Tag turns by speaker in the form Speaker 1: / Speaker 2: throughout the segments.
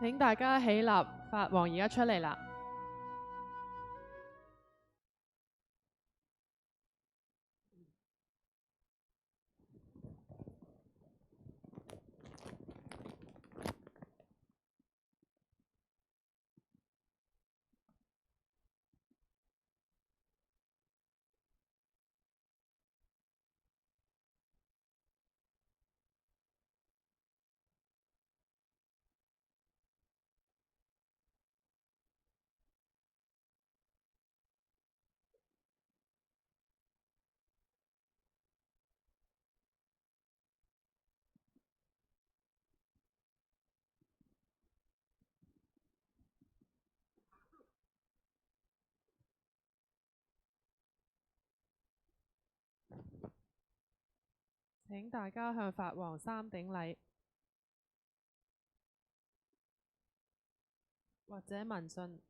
Speaker 1: 請大家起立，法王而家出嚟啦。請大家向法王三頂禮，或者問訊。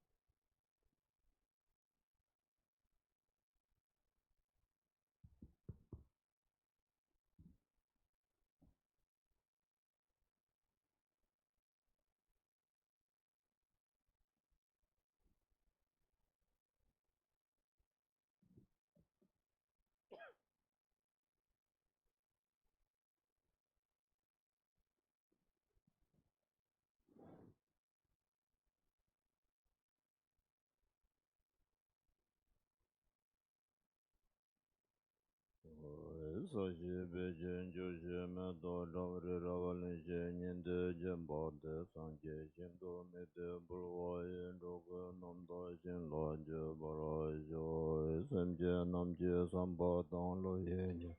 Speaker 2: 所需北京就是没多少日了，我那些年的肩膀的上街行都没得不我也这个弄到新了就不了就三街南街三八当了一年，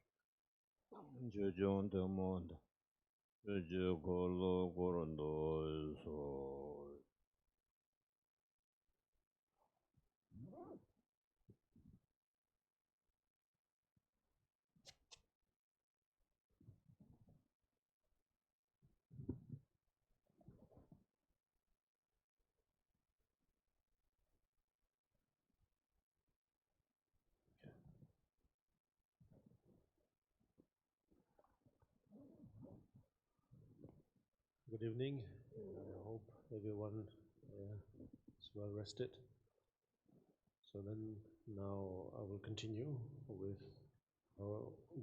Speaker 2: 就讲的么的，这就过了过人多说。
Speaker 3: Good evening. I hope everyone is well rested. So then now I will continue with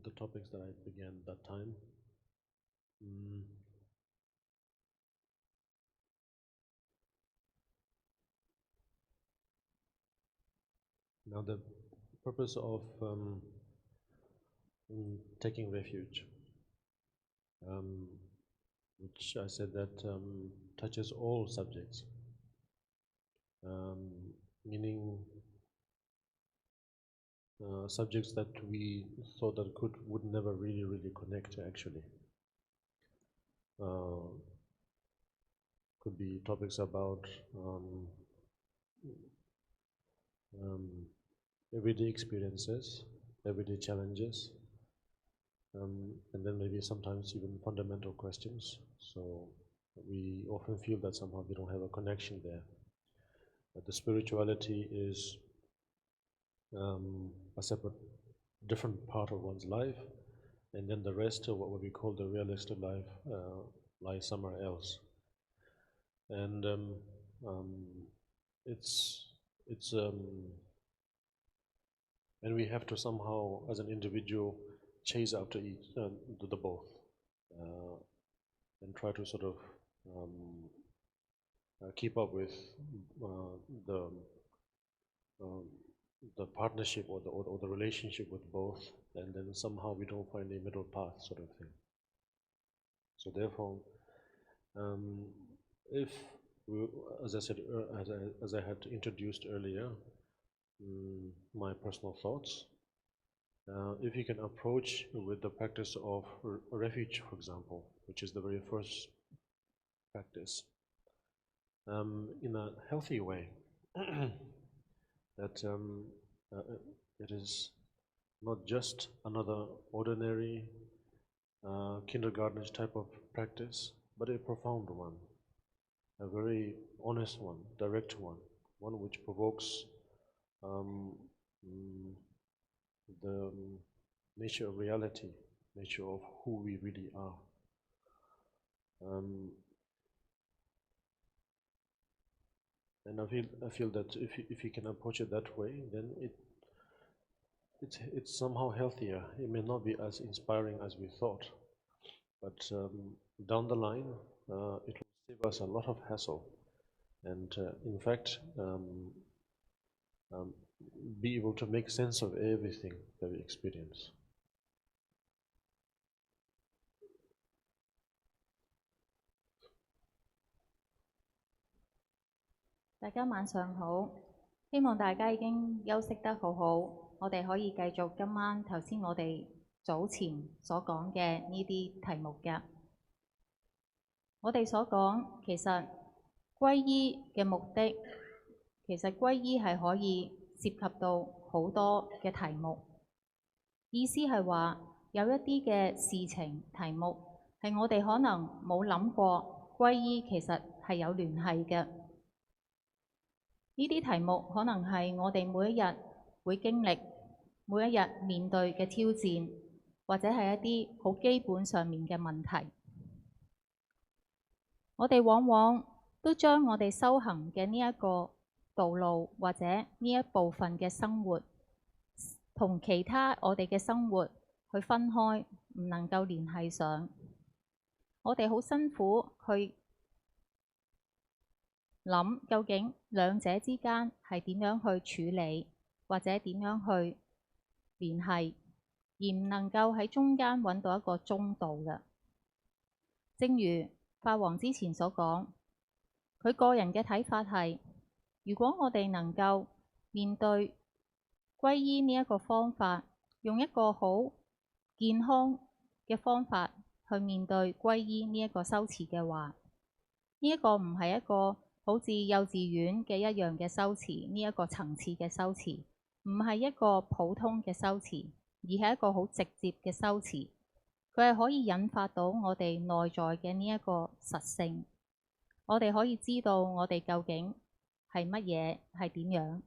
Speaker 3: the topics that I began that time. Now the purpose of taking refuge, which I said that touches all subjects, meaning subjects that we thought that would never really connect actually. Could be topics about everyday experiences, everyday challenges, and then maybe sometimes even fundamental questions. So we often feel that somehow we don't have a connection there. But the spirituality is a separate, different part of one's life, and then the rest of what we call the realistic life lies somewhere else. And and we have to somehow, as an individual, chase after the both, and try to sort of keep up with the partnership or the relationship with both, and then somehow we don't find a middle path sort of thing. So therefore, if we, as I said, as I had introduced earlier, my personal thoughts, if you can approach with the practice of refuge, for example, which is the very first practice, in a healthy way, that it is not just another ordinary kindergartenish type of practice, but a profound one, a very honest one, direct one which provokes the nature of reality, nature of who we really are. And I feel that if you can approach it that way, then it's somehow healthier. It may not be as inspiring as we thought, but down the line, it will save us a lot of hassle, and in fact, be able to make sense of everything that we experience.
Speaker 4: 大家晚上好，希望大家已經休息得好好，我哋可以繼續今晚頭先我哋早前所講嘅呢啲題目嘅。我哋所講其實皈依嘅目的，其實皈依係可以涉及到好多嘅題目，意思係話有一啲嘅事情題目係我哋可能冇諗過，皈依其實係有聯繫嘅。呢啲題目可能係我哋每一日會經歷，每一日面對嘅挑戰，或者係一啲好基本上面嘅問題。我哋往往都將我哋修行嘅呢一個道路，或者呢一部分嘅生活，同其他我哋嘅生活去分開，唔能夠聯繫上。我哋好辛苦去諗究竟兩者之間係點樣去處理，或者點樣去聯繫，而唔能夠喺中間揾到一個中道嘅。正如法王之前所講，佢個人嘅睇法係，如果我哋能夠面對皈依呢一個方法，用一個好健康嘅方法去面對皈依呢一個修持嘅話，呢一個唔係一個好似幼稚園嘅一樣嘅修持，呢一個層次嘅修持，唔係一個普通嘅修持，而係一個好直接嘅修持。佢係可以引發到我哋內在嘅呢一個實性，我哋可以知道我哋究竟係乜嘢，係點樣。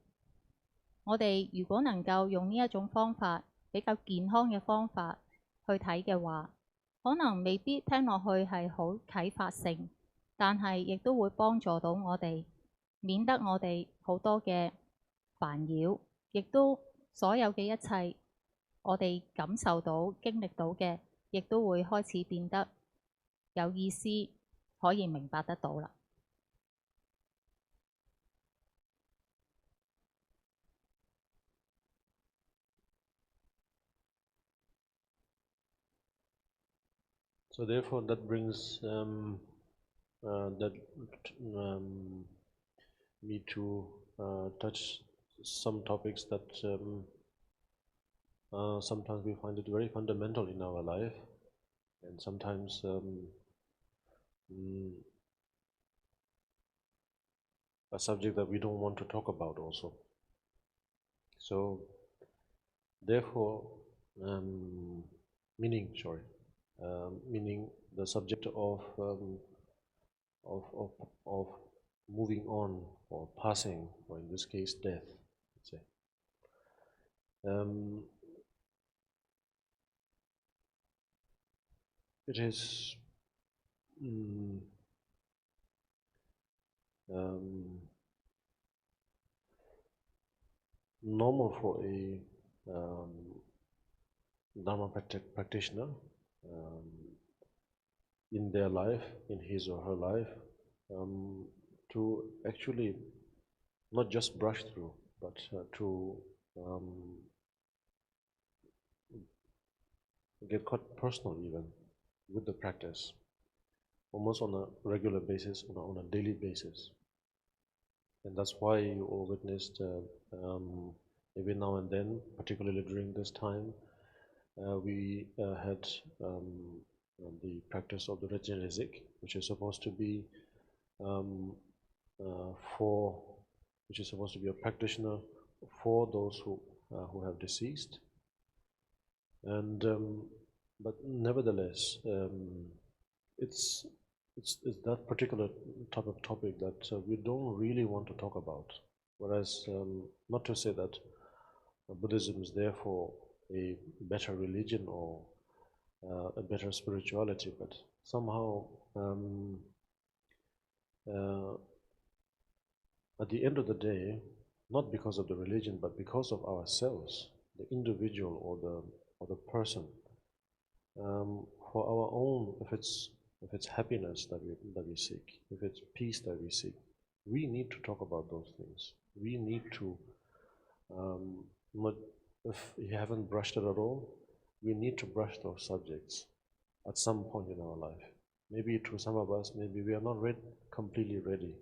Speaker 4: 我哋如果能夠用呢一種方法，比較健康嘅方法去睇嘅話，可能未必聽落去係好啟發性，但係亦都會幫助到我哋，免得我哋好多嘅煩擾，亦都所有嘅一切我哋感受到、經歷到嘅，亦都會開始變得有意思，可以明白得到啦。
Speaker 3: So therefore, that brings me to touch some topics that sometimes we find it very fundamental in our life, and sometimes a subject that we don't want to talk about also. So therefore, meaning the subject of moving on or passing, or in this case, death. Let's say. It is normal for a Dharma practitioner in their life, in his or her life, to actually not just brush through, but to get quite personal even with the practice, almost on a regular basis, on a daily basis. And that's why you all witnessed every now and then, particularly during this time, we had the practice of the CHENREZIG, which is supposed to be a practitioner for those who have deceased. And but nevertheless, it's that particular type of topic that we don't really want to talk about. Whereas, not to say that Buddhism is therefore a better religion or a better spirituality, but somehow at the end of the day, not because of the religion, but because of ourselves, the individual or the person, for our own, if it's happiness that we seek, if it's peace that we seek, we need to talk about those things. We need to, if you haven't brushed it at all, we need to brush those subjects at some point in our life. Maybe to some of us, maybe we are not completely ready,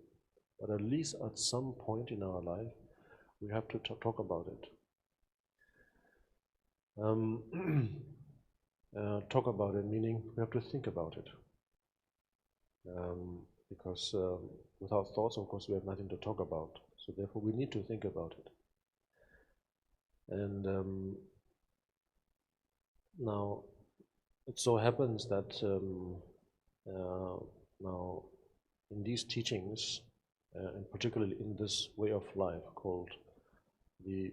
Speaker 3: but at least at some point in our life, we have to talk about it. Talk about it meaning we have to think about it. Because without thoughts, of course, we have nothing to talk about. So therefore, we need to think about it. And now, it so happens that now in these teachings, and particularly in this way of life called the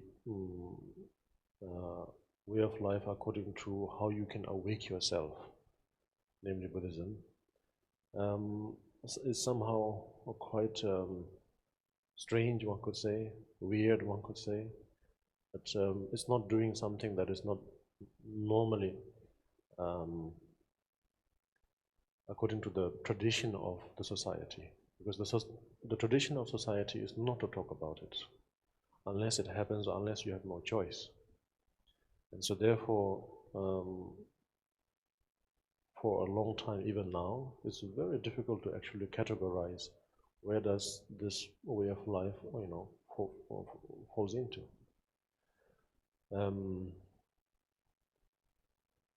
Speaker 3: way of life according to how you can awake yourself, namely Buddhism, is somehow quite strange, one could say, weird, one could say. But it's not doing something that is not normally according to the tradition of the society. Because the tradition of society is not to talk about it, unless it happens or unless you have no choice. And so therefore, for a long time, even now, it's very difficult to actually categorize where does this way of life, falls into.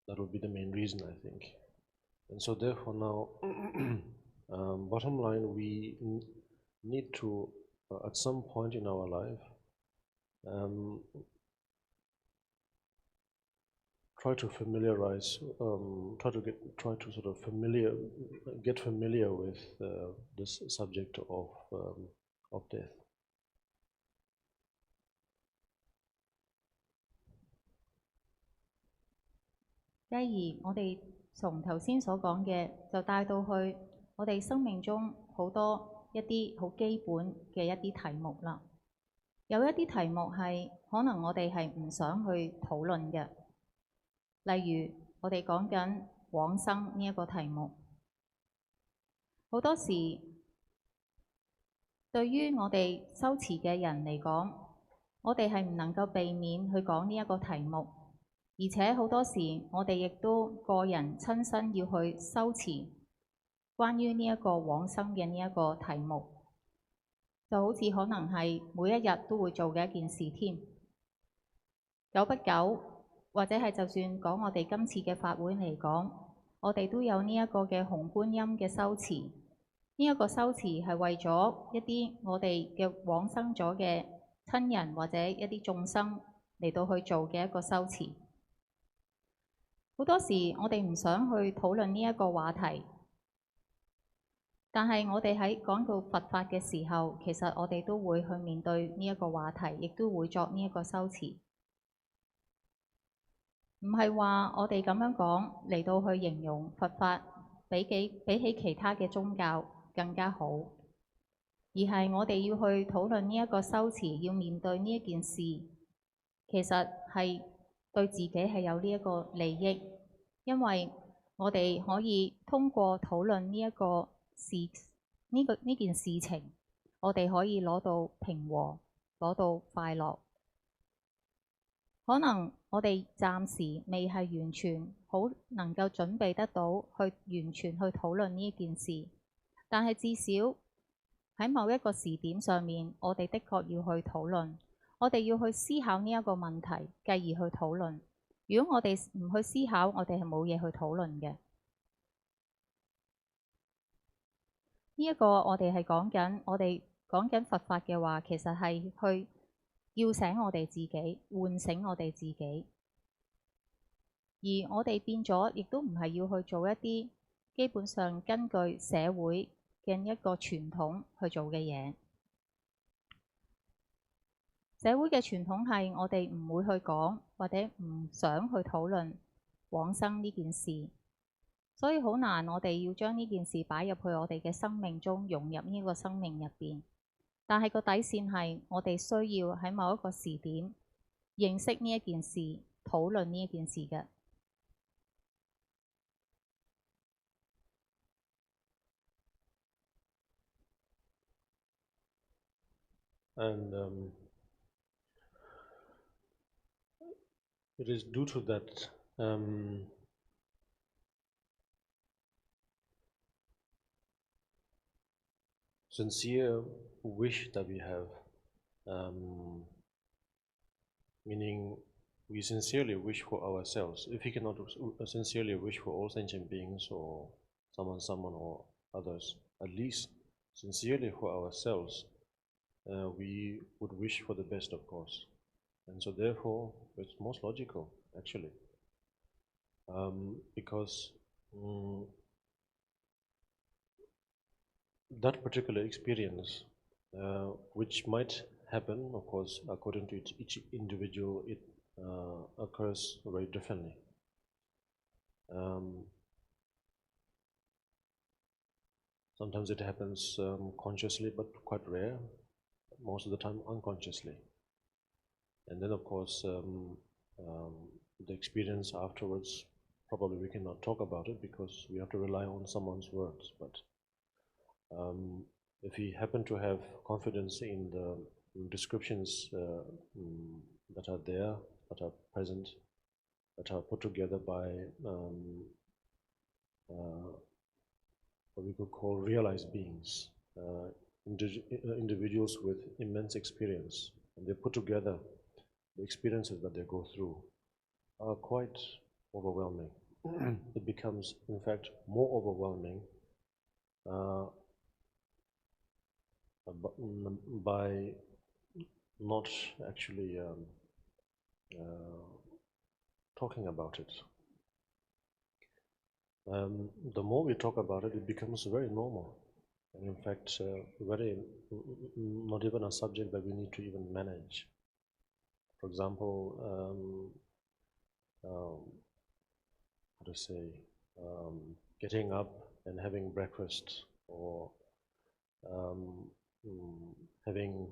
Speaker 3: That would be the main reason, I think. And so therefore now, bottom line, we need to, at some point in our life, try to familiarize, try to sort of get familiar with this subject of death.
Speaker 4: 繼而我哋從頭先所講嘅，就帶到去我哋生命中好多一啲好基本嘅一啲題目啦。有一啲題目係可能我哋係唔想去討論嘅，例如我哋講緊往生呢一個題目。好多時對於我哋修持嘅人嚟講，我哋係唔能夠避免去講呢一個題目。而且好多時，我哋亦都個人親身要去修持關於呢一個往生嘅呢一個題目，就好似可能係每一日都會做嘅一件事添。久不久，或者係就算講我哋今次嘅法會嚟講，我哋都有呢一個嘅紅觀音嘅修持。呢一個修持係為咗一啲我哋嘅往生咗嘅親人或者一啲眾生嚟到去做嘅一個修持。好多時我哋唔想去討論呢一個話題，但係我哋喺講到佛法嘅時候，其實我哋都會去面對呢一個話題，亦都會作呢一個修持。唔係話我哋咁樣講嚟到去形容佛法比起其他嘅宗教更加好，而係我哋要去討論呢一個修持，要面對呢一件事，其實係對自己係有呢一個利益，因為我哋可以通過討論呢一個呢件事情，我哋可以攞到平和，攞到快樂。可能我哋暫時未係完全好能夠準備得到去完全去討論呢件事，但係至少喺某一個時點上面，我哋的確要去討論。我哋要去思考呢一個問題，繼而去討論。如果我哋唔去思考，我哋係冇嘢去討論嘅。呢一個我哋係講緊，我哋講緊佛法嘅話，其實係去叫醒我哋自己，喚醒我哋自己。而我哋變咗，亦都唔係要去做一啲基本上根據社會嘅一個傳統去做嘅嘢。社會嘅傳統係我哋唔會去講，或者唔想去討論往生呢件事，所以好難我哋要將呢件事擺入去我哋嘅生命中，融入呢個生命入邊。但係個底線係我哋需要喺某一個時點認識呢一件事，討論呢一件事嘅。
Speaker 3: And it is due to that sincere wish that we have, meaning we sincerely wish for ourselves. If we cannot sincerely wish for all sentient beings or someone or others, at least sincerely for ourselves, we would wish for the best, of course. And so therefore, it's most logical, actually, because that particular experience, which might happen, of course, according to each individual, it occurs very differently. Sometimes it happens consciously, but quite rare. Most of the time unconsciously. And then, of course, the experience afterwards, probably we cannot talk about it because we have to rely on someone's words. But if we happen to have confidence in the descriptions that are there, that are present, that are put together by what we could call realized beings, individuals with immense experience, and they put together the experiences that they go through, are quite overwhelming. It becomes, in fact, more overwhelming by not actually talking about it. The more we talk about it, it becomes very normal. And in fact, not even a subject that we need to even manage. For example, how to say, getting up and having breakfast, or having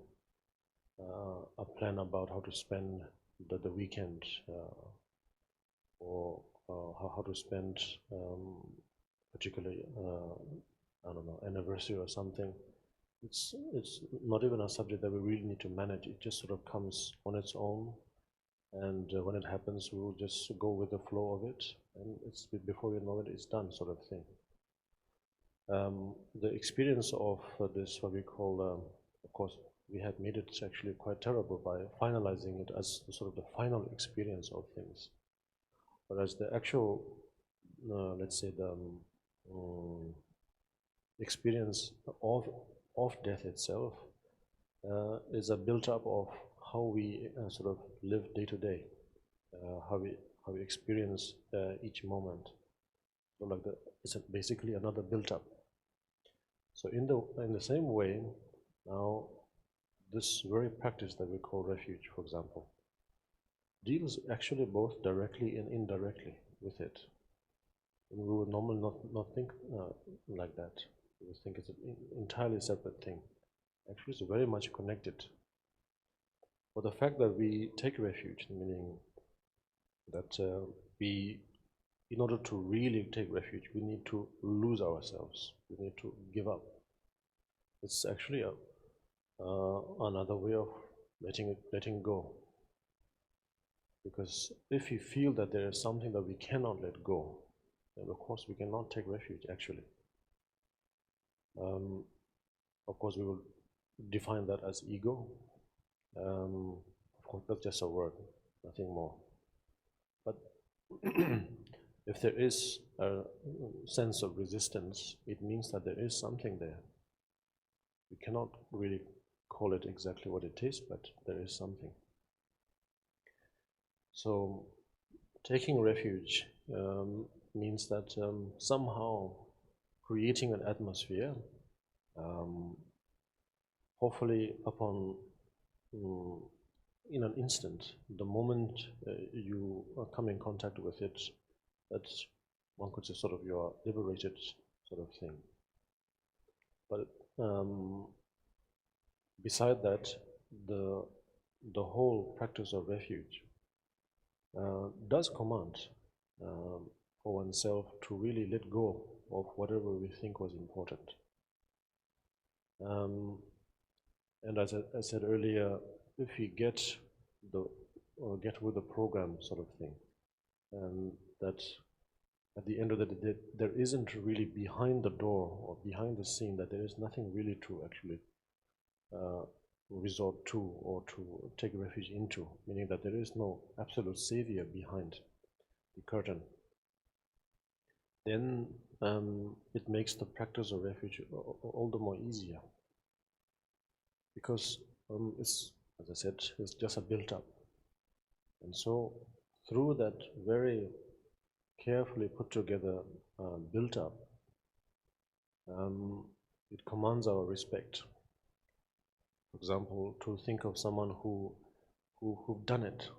Speaker 3: a plan about how to spend the weekend, or how to spend particularly I don't know, anniversary or something. It's not even a subject that we really need to manage. It just sort of comes on its own, and when it happens, we will just go with the flow of it, and it's before we know it, it's done, sort of thing. The experience of this, what we call, of course, we had made it actually quite terrible by finalizing it as sort of the final experience of things. Whereas the actual, let's say, the experience of death itself is a built-up of how we sort of live day to day, how we experience each moment. So like it's basically another built-up. So in the same way, now this very practice that we call refuge, for example, deals actually both directly and indirectly with it. And we would normally not think like that. We would think it's an entirely separate thing. Actually, it's very much connected. But the fact that we take refuge, meaning that in order to really take refuge, we need to lose ourselves. We need to give up. It's actually another way of letting go. Because if we feel that there is something that we cannot let go, then of course we cannot take refuge, actually. Of course, we will define that as ego. Of course, that's just a word, nothing more. But if there is a sense of resistance, it means that there is something there. We cannot really call it exactly what it is, but there is something. So, taking refuge means that somehow creating an atmosphere, hopefully upon, in an instant, the moment you come in contact with it, that one could say sort of you are liberated, sort of thing. But beside that, the whole practice of refuge does command for oneself to really let go of whatever we think was important. And as I said earlier, if we get with the program sort of thing, that at the end of the day, there isn't really behind the door or behind the scene, that there is nothing really to actually resort to or to take refuge into, meaning that there is no absolute savior behind the curtain, then it makes the practice of refuge all the more easier, because it's, as I said, it's just a built-up. And so through that very carefully put together built-up, it commands our respect. For example, to think of someone who've done it,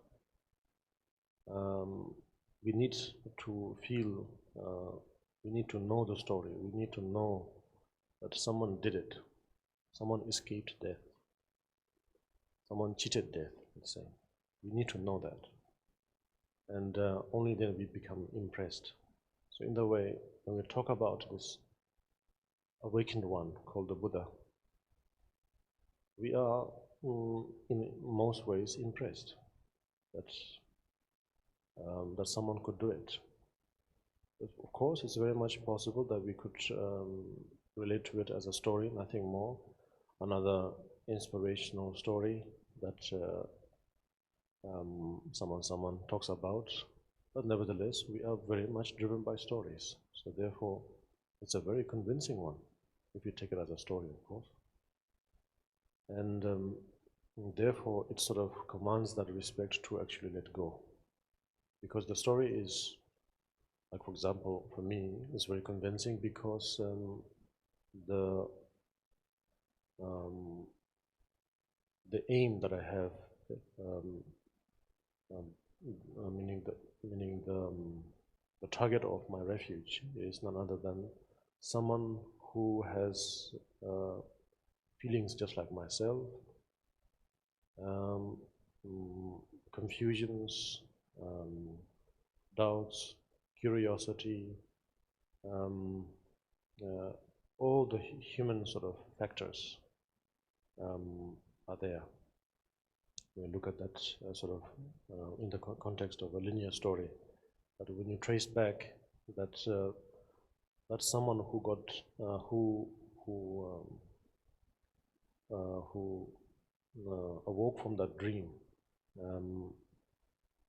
Speaker 3: we need to feel, we need to know the story. We need to know that someone did it. Someone escaped death. Someone cheated death, let's say. We need to know that. And only then we become impressed. So in the way, when we talk about this awakened one called the Buddha, we are in most ways impressed that someone could do it. But of course, it's very much possible that we could relate to it as a story, nothing more, another inspirational story that someone talks about. But nevertheless, we are very much driven by stories. So therefore, it's a very convincing one, if you take it as a story, of course. And therefore, it sort of commands that respect to actually let go. Because the story is, like for example, for me, is very convincing because the aim that I have, meaning the target of my refuge is none other than someone who has feelings just like myself, confusions, doubts, curiosity, all the human sort of factors are there. We look at that sort of in the context of a linear story. But when you trace back that that's someone who got who awoke from that dream,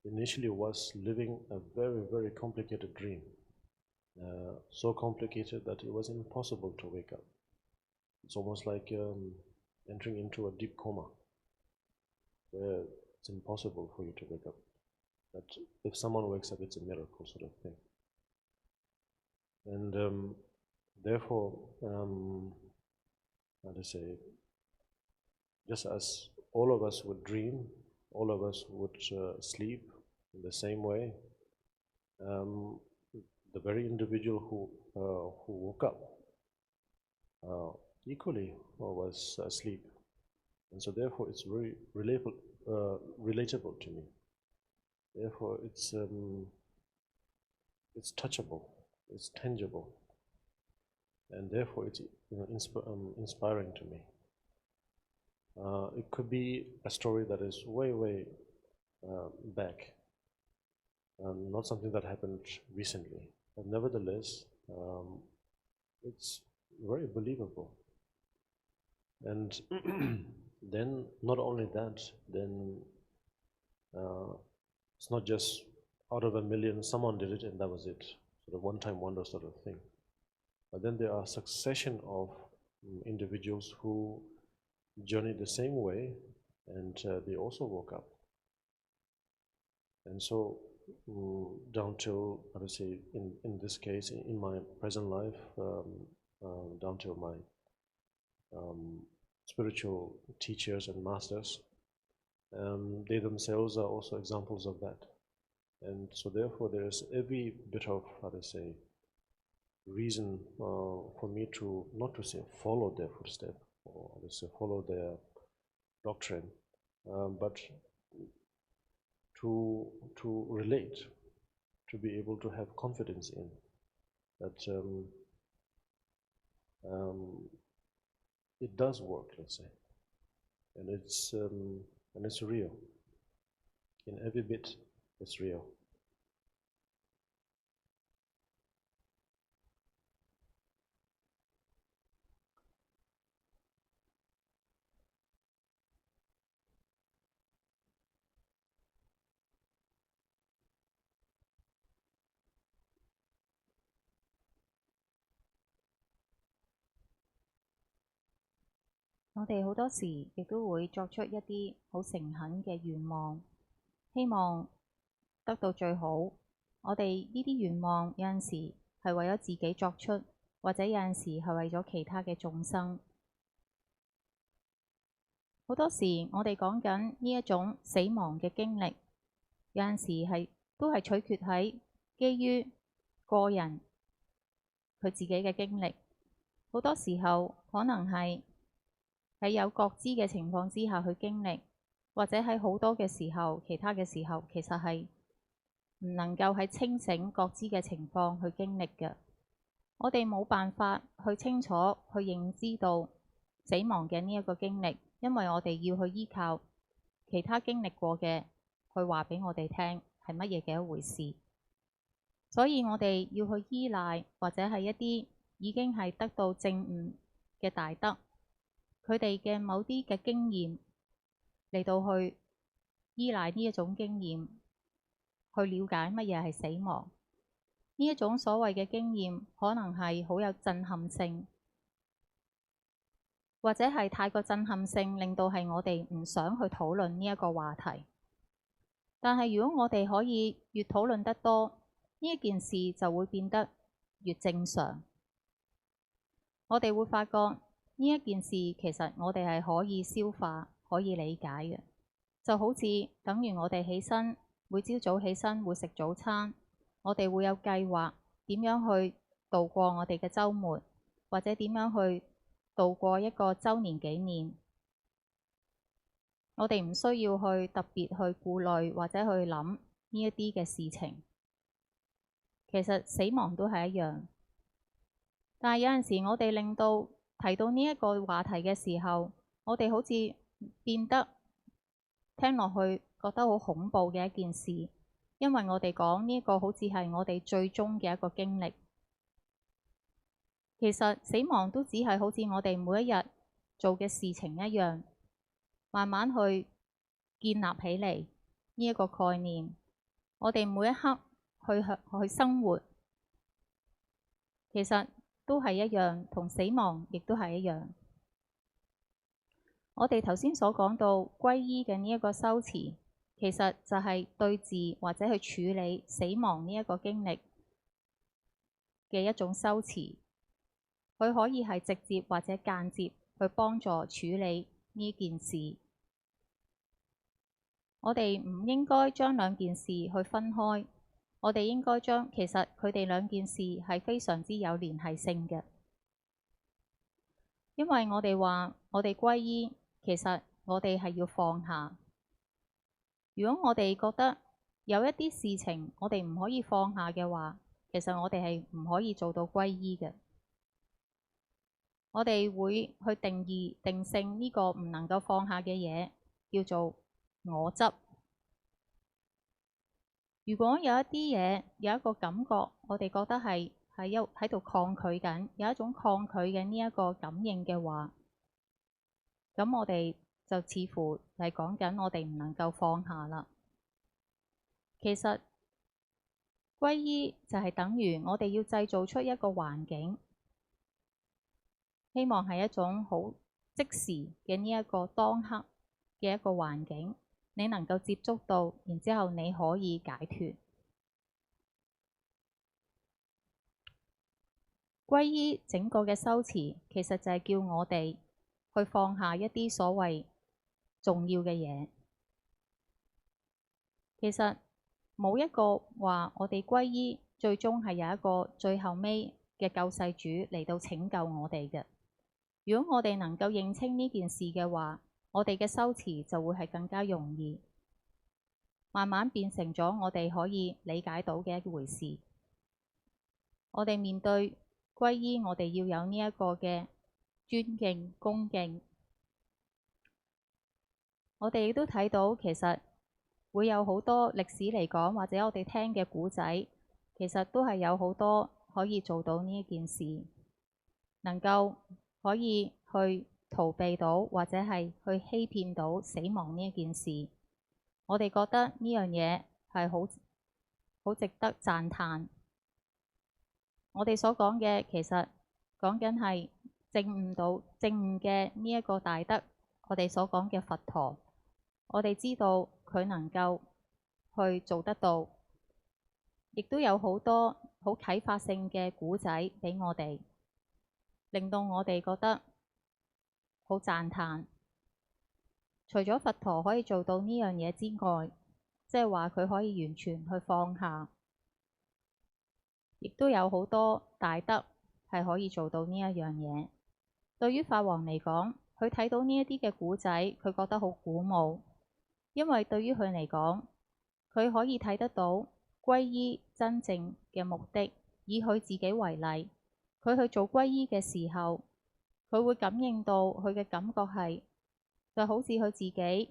Speaker 3: initially was living a very, very complicated dream. So complicated that it was impossible to wake up. It's almost like entering into a deep coma, where it's impossible for you to wake up. But if someone wakes up, it's a miracle sort of thing. And therefore, how to say, just as all of us would dream, all of us would sleep in the same way, the very individual who woke up equally was asleep. And so therefore it's very relatable to me. Therefore it's touchable, it's tangible, and therefore it's inspiring to me. It could be a story that is way, way back, not something that happened recently, but nevertheless, it's very believable. And then not only that, then it's not just out of a million, someone did it and that was it, sort of one-time wonder sort of thing. But then there are a succession of individuals who journeyed the same way, and they also woke up. And so down till, I would say, in this case, in my present life, down till my spiritual teachers and masters, they themselves are also examples of that. And so therefore there is every bit of, how to say, reason for me to, not to say follow their footsteps, or let's say follow their doctrine, but to relate, to be able to have confidence in that it does work, let's say, and it's real. In every bit, it's real.
Speaker 4: 我哋好多時亦都會作出一啲好誠懇嘅願望，希望得到最好。我哋呢啲願望有陣時係為咗自己作出，或者有陣時係為咗其他嘅眾生。好多時我哋講緊呢一種死亡嘅經歷，有陣時都係取決喺基於個人佢自己嘅經歷。好多時候可能係喺有覺知嘅情況之下去經歷，或者喺好多嘅時候，其他嘅時候其實係唔能夠喺清醒覺知嘅情況去經歷嘅。我哋冇辦法去清楚去認知到死亡嘅呢一個經歷，因為我哋要去依靠其他經歷過嘅去話俾我哋聽係乜嘢嘅一回事。所以我哋要去依賴或者係一啲已經係得到證悟嘅大德，佢哋嘅某啲嘅經驗嚟到去依賴呢一種經驗，去了解乜嘢係死亡。呢一種所謂嘅經驗，可能係好有震撼性，或者係太過震撼性，令到係我哋唔想去討論呢一個話題。但係如果我哋可以越討論得多，呢一件事就會變得越正常。我哋會發覺呢一件事其實我哋係可以消化、可以理解嘅，就好似等於我哋起身，每朝早起身會食早餐，我哋會有計劃點樣去度過我哋嘅週末，或者點樣去度過一個週年紀念。我哋唔需要去特別去顧慮或者去諗呢一啲嘅事情。其實死亡都係一樣，但係有陣時我哋令到提到呢一個話題嘅時候，我哋好似變得聽落去覺得好恐怖嘅一件事，因為我哋講呢一個好似係我哋最終嘅一個經歷。其實死亡都只係好似我哋每一日做嘅事情一樣，慢慢去建立起嚟呢一個概念。我哋每一刻去生活，其實都係一樣，同死亡亦都係一樣。我哋頭先所講到皈依嘅呢一個修持，其實就係對治或者去處理死亡呢一個經歷嘅一種修持。佢可以係直接或者間接去幫助處理呢件事。我哋唔應該將兩件事去分開，我哋應該將其實佢哋兩件事係非常之有聯繫性嘅。因為我哋話我哋皈依，其實我哋係要放下。如果我哋覺得有一啲事情我哋唔可以放下嘅話，其實我哋係唔可以做到皈依嘅。我哋會去定義定性呢個唔能夠放下嘅嘢，叫做我執。如果有一啲嘢有一個感覺，我哋覺得係喺度抗拒緊，有一種抗拒嘅呢一個感應嘅話，咁我哋就似乎係講緊我哋唔能夠放下啦。其實皈依就係等於我哋要製造出一個環境，希望係一種好即時嘅呢一個當刻嘅一個環境，你能夠接觸到，然之後你可以解脫。皈依整個嘅修持，其實就係叫我哋去放下一啲所謂重要嘅嘢。其實冇一個話我哋皈依最終係有一個最後尾嘅救世主嚟到拯救我哋嘅。如果我哋能夠認清呢件事嘅話，我哋嘅修持就會係更加容易，慢慢變成咗我哋可以理解到嘅一回事。我哋面對皈依，我哋要有呢一個嘅尊敬、恭敬。我哋亦都睇到，其實會有好多歷史嚟講，或者我哋聽嘅古仔，其實都係有好多可以做到呢一件事，能夠可以去逃避到，或者係去欺騙到死亡呢一件事。我哋覺得呢樣嘢係好值得讚歎。我哋所講嘅其實講緊係證悟嘅呢一個大德，我哋所講嘅佛陀，我哋知道佢能夠去做得到，亦都有好多好啟發性嘅古仔俾我哋，令到我哋覺得好讚歎。除咗佛陀可以做到呢樣嘢之外，即係話佢可以完全去放下，亦都有好多大德係可以做到呢一樣嘢。對於法王嚟講，佢睇到呢一啲嘅古仔，佢覺得好鼓舞，因為對於佢嚟講，佢可以睇得到皈依真正嘅目的。以佢自己為例，佢去做皈依嘅時候，佢會感應到佢嘅感覺係就好似佢自己，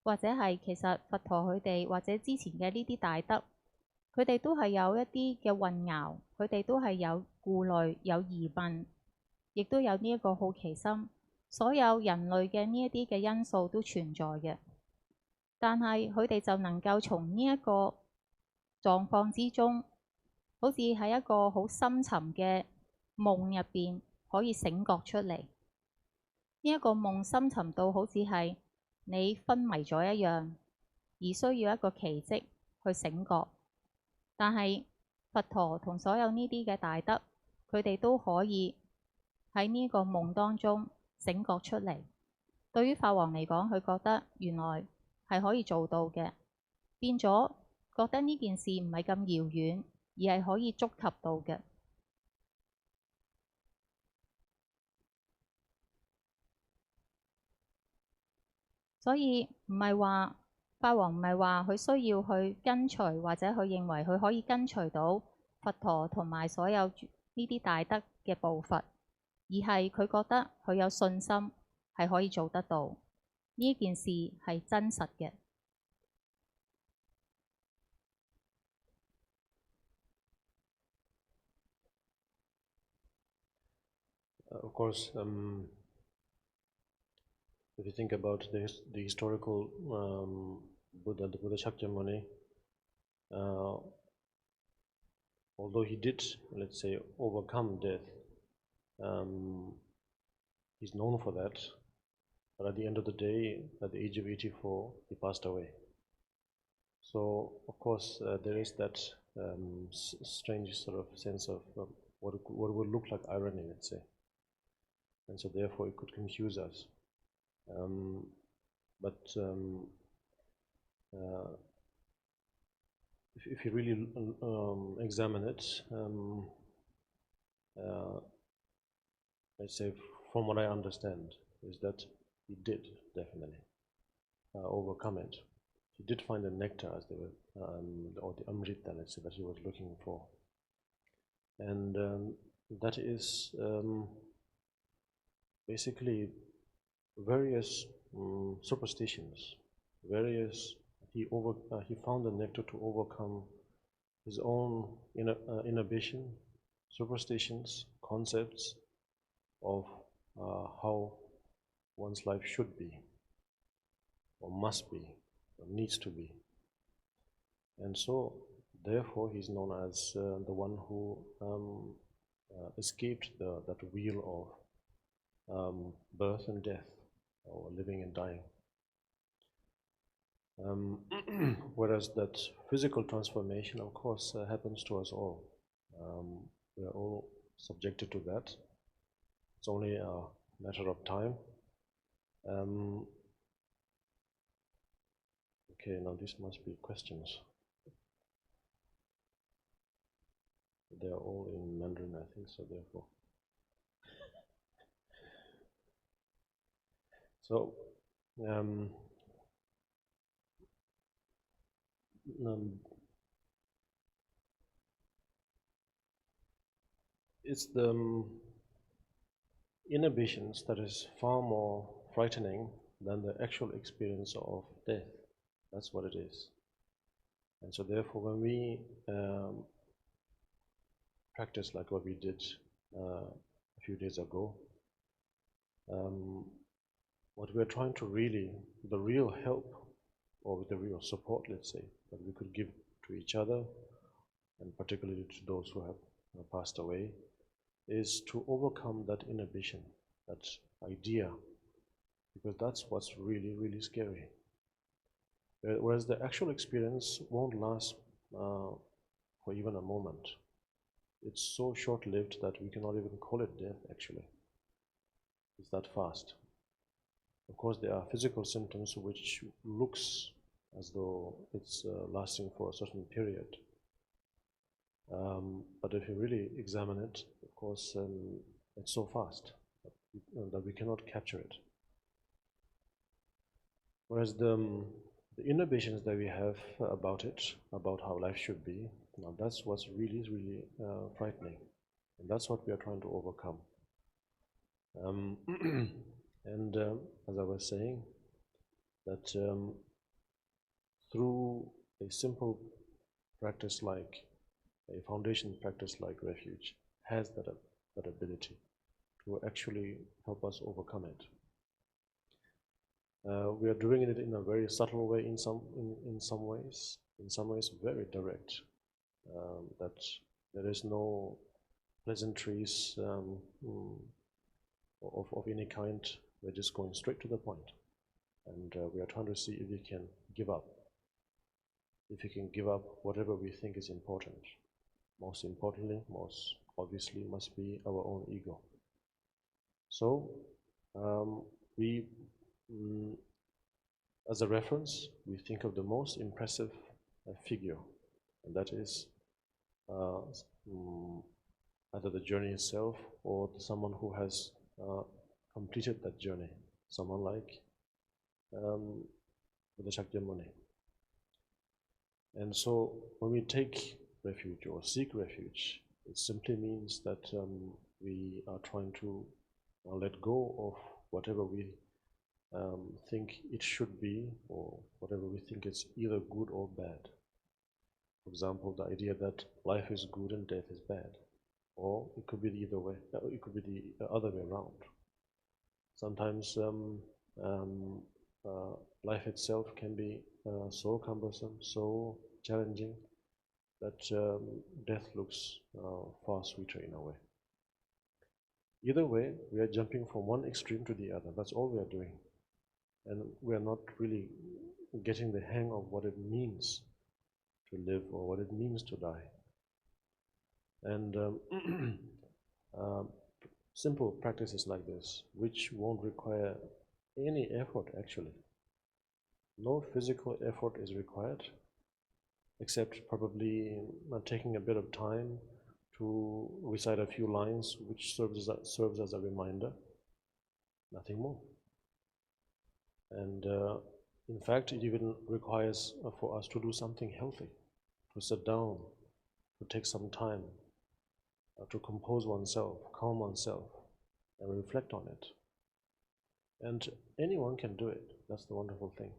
Speaker 4: 或者係其實佛陀佢哋，或者之前嘅呢啲大德，佢哋都係有一啲嘅混淆，佢哋都係有顧慮、有疑問，亦都有呢一個好奇心。所有人類嘅呢一啲嘅因素都存在嘅，但係佢哋就能夠從呢一個狀況之中，好似喺一個好深沉嘅夢入邊可以醒覺出嚟。呢一個夢深沉到好似係你昏迷咗一樣，而需要一個奇蹟去醒覺。但係佛陀同所有呢啲嘅大德，佢哋都可以喺呢個夢當中醒覺出嚟。對於法王嚟講，佢覺得原來係可以做到嘅，變咗覺得呢件事唔係咁遙遠，而係可以觸及到嘅。所以唔係話法王唔係話佢需要去跟隨，或者佢認為佢可以跟隨到佛陀同埋所有呢啲大德嘅步伐，而係佢覺得佢有信心係可以做得到，呢件事係真實嘅。
Speaker 3: Of course, if you think about the historical Buddha, the Buddha Shakyamuni, although he did, let's say, overcome death, he's known for that. But at the end of the day, at the age of 84, he passed away. So, of course, there is that strange sort of sense of what would look like irony, let's say. And so therefore it could confuse us. If you really examine it, let's say from what I understand, is that he did definitely overcome it. He did find the nectar, as they were, or the amrita, let's say, that he was looking for. And that is basically various superstitions, he found the nectar to overcome his own inhibition, superstitions, concepts of how one's life should be, or must be, or needs to be. And so, therefore, he's known as the one who escaped that wheel of birth and death, or living and dying. Whereas that physical transformation, of course, happens to us all. We are all subjected to that. It's only a matter of time. Okay, now this must be questions. They are all in Mandarin, I think, so therefore. So, it's the inhibitions that is far more frightening than the actual experience of death. That's what it is. And so therefore when we practice like what we did a few days ago, what we're trying to really, the real help or the real support, let's say, that we could give to each other, and particularly to those who have passed away, is to overcome that inhibition, that idea, because that's what's really, really scary. Whereas the actual experience won't last for even a moment. It's so short-lived that we cannot even call it death, actually. It's that fast. Of course, there are physical symptoms which looks as though it's lasting for a certain period. But if you really examine it, of course, it's so fast that we cannot capture it. Whereas the inhibitions that we have about it, about how life should be, now that's what's really, really frightening. And that's what we are trying to overcome. And as I was saying, that through a simple practice like a foundation practice like refuge has that ability to actually help us overcome it. We are doing it in a very subtle way in some ways. In some ways, very direct. That there is no pleasantries of any kind. We're just going straight to the point, and we are trying to see if we can give up. If we can give up whatever we think is important. Most importantly, most obviously, must be our own ego. So as a reference, we think of the most impressive figure, and that is either the journey itself or someone who has completed that journey, someone like the Shakyamuni. And so when we take refuge or seek refuge, it simply means that we are trying to let go of whatever we think it should be, or whatever we think is either good or bad. For example, the idea that life is good and death is bad, or it could be the either way. It could be the other way around. Sometimes life itself can be so cumbersome, so challenging, that death looks far sweeter in a way. Either way, we are jumping from one extreme to the other. That's all we are doing. And we are not really getting the hang of what it means to live or what it means to die. And simple practices like this, which won't require any effort actually. No physical effort is required, except probably taking a bit of time to recite a few lines which serves as a reminder, nothing more. And in fact, it even requires for us to do something healthy, to sit down, to take some time, to compose oneself, calm oneself, and reflect on it. And anyone can do it. That's the wonderful thing.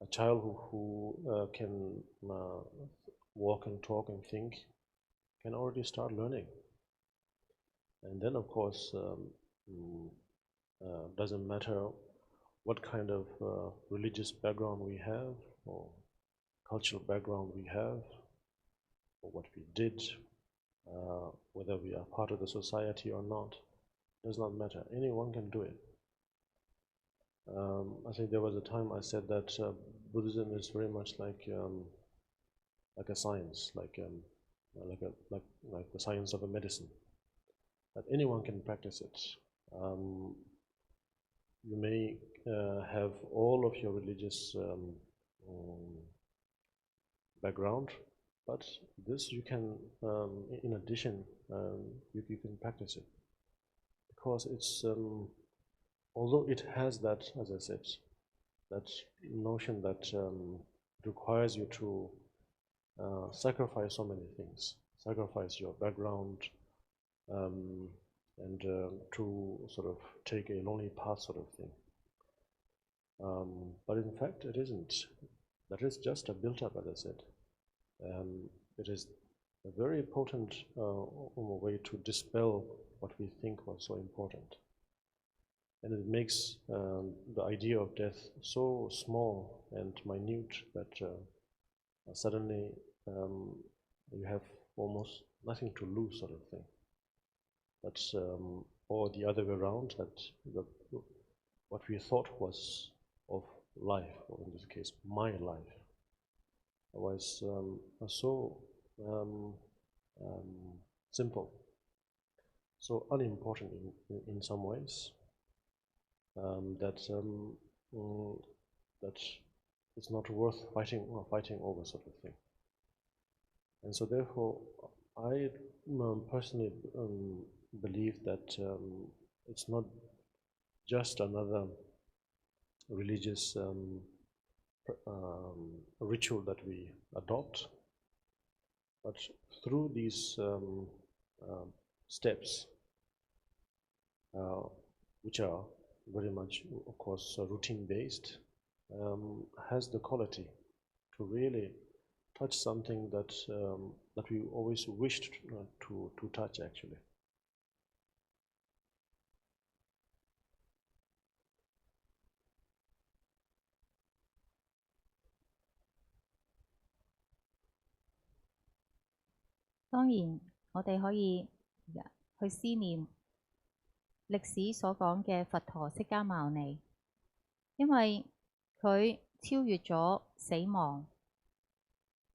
Speaker 3: A child who can walk and talk and think can already start learning. And then, of course, doesn't matter what kind of religious background we have, or cultural background we have, or what we did, whether we are part of the society or not, does not matter. Anyone can do it. I think there was a time I said that Buddhism is very much like a science, like the science of a medicine. That anyone can practice it. You may have all of your religious background, but this you can, in addition, you can practice it, because it's although it has that, as I said, that notion that requires you to sacrifice so many things, sacrifice your background, and to sort of take a lonely path sort of thing. But in fact, it isn't. That is just a built-up, as I said. It is a very potent way to dispel what we think was so important. And it makes the idea of death so small and minute that suddenly you have almost nothing to lose, sort of thing. That's or the other way around, that what we thought was of life, or in this case, my life, was so simple, so unimportant in some ways, that it's not worth fighting over, sort of thing. And so therefore, I personally believe that it's not just another religious ritual that we adopt, but through these steps, which are very much, of course, routine-based, has the quality to really touch something that that we always wished to touch, actually. .
Speaker 4: 當然，我哋可以去思念歷史所講嘅佛陀釋迦牟尼，因為佢超越咗死亡。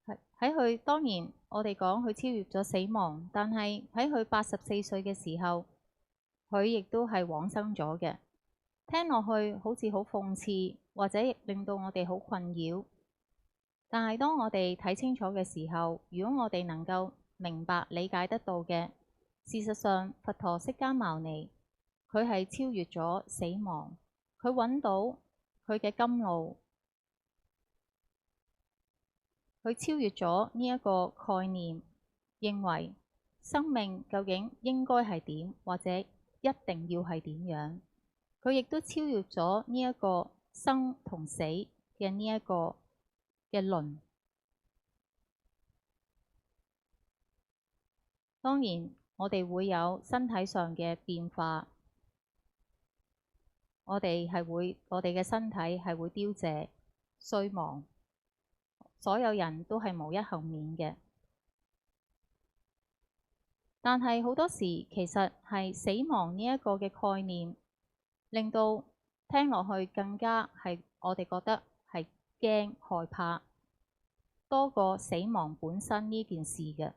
Speaker 4: 喺佢當然，我哋講佢超越咗死亡，但係喺佢84歲嘅時候，佢亦都係往生咗嘅。聽落去好似好諷刺，或者令到我哋好困擾。但係當我哋睇清楚嘅時候，如果我哋能夠明白理解得到嘅，事實上佛陀釋迦牟尼佢係超越咗死亡，佢揾到佢嘅甘露，佢超越咗呢一個概念，認為生命究竟應該係點，或者一定要係點樣。佢亦都超越咗呢一個生同死嘅呢一個嘅輪。當然，我哋會有身體上嘅變化，我哋嘅身體係會凋謝、衰亡，所有人都係無一幸免嘅。但係好多時其實係死亡呢一個嘅概念，令到聽落去更加係我哋覺得係驚害怕，多過死亡本身呢件事嘅。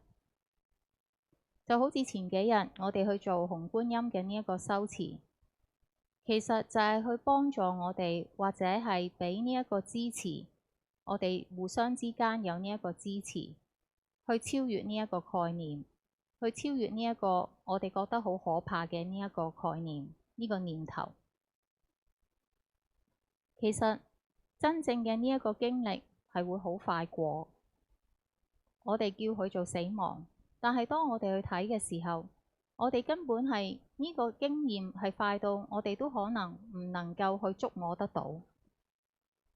Speaker 4: 就好似前幾日我哋去做紅觀音嘅呢一個修持，其實就係去幫助我哋，或者係俾呢一個支持，我哋互相之間有呢一個支持，去超越呢一個概念，去超越呢一個我哋覺得好可怕嘅呢一個概念，呢個念頭。其實真正嘅呢一個經歷係會好快過，我哋叫佢做死亡。但係當我哋去睇嘅時候，我哋根本係呢個經驗係快到我哋都可能唔能夠去觸摸得到。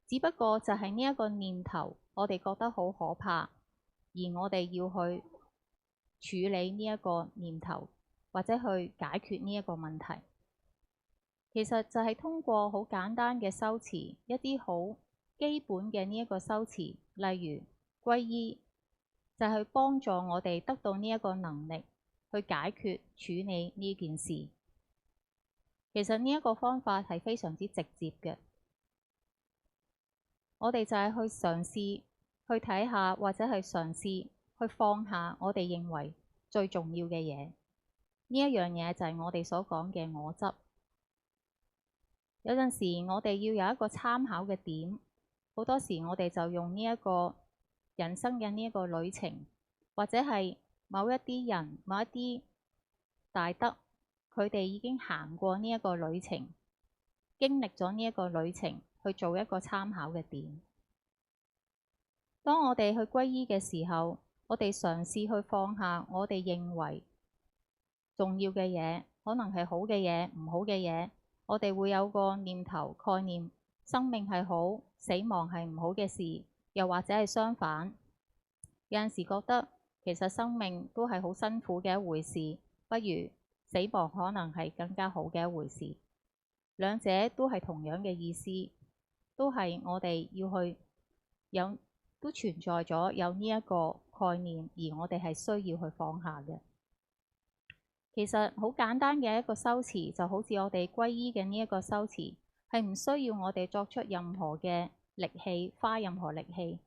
Speaker 4: 只不過就係呢一個念頭，我哋覺得好可怕，而我哋要去處理呢一個念頭，或者去解決呢一個問題。其實就係通過好簡單嘅修持，一啲好基本嘅呢一個修持，例如皈依。就係幫助我哋得到呢一個能力，去解決處理呢件事。其實呢一個方法係非常之直接嘅。我哋就係去嘗試去睇下，或者係嘗試去放下我哋認為最重要嘅嘢。呢一樣嘢就係我哋所講嘅我執。有陣時我哋要有一個參考嘅點，好多時我哋就用呢一個人生嘅呢一個旅程，或者係某一啲人、某一啲大德，佢哋已經行過呢一個旅程，經歷咗呢一個旅程去做一個參考嘅點。當我哋去皈依嘅時候，我哋嘗試去放下我哋認為重要嘅嘢，可能係好嘅嘢、唔好嘅嘢。我哋會有個念頭概念，生命係好，死亡係唔好嘅事，又或者係相反。有陣時覺得其實生命都係好辛苦嘅一回事，不如死亡可能係更加好嘅一回事。兩者都係同樣嘅意思，都係我哋要去有，都存在咗有呢一個概念，而我哋係需要去放下嘅。其實好簡單嘅一個修持，就好似我哋皈依嘅呢一個修持，係唔需要我哋作出任何嘅力氣，花任何力氣，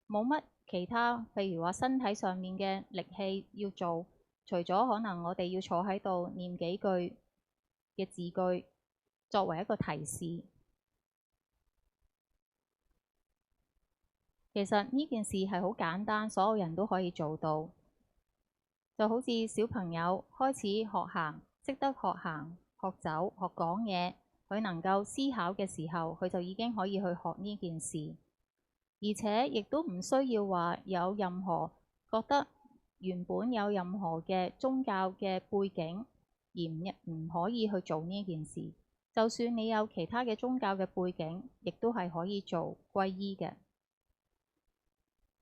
Speaker 4: 冇乜其他，譬如話身體上面嘅力氣要做，除咗可能我哋要坐喺度念幾句嘅字句，作為一個提示。其實呢件事係好簡單，所有人都可以做到。就好似小朋友開始學行，識得學行、學走、學講嘢，佢能夠思考嘅時候，佢就已經可以去學呢件事。而且亦都唔需要話有任何覺得原本有任何嘅宗教嘅背景而唔可以去做呢件事。就算你有其他嘅宗教嘅背景，亦都係可以做皈依嘅。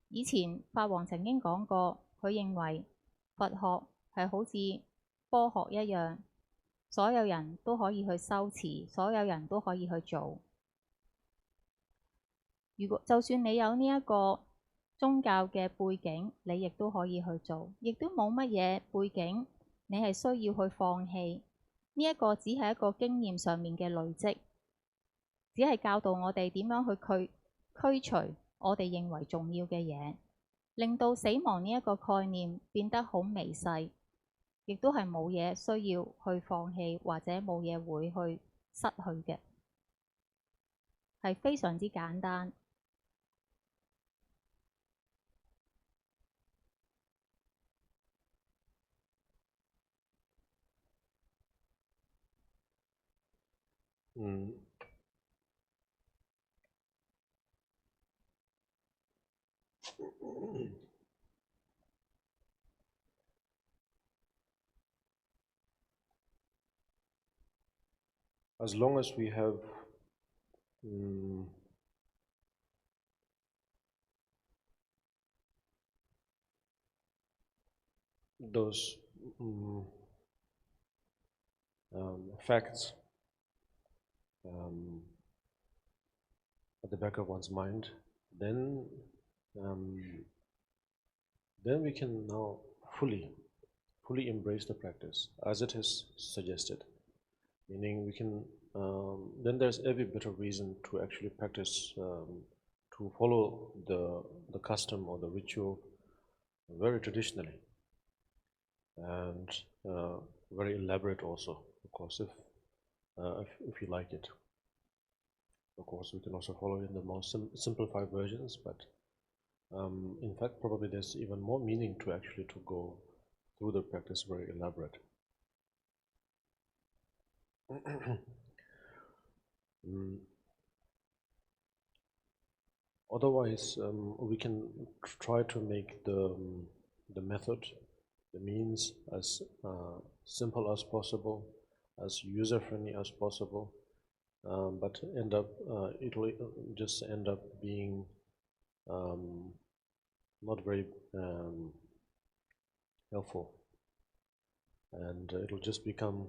Speaker 4: 以前法王曾經講過，佢認為佛學係好似科學一樣，所有人都可以去修持，所有人都可以去做。如果就算你有呢一個宗教嘅背景，你亦都可以去做，亦都冇乜嘢背景，你係需要去放棄。呢一個只係一個經驗上面嘅累積，只係教導我哋點樣去驅除我哋認為重要嘅嘢，令到死亡呢一個概念變得好微細，亦都係冇嘢需要去放棄，或者冇嘢會去失去嘅，係非常之簡單。
Speaker 3: As long as we have those facts at the back of one's mind, then we can now fully embrace the practice as it is suggested. Meaning we can, then there's every bit of reason to actually practice, to follow the custom or the ritual very traditionally and very elaborate also, of course, if you like it. Of course, we can also follow in the more simplified versions, but in fact, probably there's even more meaning to actually to go through the practice very elaborate. Otherwise, we can try to make the method, the means, as simple as possible, as user-friendly as possible, but it will just end up being not very helpful, and it will just become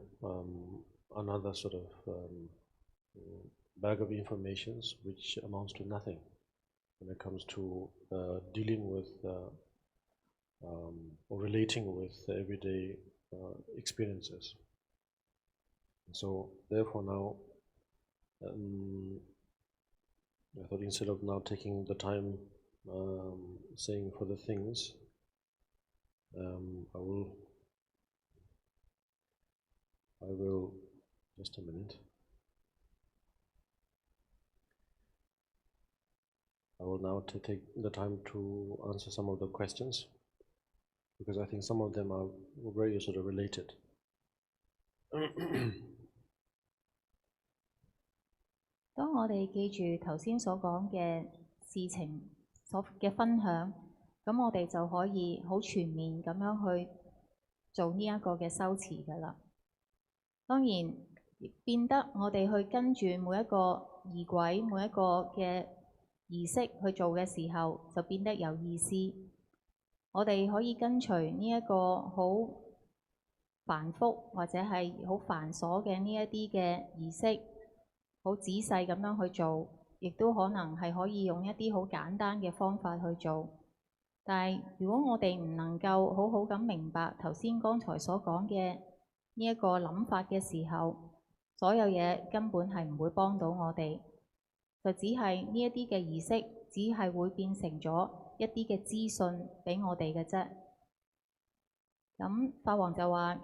Speaker 3: another sort of bag of informations which amounts to nothing when it comes to dealing with or relating with everyday experiences. So therefore now, I thought instead of now taking the time saying for the things, I will just a minute. I will now take the time to answer some of the questions, because I think some of them are very sort of related.
Speaker 4: 當我哋記住頭先所講嘅事情所嘅分享，咁我哋就可以好全面咁樣去做呢一個嘅修持㗎啦。當然變得我哋去跟住每一個儀軌、每一個嘅儀式去做嘅時候，就變得有意思。我哋可以跟隨呢一個好繁複或者係好繁瑣嘅呢一啲嘅儀式，好仔細咁樣去做，亦都可能係可以用一啲好簡單嘅方法去做。但係如果我哋唔能夠好好咁明白頭先剛才所講嘅呢一個諗法嘅時候，所有嘢根本係唔會幫到我哋，就只係呢一啲嘅儀式，只係會變成咗一啲嘅資訊俾我哋嘅啫。咁法王就話：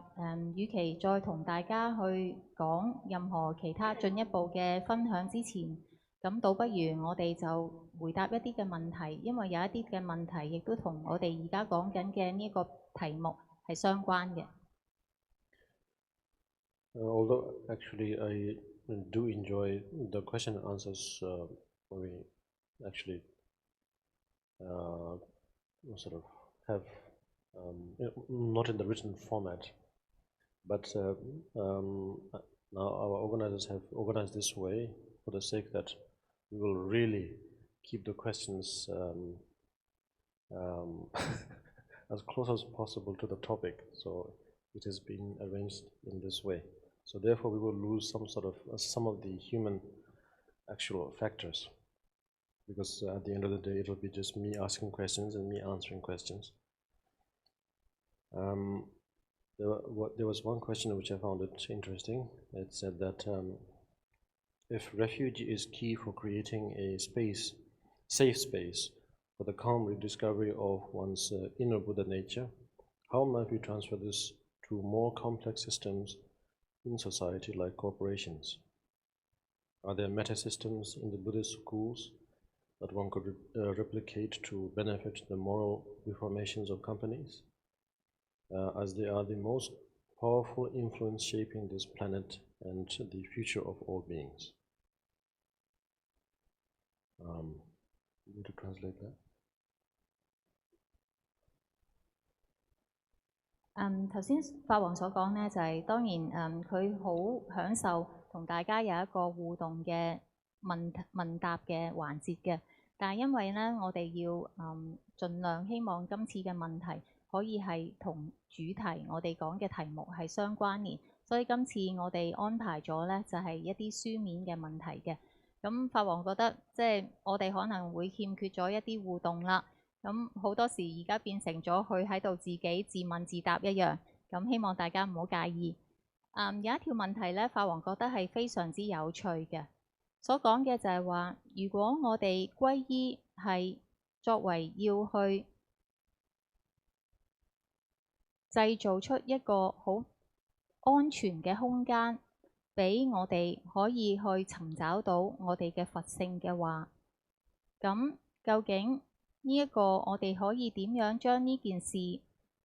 Speaker 4: 與其再同大家去講任何其他進一步嘅分享之前，咁倒不如我哋就回答一啲嘅問題，因為有一啲嘅問題亦都同我哋而家講緊嘅呢一個題目係相關嘅。
Speaker 3: Although actually I do enjoy the question and answers when we actually sort of have not in the written format, but now our organizers have organized this way for the sake that we will really keep the questions as close as possible to the topic. So it is being arranged in this way. So therefore we will lose some of the human actual factors, because at the end of the day it will be just me asking questions and me answering questions. There was one question which I found it interesting. It said that if refuge is key for creating a safe space for the calm rediscovery of one's inner Buddha nature, how might we transfer this to more complex systems in society like corporations? Are there meta systems in the Buddhist schools that one could replicate to benefit the moral reformations of companies, as they are the most powerful influence shaping this planet and the future of all beings? You need to translate that.
Speaker 4: 頭先法王所講呢，就係當然佢好享受同大家有一個互動嘅問答嘅環節嘅，但係因為呢，我哋要盡量希望今次嘅問題可以係同主題我哋講嘅題目係相關聯，所以今次我哋安排咗呢，就係一啲書面嘅問題嘅。咁法王覺得即係我哋可能會欠缺咗一啲互動啦。咁好多時而家變成咗佢喺度自己自問自答一樣，咁希望大家唔好介意。有一條問題呢，法王覺得係非常之有趣嘅，所講嘅就係話，如果我哋皈依係作為要去製造出一個好安全嘅空間，俾我哋可以去尋找到我哋嘅佛性嘅話，咁究竟呢一個我哋可以點樣將呢件事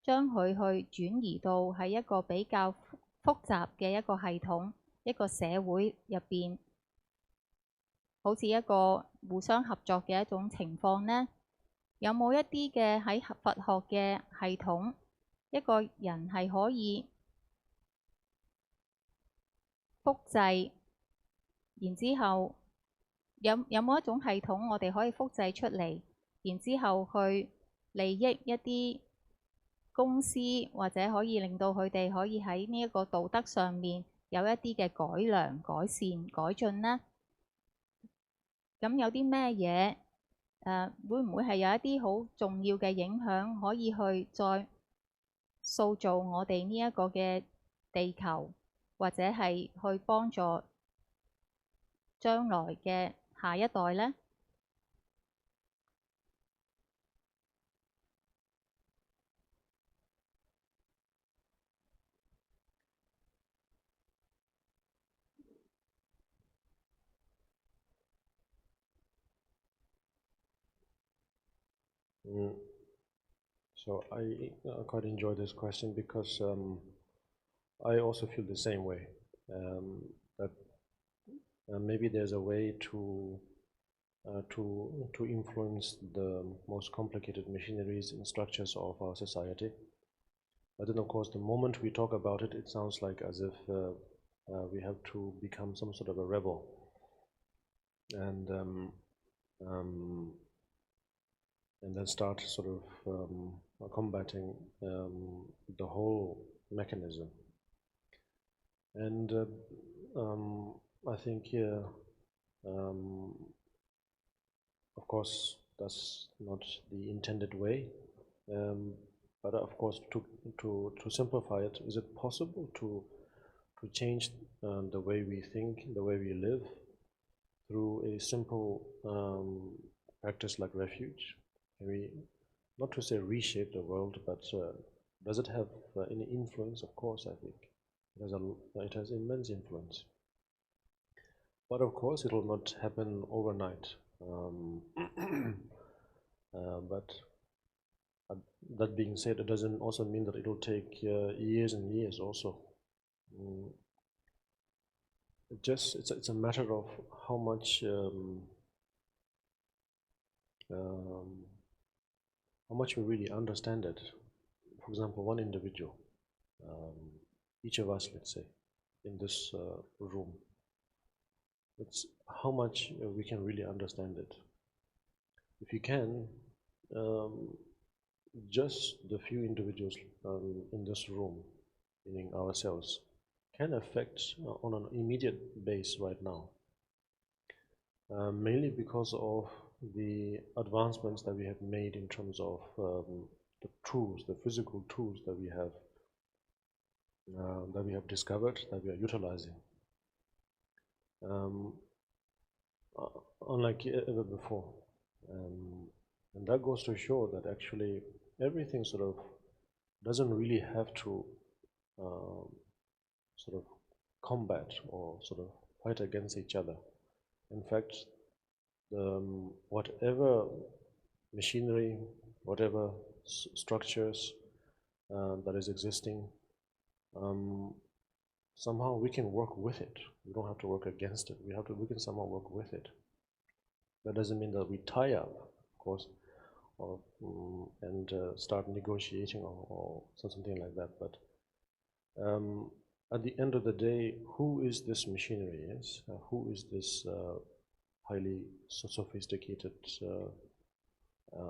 Speaker 4: 將佢去轉移到係一個比較複雜嘅一個系統，一個社會入邊，好似一個互相合作嘅一種情況呢？有冇一啲嘅喺佛學嘅系統，一個人係可以複製，然之後有冇一種系統我哋可以複製出嚟？然之後去利益一啲公司，或者可以令到佢哋可以喺呢一個道德上面有一啲嘅改良、改善、改進呢？咁有啲咩嘢會唔會係有一啲好重要嘅影響，可以去再塑造我哋呢一個嘅地球，或者係去幫助將來嘅下一代呢？So
Speaker 3: I quite enjoy this question because I also feel the same way, that maybe there's a way to influence the most complicated machineries and structures of our society. But then, of course, the moment we talk about it, it sounds like as if we have to become some sort of a rebel, and then start sort of combating the whole mechanism. And I think here, of course, that's not the intended way. But of course, to simplify it, is it possible to change the way we think, the way we live, through a simple practice like refuge? Can we, not to say reshape the world, but does it have any influence? Of course, I think it has immense influence. But of course, it will not happen overnight. But that being said, it doesn't also mean that it will take years and years also. It's a matter of how much we really understand it. For example, one individual, each of us, let's say, in this room, it's how much we can really understand it. If you can, just the few individuals in this room, meaning ourselves, can affect on an immediate base right now. Mainly because of the advancements that we have made in terms of the tools, the physical tools that we have discovered, that we are utilizing. Unlike ever before. And that goes to show that actually everything sort of doesn't really have to sort of combat or sort of fight against each other. In fact, whatever machinery, whatever structures that is existing, somehow we can work with it. We don't have to work against it. We can somehow work with it. That doesn't mean that we tie up, of course, or and start negotiating or something like that. But at the end of the day, who is this machinery? Yes, who is this highly sophisticated,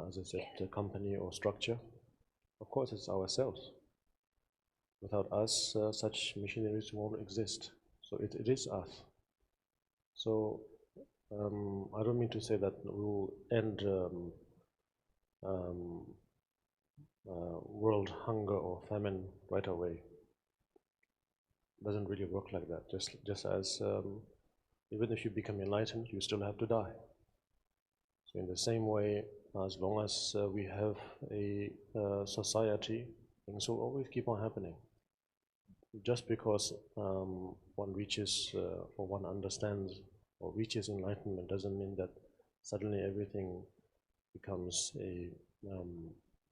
Speaker 3: as I said, company or structure? Of course, it's ourselves. Without us, such machineries won't exist. So it is us. So I don't mean to say that we will end world hunger or famine right away. It doesn't really work like that. Just as even if you become enlightened, you still have to die. So in the same way, as long as we have a society, things will always keep on happening. Just because one reaches or one understands or reaches enlightenment doesn't mean that suddenly everything becomes a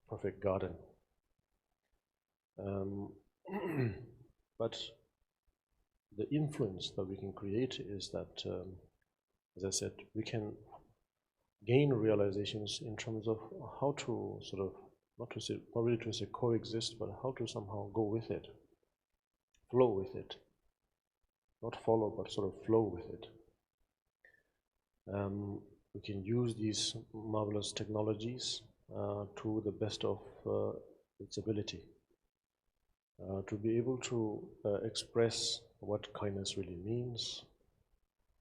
Speaker 3: perfect garden. But the influence that we can create is that, as I said, we can gain realizations in terms of how to sort of, not really to say coexist, but how to somehow go with it, flow with it, not follow, but sort of flow with it. We can use these marvelous technologies to the best of its ability, to be able to express what kindness really means,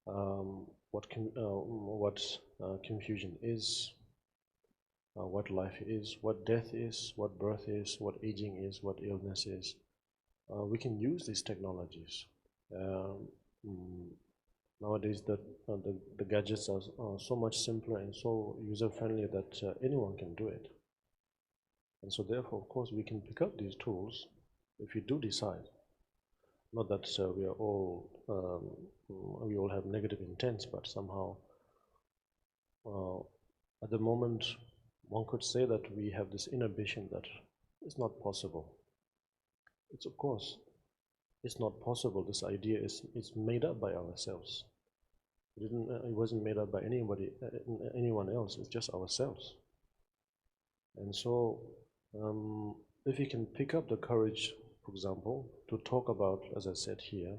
Speaker 3: what confusion is, what life is, what death is, what birth is, what aging is, what illness is. We can use these technologies. Nowadays, the gadgets are so much simpler and so user-friendly that anyone can do it. And so therefore, of course, we can pick up these tools if we do decide. Not that we all have negative intents, but somehow at the moment, one could say that we have this inhibition that it's not possible. Of course, it's not possible. This idea is made up by ourselves. It wasn't made up by anyone else. It's just ourselves. And so, if we can pick up the courage, for example, to talk about, as I said here,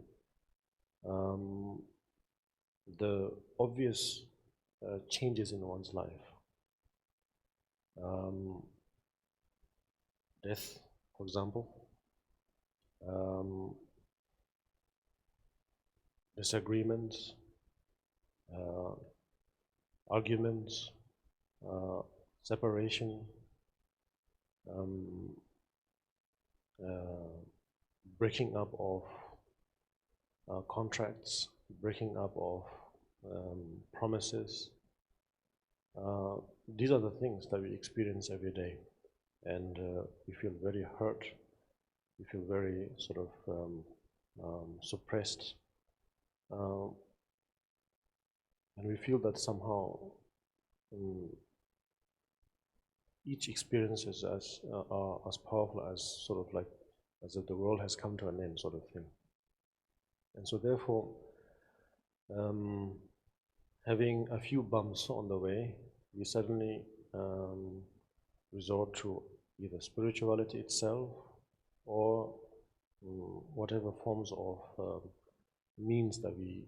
Speaker 3: the obvious changes in one's life, death, for example, disagreements, arguments, separation, breaking up of contracts, breaking up of promises. These are the things that we experience every day, and we feel very hurt, we feel very sort of suppressed, and we feel that somehow each experience is as powerful as sort of like as if the world has come to an end, sort of thing. And so therefore, having a few bumps on the way, we suddenly resort to either spirituality itself or whatever forms of means that we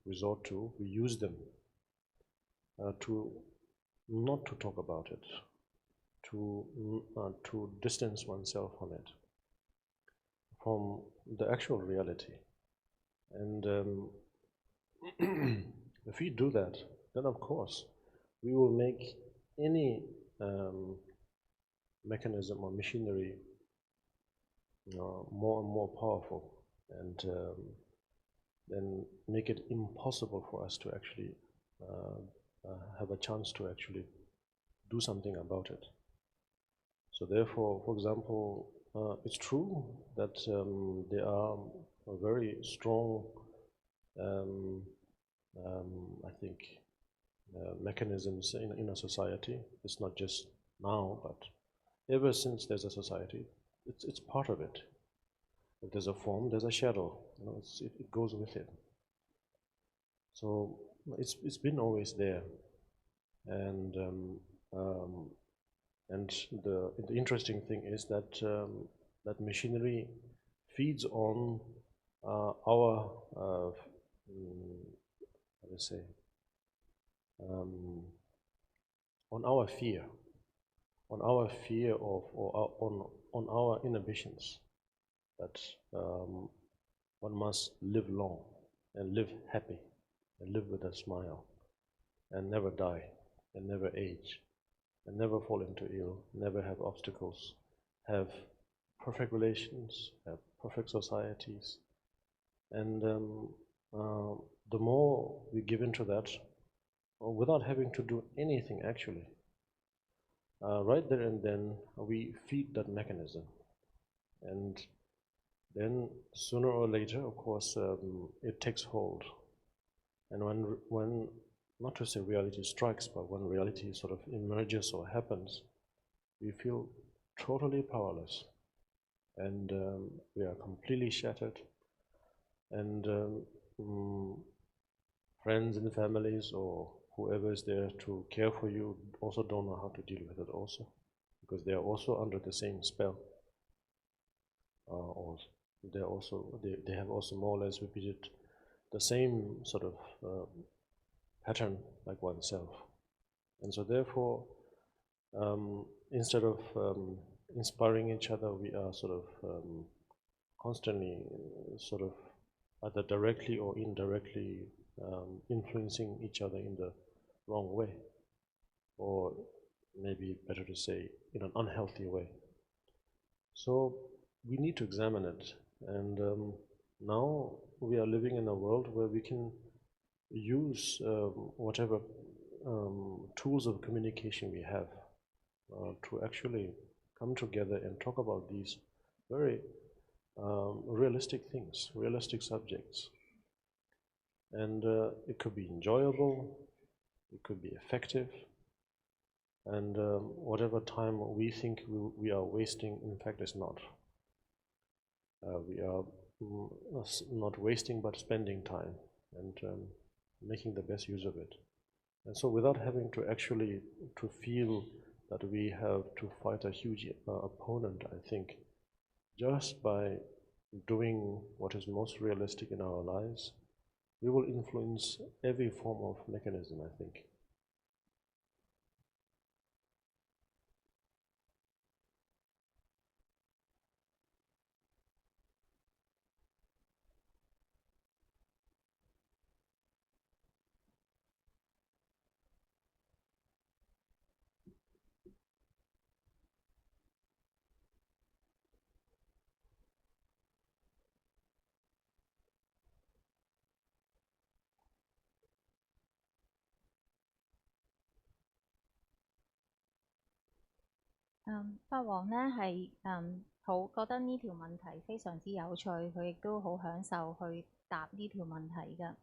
Speaker 3: resort to, we use them to not to talk about it, to distance oneself from it, from the actual reality. And if we do that, then of course we will make any mechanism or machinery more and more powerful, and then make it impossible for us to actually have a chance to actually do something about it. So therefore, for example, it's true that there are very strong, I think, mechanisms in a society. It's not just now, but ever since there's a society, it's part of it. If there's a form, there's a shadow. You know, it goes with it. So it's been always there, and the interesting thing is that that machinery feeds on our how to say, on our fear of, or on our inhibitions, that one must live long and live happy and live with a smile and never die and never age and never fall into ill, never have obstacles, have perfect relations, have perfect societies. And the more we give into that, without having to do anything actually, right there and then we feed that mechanism. And then sooner or later, of course, it takes hold. And when, not to say reality strikes, but when reality sort of emerges or happens, we feel totally powerless. And we are completely shattered. And friends and families or whoever is there to care for you also don't know how to deal with it also, because they are also under the same spell. Or they have also more or less repeated the same sort of pattern like oneself. And so therefore, instead of inspiring each other, we are sort of constantly sort of either directly or indirectly influencing each other in the wrong way, or maybe better to say in an unhealthy way. So we need to examine it, and now we are living in a world where we can use whatever tools of communication we have to actually come together and talk about these very realistic things, realistic subjects. And it could be enjoyable, it could be effective, and whatever time we think we are wasting, in fact, is not. We are not wasting, but spending time. And making the best use of it. And so without having to actually to feel that we have to fight a huge opponent, I think, just by doing what is most realistic in our lives, we will influence every form of mechanism, I think.
Speaker 4: 法王呢係好覺得呢條問題非常之有趣，佢亦都好享受去答呢條問題㗎。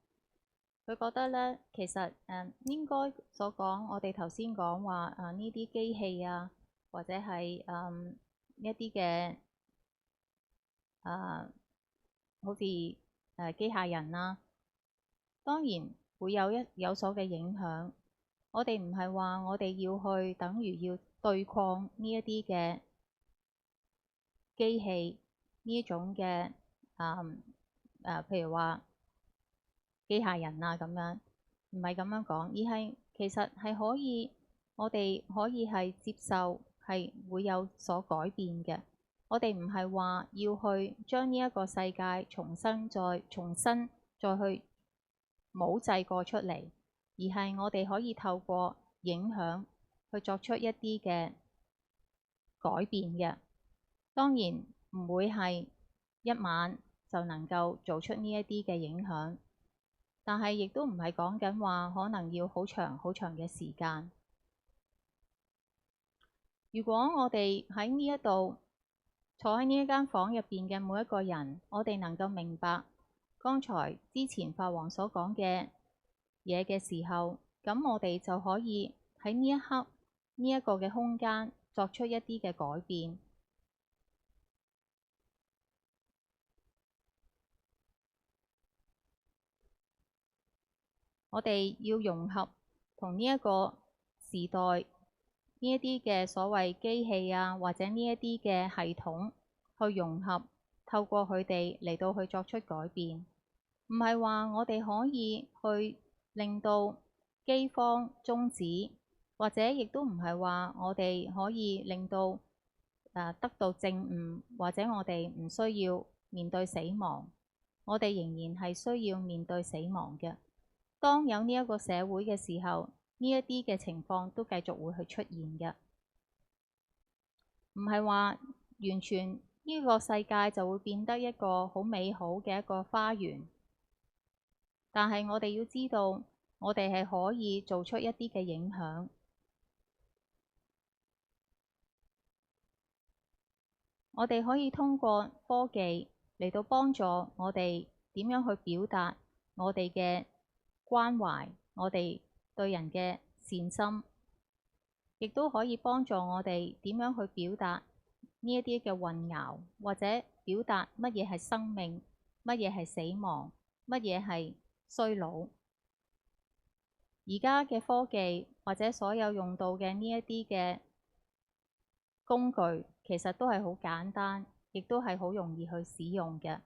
Speaker 4: 佢覺得呢，其實應該所講，我哋頭先講話呢啲機器啊，或者係一啲嘅好似機械人啊，當然會有所嘅影響。我哋唔係話我哋要去等於要對抗呢一啲嘅機器呢種嘅譬如話機械人啊咁樣，唔係咁樣講，而係其實係可以，我哋可以係接受係會有所改變嘅。我哋唔係話要去將呢一個世界重新再去模製過出嚟，而係我哋可以透過影響去作出一啲嘅改變嘅。當然唔會係一晚就能夠做出呢一啲嘅影響，但係亦都唔係講緊話可能要好長好長嘅時間。如果我哋喺呢一度坐喺呢一間房入邊嘅每一個人，我哋能夠明白剛才之前法王所講嘅嘢嘅時候，咁我哋就可以喺呢一刻呢一個嘅空間作出一啲嘅改變。我哋要融合同呢一個時代呢一啲嘅所謂機器啊，或者呢一啲嘅系統去融合，透過佢哋嚟到去作出改變。唔係話我哋可以去令到饑荒終止，或者亦都唔係話我哋可以令到得到正悟，或者我哋唔需要面對死亡。我哋仍然係需要面對死亡嘅。當有呢一個社會嘅時候，呢一啲嘅情況都繼續會去出現嘅，唔係話完全呢個世界就會變得一個好美好嘅一個花園。但係我哋要知道，我哋係可以做出一啲嘅影響。我哋可以通過科技嚟到幫助我哋點樣去表達我哋嘅關懷，我哋對人嘅善心，亦都可以幫助我哋點樣去表達呢一啲嘅混淆，或者表達乜嘢係生命，乜嘢係死亡，乜嘢係衰老。而家嘅科技或者所有用到嘅呢一啲嘅工具，其實都係好簡單，亦都係好容易去使用嘅。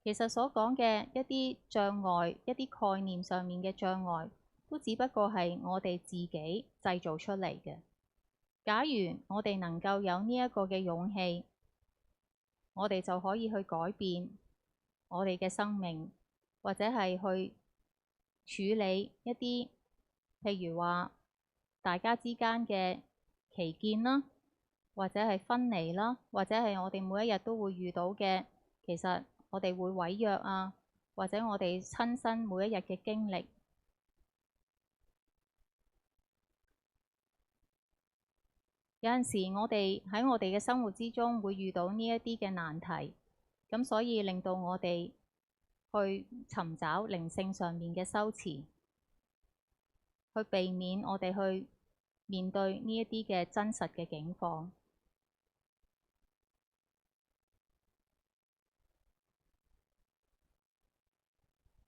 Speaker 4: 其實所講嘅一啲障礙，一啲概念上面嘅障礙，都只不過係我哋自己製造出嚟嘅。假如我哋能夠有呢一個嘅勇氣，我哋就可以去改變我哋嘅生命，或者係去處理一啲譬如話大家之間嘅歧見啦，或者係分離啦，或者係我哋每一日都會遇到嘅，其實我哋會毀約啊，或者我哋親身每一日嘅經歷。有陣時我哋喺我哋嘅生活之中會遇到呢一啲嘅難題，咁所以令到我哋去尋找靈性上面嘅修持，去避免我哋去面對呢一啲嘅真實嘅境況。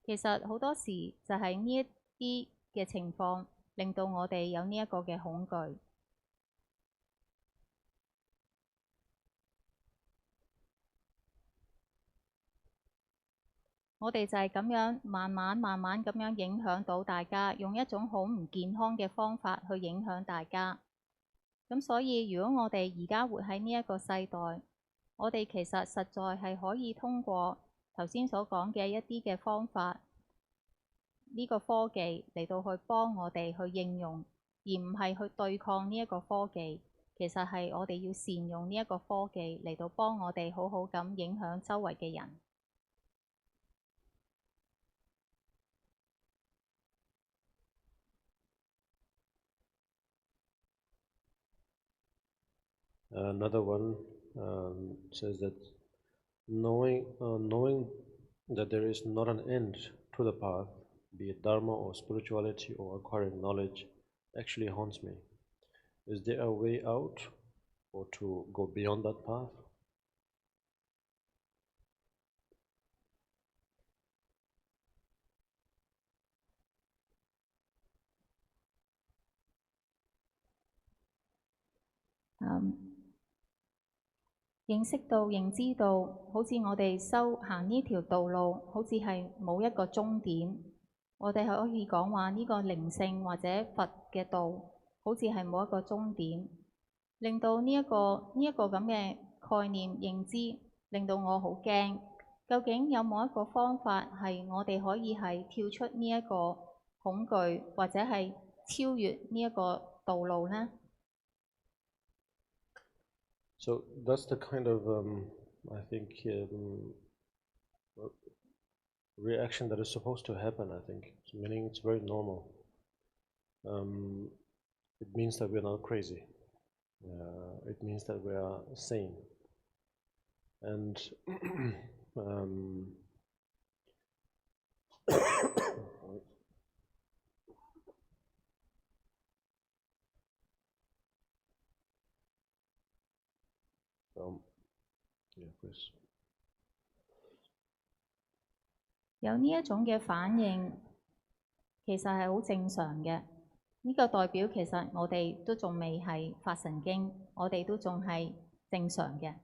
Speaker 4: 其實好多時就係呢一啲嘅情況，令到我哋有呢一個嘅恐懼。我哋就係咁樣慢慢咁樣影響到大家，用一種好唔健康嘅方法去影響大家。咁所以如果我哋而家活喺呢一個世代，我哋其實實在係可以通過頭先所講嘅一啲嘅方法，呢個科技嚟到去幫我哋去應用，而唔係去對抗呢一個科技。其實係我哋要善用呢一個科技嚟到幫我哋好好咁影響周圍嘅人。
Speaker 3: Another one says that knowing that there is not an end to the path, be it dharma or spirituality or acquiring knowledge, actually haunts me. Is there a way out or to go beyond that path?
Speaker 4: Um, 認識到、認知到，好似我哋行呢條道路，好似係冇一個終點。我哋可以講話呢個靈性或者佛嘅道，好似係冇一個終點，令到呢一個咁嘅概念認知，令到我好驚。究竟有冇一個方法係我哋可以係跳出呢一個恐懼，或者係超越呢一個道路呢？
Speaker 3: So that's the kind of, I think, reaction that is supposed to happen, I think. Meaning it's very normal. It means that we're not crazy. It means that we are sane. And yeah, please.
Speaker 4: 有呢一種嘅反應，其實係好正常嘅。呢個代表其實我哋都仲未係發神經，我哋都仲係正常嘅。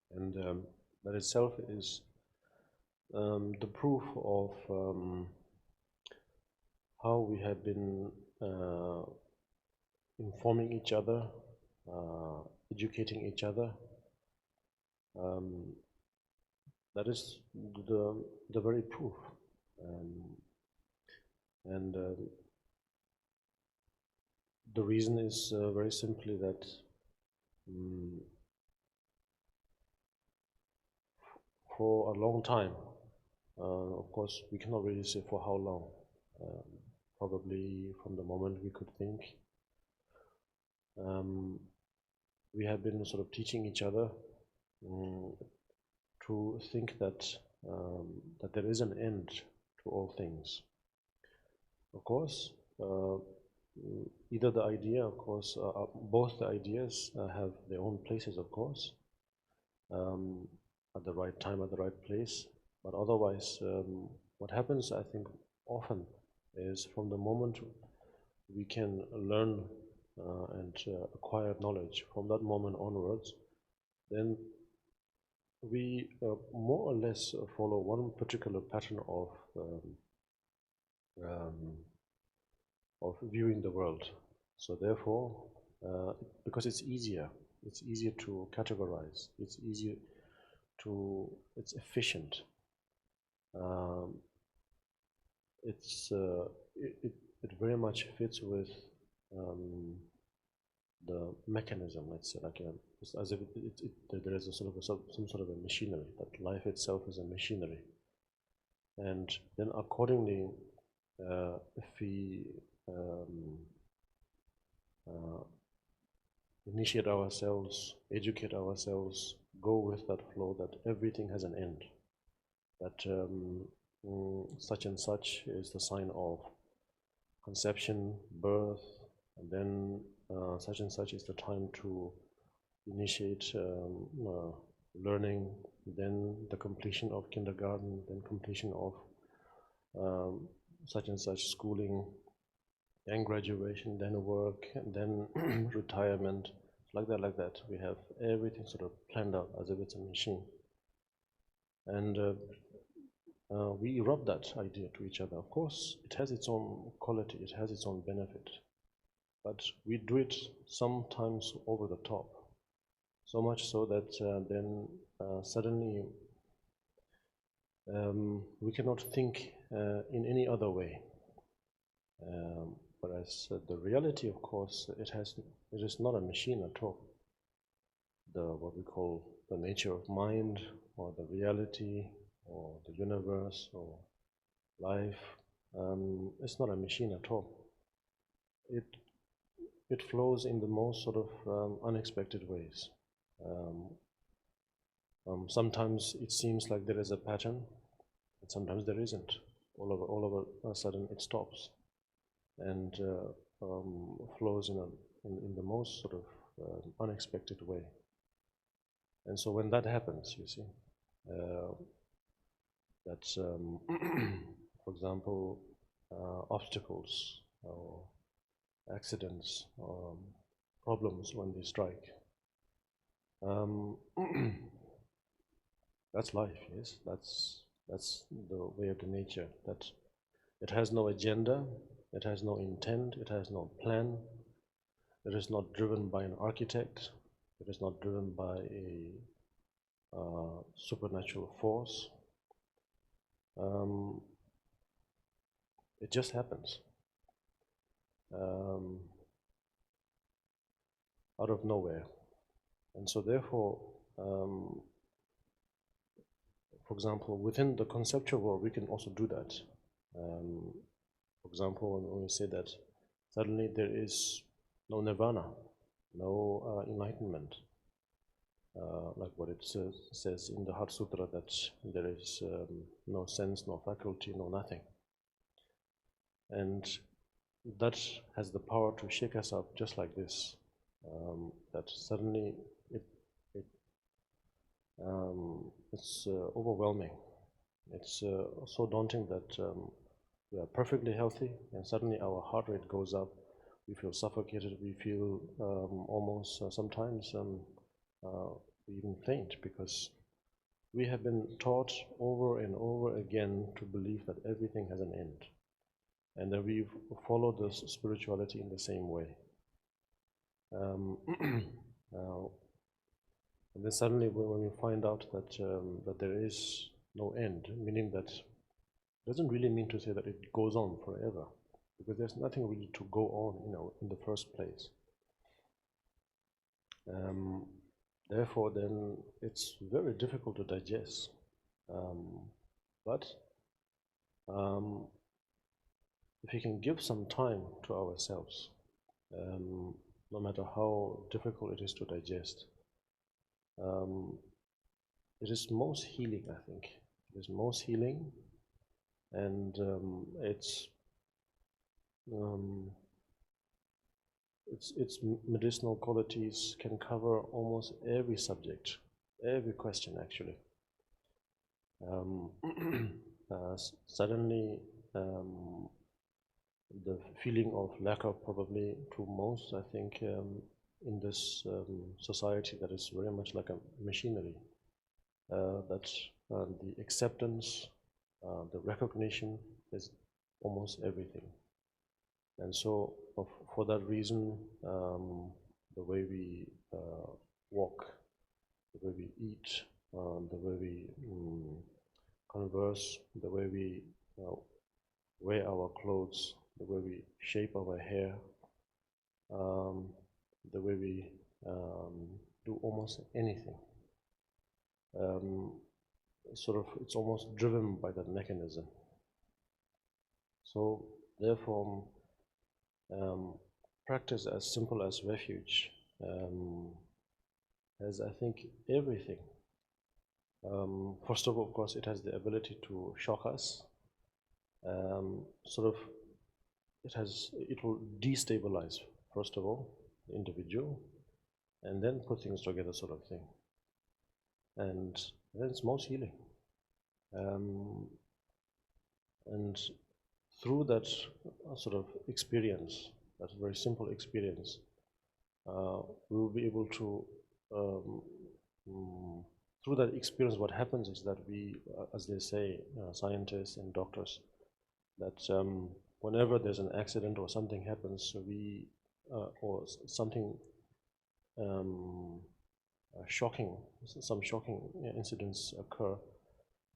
Speaker 3: And that itself is the proof of how we have been informing each other, educating each other. That is the very proof. And the reason is very simply that for a long time, of course, we cannot really say for how long, probably from the moment we could think, we have been sort of teaching each other to think that that there is an end to all things. Of course, either the idea, of course, both the ideas have their own places, of course, at the right time, at the right place. But otherwise, what happens, I think, often is from the moment we can learn and acquire knowledge, from that moment onwards, then we more or less follow one particular pattern of viewing the world. So therefore, because it's easier to categorize, it's efficient. It very much fits with the mechanism, let's say, like as if there is some sort of a machinery, that life itself is a machinery. And then accordingly, if we initiate ourselves, educate ourselves, go with that flow, that everything has an end, that such and such is the sign of conception, birth, and then such and such is the time to initiate learning, then the completion of kindergarten, then completion of such and such schooling, then graduation, then work, and then retirement, like that. We have everything sort of planned out as if it's a machine. And we rub that idea to each other. Of course, it has its own quality, it has its own benefit, but we do it sometimes over the top. So much so that then suddenly we cannot think in any other way. Whereas the reality, of course, it is not a machine at all. What we call the nature of mind, or the reality, or the universe, or life, it's not a machine at all. It flows in the most sort of unexpected ways. Sometimes it seems like there is a pattern, and sometimes there isn't. All of a sudden it stops and flows in the most sort of unexpected way. And so when that happens, you see, that's, for example, obstacles or accidents, problems when they strike. That's life, yes. That's the way of the nature. That it has no agenda, it has no intent, it has no plan. It is not driven by an architect. It is not driven by a supernatural force. It just happens out of nowhere. And so therefore, for example, within the conceptual world, we can also do that. For example, when we say that suddenly there is no nirvana, no enlightenment, like what it says in the Heart Sutra, that there is no sense, no faculty, no nothing. And that has the power to shake us up just like this, that suddenly it's overwhelming. It's so daunting that we are perfectly healthy and suddenly our heart rate goes up, we feel suffocated, we feel almost sometimes we even faint, because we have been taught over and over again to believe that everything has an end, and that we follow the spirituality in the same way. And then suddenly when we find out that there is no end, meaning that doesn't really mean to say that it goes on forever, because there's nothing really to go on, in the first place. Therefore, then it's very difficult to digest. But if we can give some time to ourselves, no matter how difficult it is to digest, it is most healing, I think. It is most healing, and its medicinal qualities can cover almost every subject, every question actually. Suddenly, the feeling of lacquer probably to most, I think, in this society that is very much like a machinery, that the acceptance, the recognition is almost everything. And so for that reason, the way we walk, the way we eat, the way we converse, the way we wear our clothes, the way we shape our hair, the way we do almost anything, it's almost driven by that mechanism. So therefore, practice as simple as refuge has, I think, everything. First of all, of course, it has the ability to shock us. It will destabilize, first of all, the individual, and then put things together, sort of thing. and then it's most healing. And through that sort of experience, that very simple experience, we will be able to, through that experience, what happens is that we, as they say, scientists and doctors, that whenever there's an accident or something happens, we, or something shocking, some shocking incidents occur,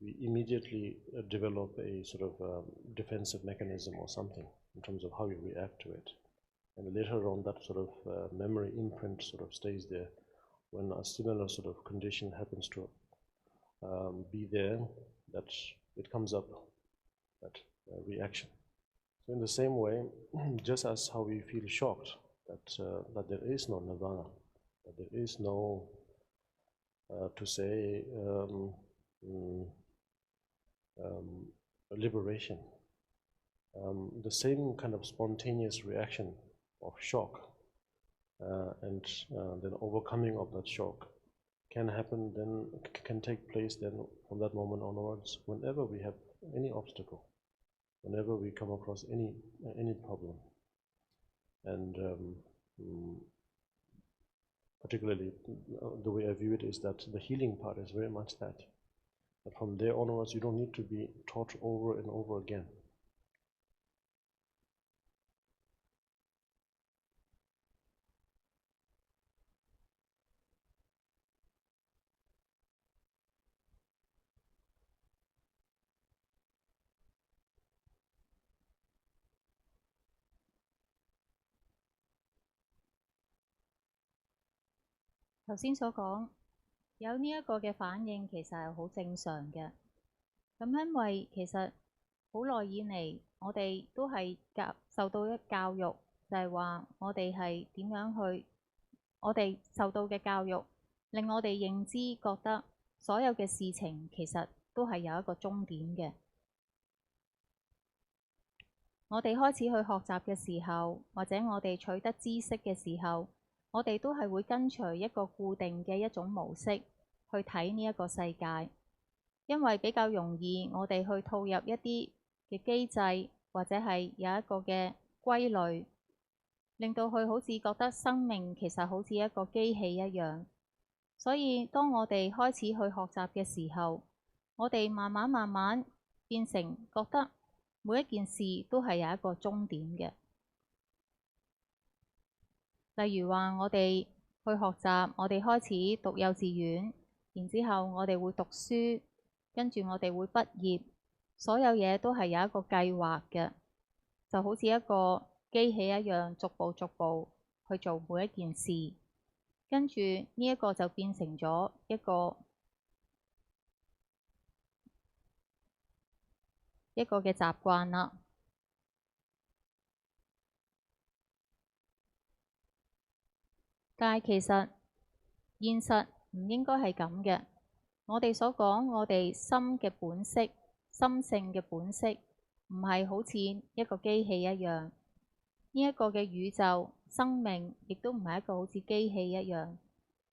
Speaker 3: we immediately develop a sort of defensive mechanism or something in terms of how we react to it. And later on, that sort of memory imprint sort of stays there. When a similar sort of condition happens to be there, that it comes up, that reaction. So in the same way, just as how we feel shocked that there is no nirvana, that there is no, to say, liberation, the same kind of spontaneous reaction of shock and then overcoming of that shock can happen, then can take place then from that moment onwards whenever we have any obstacle, whenever we come across any problem. And particularly the way I view it is that the healing part is very much that. But from there onwards, you don't need to be taught over and over again.
Speaker 4: 頭先所講有呢一個嘅反應，其實係好正常嘅。咁因為其實好耐以嚟，我哋都係受到一教育，就係話我哋係點樣去，我哋受到嘅教育令我哋認知覺得所有嘅事情其實都係有一個終點嘅。我哋開始去學習嘅時候，或者我哋取得知識嘅時候，我哋都係會跟隨一個固定嘅一種模式去睇呢一個世界，因為比較容易我哋去套入一啲嘅機制，或者係有一個嘅歸類，令到佢好似覺得生命其實好似一個機器一樣。所以當我哋開始去學習嘅時候，我哋慢慢變成覺得每一件事都係有一個終點嘅。例如話我哋去學習，我哋開始讀幼稚園，然之後我哋會讀書，跟住我哋會畢業，所有嘢都係有一個計劃嘅，就好似一個機器一樣，逐步去做每一件事，跟住呢一個就變成咗一個嘅習慣啦。但係其實現實唔應該係咁嘅。我哋所講，我哋心嘅本色、心性嘅本色，唔係好似一個機器一樣。呢一個嘅宇宙生命，亦都唔係一個好似機器一樣。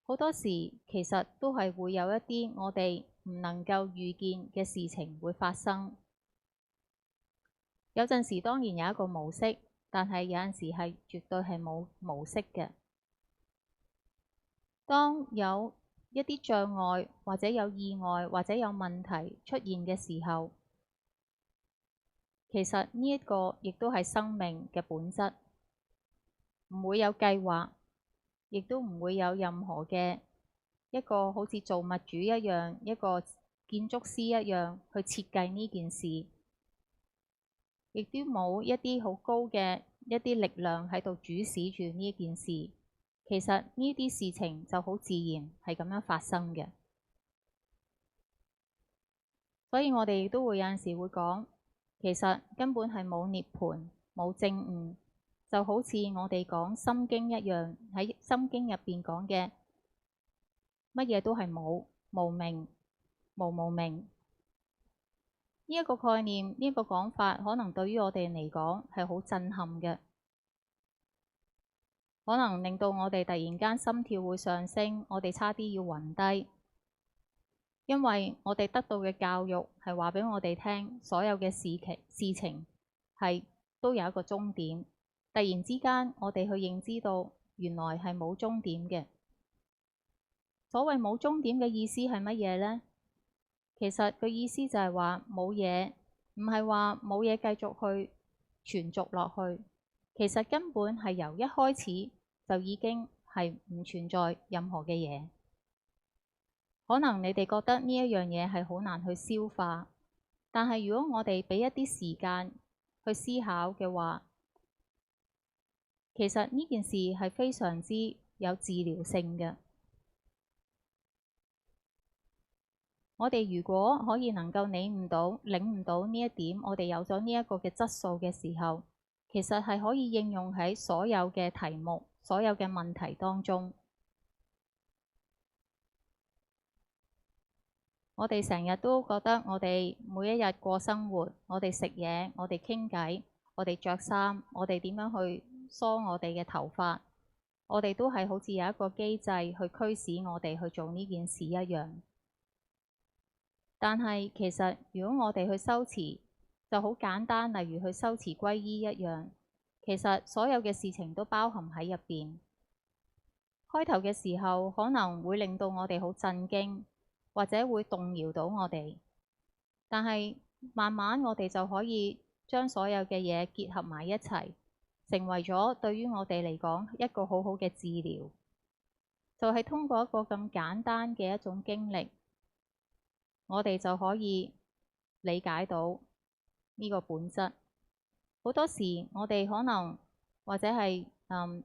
Speaker 4: 好多時其實都係會有一啲我哋唔能夠預見嘅事情會發生。有陣時當然有一個模式，但係有陣時係絕對係冇模式嘅。當有一啲障礙或者有意外或者有問題出現嘅時候，其實呢一個亦都係生命嘅本質，唔會有計劃，亦都唔會有任何嘅一個好似造物主一樣，一個建築師一樣去設計呢件事，亦都冇一啲好高嘅一啲力量喺度主使住呢件事。其實呢啲事情就好自然係咁樣發生嘅，所以我哋亦都會有陣時會講，其實根本係冇涅槃、冇證悟，就好似我哋講心經一樣，喺心經入邊講嘅乜嘢都係冇、無明、無明。呢一個概念，呢一個講法，可能對於我哋嚟講係好震撼嘅。可能令到我哋突然間心跳會上升，我哋差啲要暈低。因為我哋得到嘅教育係話俾我哋聽，所有嘅事情係都有一個終點。突然之間，我哋去認知到原來係冇終點嘅。所謂冇終點嘅意思係乜嘢呢？其實個意思就係話冇嘢，唔係話冇嘢繼續去存續落去。其實根本係由一開始就已經係唔存在任何嘅嘢。可能你哋覺得呢一樣嘢係好難去消化，但係如果我哋俾一啲時間去思考嘅話，其實呢件事係非常之有治療性嘅。我哋如果可以能夠領悟到呢一點，我哋有咗呢一個嘅質素嘅時候，其實係可以應用喺所有嘅題目、所有嘅問題當中。我哋成日都覺得我哋每一日過生活，我哋食嘢，我哋傾偈，我哋着衫，我哋點樣去梳我哋嘅頭髮，我哋都係好似有一個機制去驅使我哋去做呢件事一樣。但係其實如果我哋去修持，就好簡單，例如去修持皈依一樣，其實所有嘅事情都包含喺入邊。開頭嘅時候可能會令到我哋好震驚，或者會動搖到我哋，但係慢慢我哋就可以將所有嘅嘢結合埋一齊，成為咗對於我哋嚟講一個好好嘅治療。就係通過一個咁簡單嘅一種經歷，我哋就可以理解到呢個本質。好多時我哋可能或者係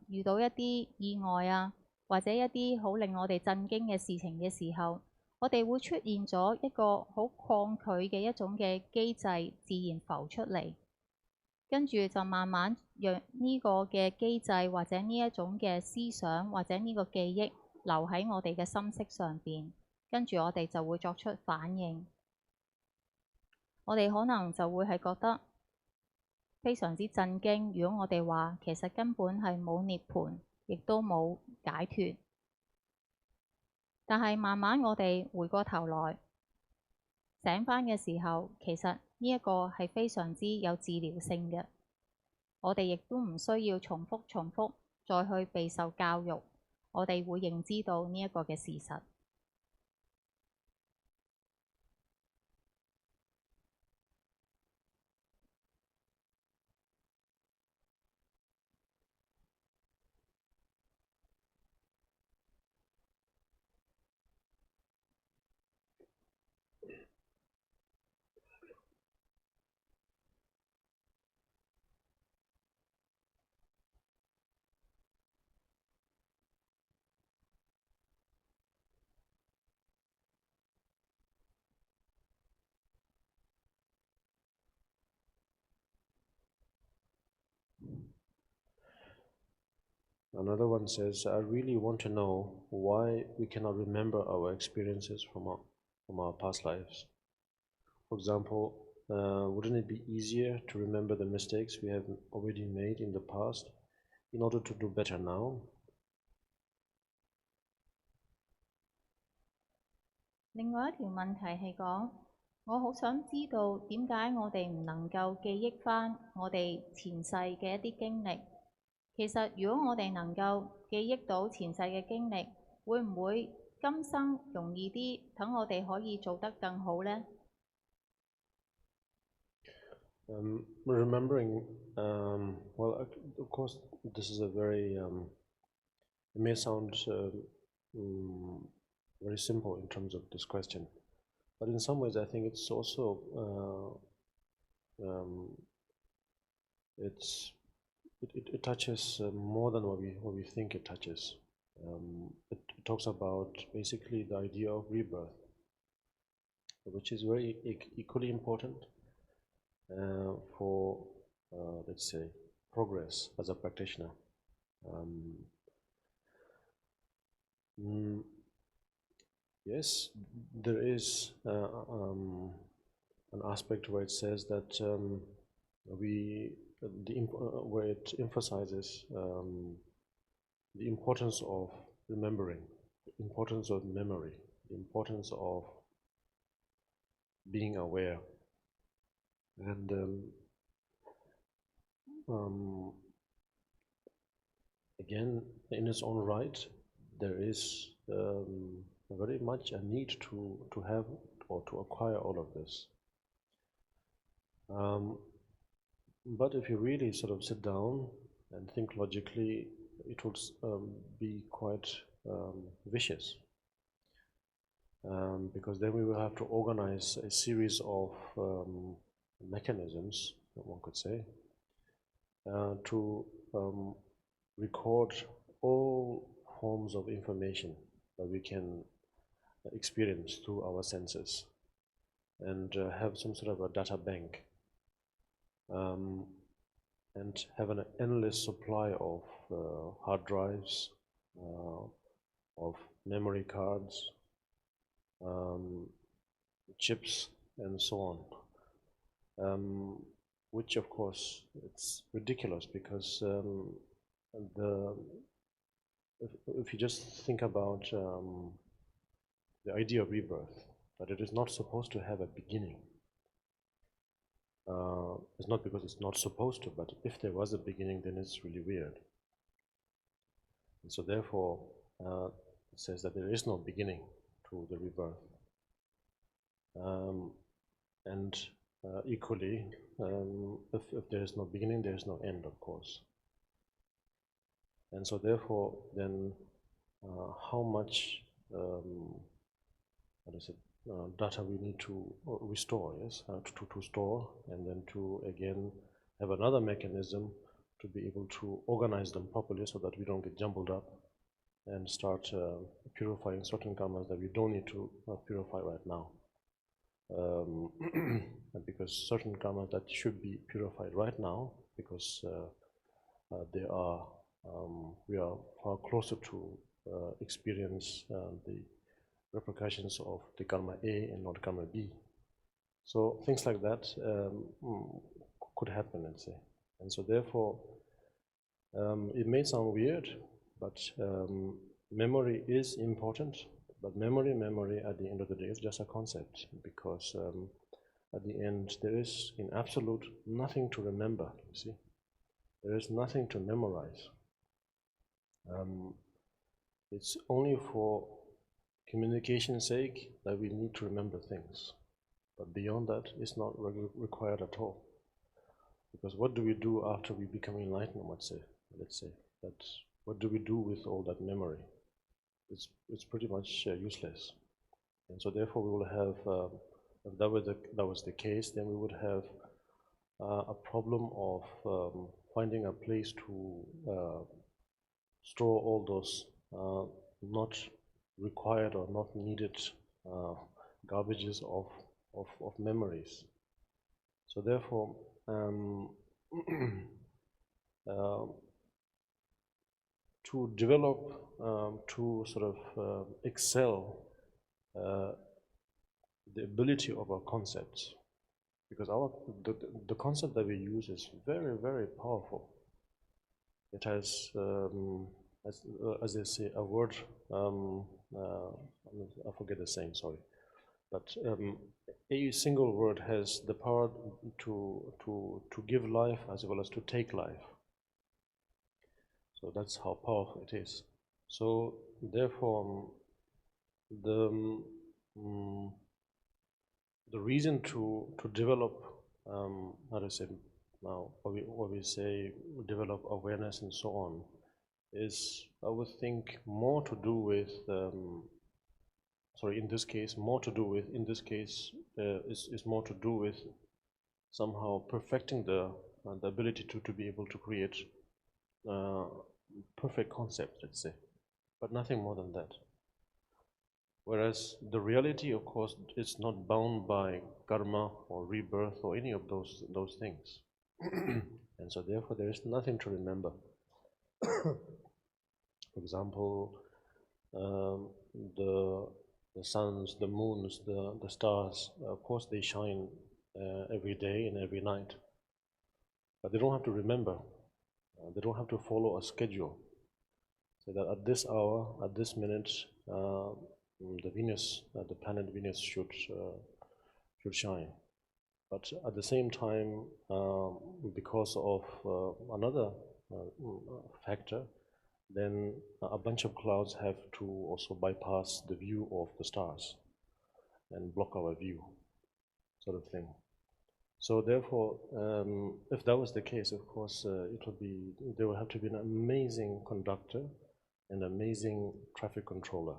Speaker 4: 遇到一啲意外啊，或者一啲好令我哋震驚嘅事情嘅時候，我哋會出現咗一個好抗拒嘅一種嘅機制，自然浮出嚟，跟住就慢慢讓呢個嘅機制或者呢一種嘅思想或者呢個記憶留喺我哋嘅心識上邊，跟住我哋就會作出反應。我哋可能就會係覺得非常之震驚。如果我哋話其實根本係冇涅槃，亦都冇解脫。但係慢慢我哋回過頭來醒返嘅時候，其實呢一個係非常之有治療性嘅。我哋亦都唔需要重複再去備受教育，我哋會認知到呢一個嘅事實。
Speaker 3: Another one says, I really want to know why we cannot remember our experiences from our past lives. For example, wouldn't it be easier to remember the mistakes we have already made in the past in order to do better now?
Speaker 4: 另外一條問題係講，我好想知道點解我哋唔能夠記憶返我哋前世嘅一啲經歷。其實如果我哋能夠記憶到前世嘅經歷，會唔會今生容易啲，等我哋可以做得更好呢？
Speaker 3: Remembering, well, of course, this is a very, it may sound very simple in terms of this question, but in some ways I think it's also, it touches more than what we think it touches. It talks about basically the idea of rebirth, which is very equally important for, let's say, progress as a practitioner. Yes, there is an aspect where it says that where it emphasizes the importance of remembering, the importance of memory, the importance of being aware. And again, in its own right, there is very much a need to have or to acquire all of this. But if you really sort of sit down and think logically, it would be quite vicious. Because then we will have to organize a series of mechanisms, one could say, to record all forms of information that we can experience through our senses, and have some sort of a data bank, and have an endless supply of hard drives, of memory cards, chips, and so on. Which, of course, it's ridiculous, because if you just think about the idea of rebirth, that it is not supposed to have a beginning. It's not because it's not supposed to, but if there was a beginning, then it's really weird. And so therefore, it says that there is no beginning to the rebirth. And equally, if there is no beginning, there is no end, of course. And so therefore, then how much data we need to restore, yes, to store, and then to again have another mechanism to be able to organize them properly so that we don't get jumbled up and start purifying certain karmas that we don't need to purify right now. Because certain karmas that should be purified right now, because they are, we are far closer to experience the repercussions of the karma A and not karma B. So things like that could happen, let's say. And so therefore, it may sound weird, but memory is important. But memory at the end of the day is just a concept, because at the end there is in absolute nothing to remember, you see. There is nothing to memorize. It's only for communication's sake that we need to remember things. But beyond that, it's not required at all. Because what do we do after we become enlightened, let's say? What do we do with all that memory? It's pretty much useless. And so therefore we will have, if that was the case, then we would have a problem of finding a place to store all those not required or not needed garbages of memories. So therefore, to develop, to sort of excel the ability of our concepts, because the concept that we use is very, very powerful. It has, as they say, a word, I forget the saying, sorry, but a single word has the power to give life as well as to take life. So that's how powerful it is. So therefore, the reason to develop, how to say now, what we say, develop awareness and so on, is, I would think, more to do with, sorry, in this case, more to do with, in this case, is more to do with somehow perfecting the ability to be able to create perfect concepts, let's say, but nothing more than that. Whereas the reality, of course, is not bound by karma or rebirth or any of those things. And so therefore there is nothing to remember. For example, the suns, the moons, the stars, of course they shine every day and every night. But they don't have to remember. They don't have to follow a schedule. So that at this hour, at this minute, the Venus, the planet Venus should should shine. But at the same time, because of another factor, then a bunch of clouds have to also bypass the view of the stars and block our view, sort of thing. So therefore, if that was the case, of course, there will have to be an amazing conductor and amazing traffic controller.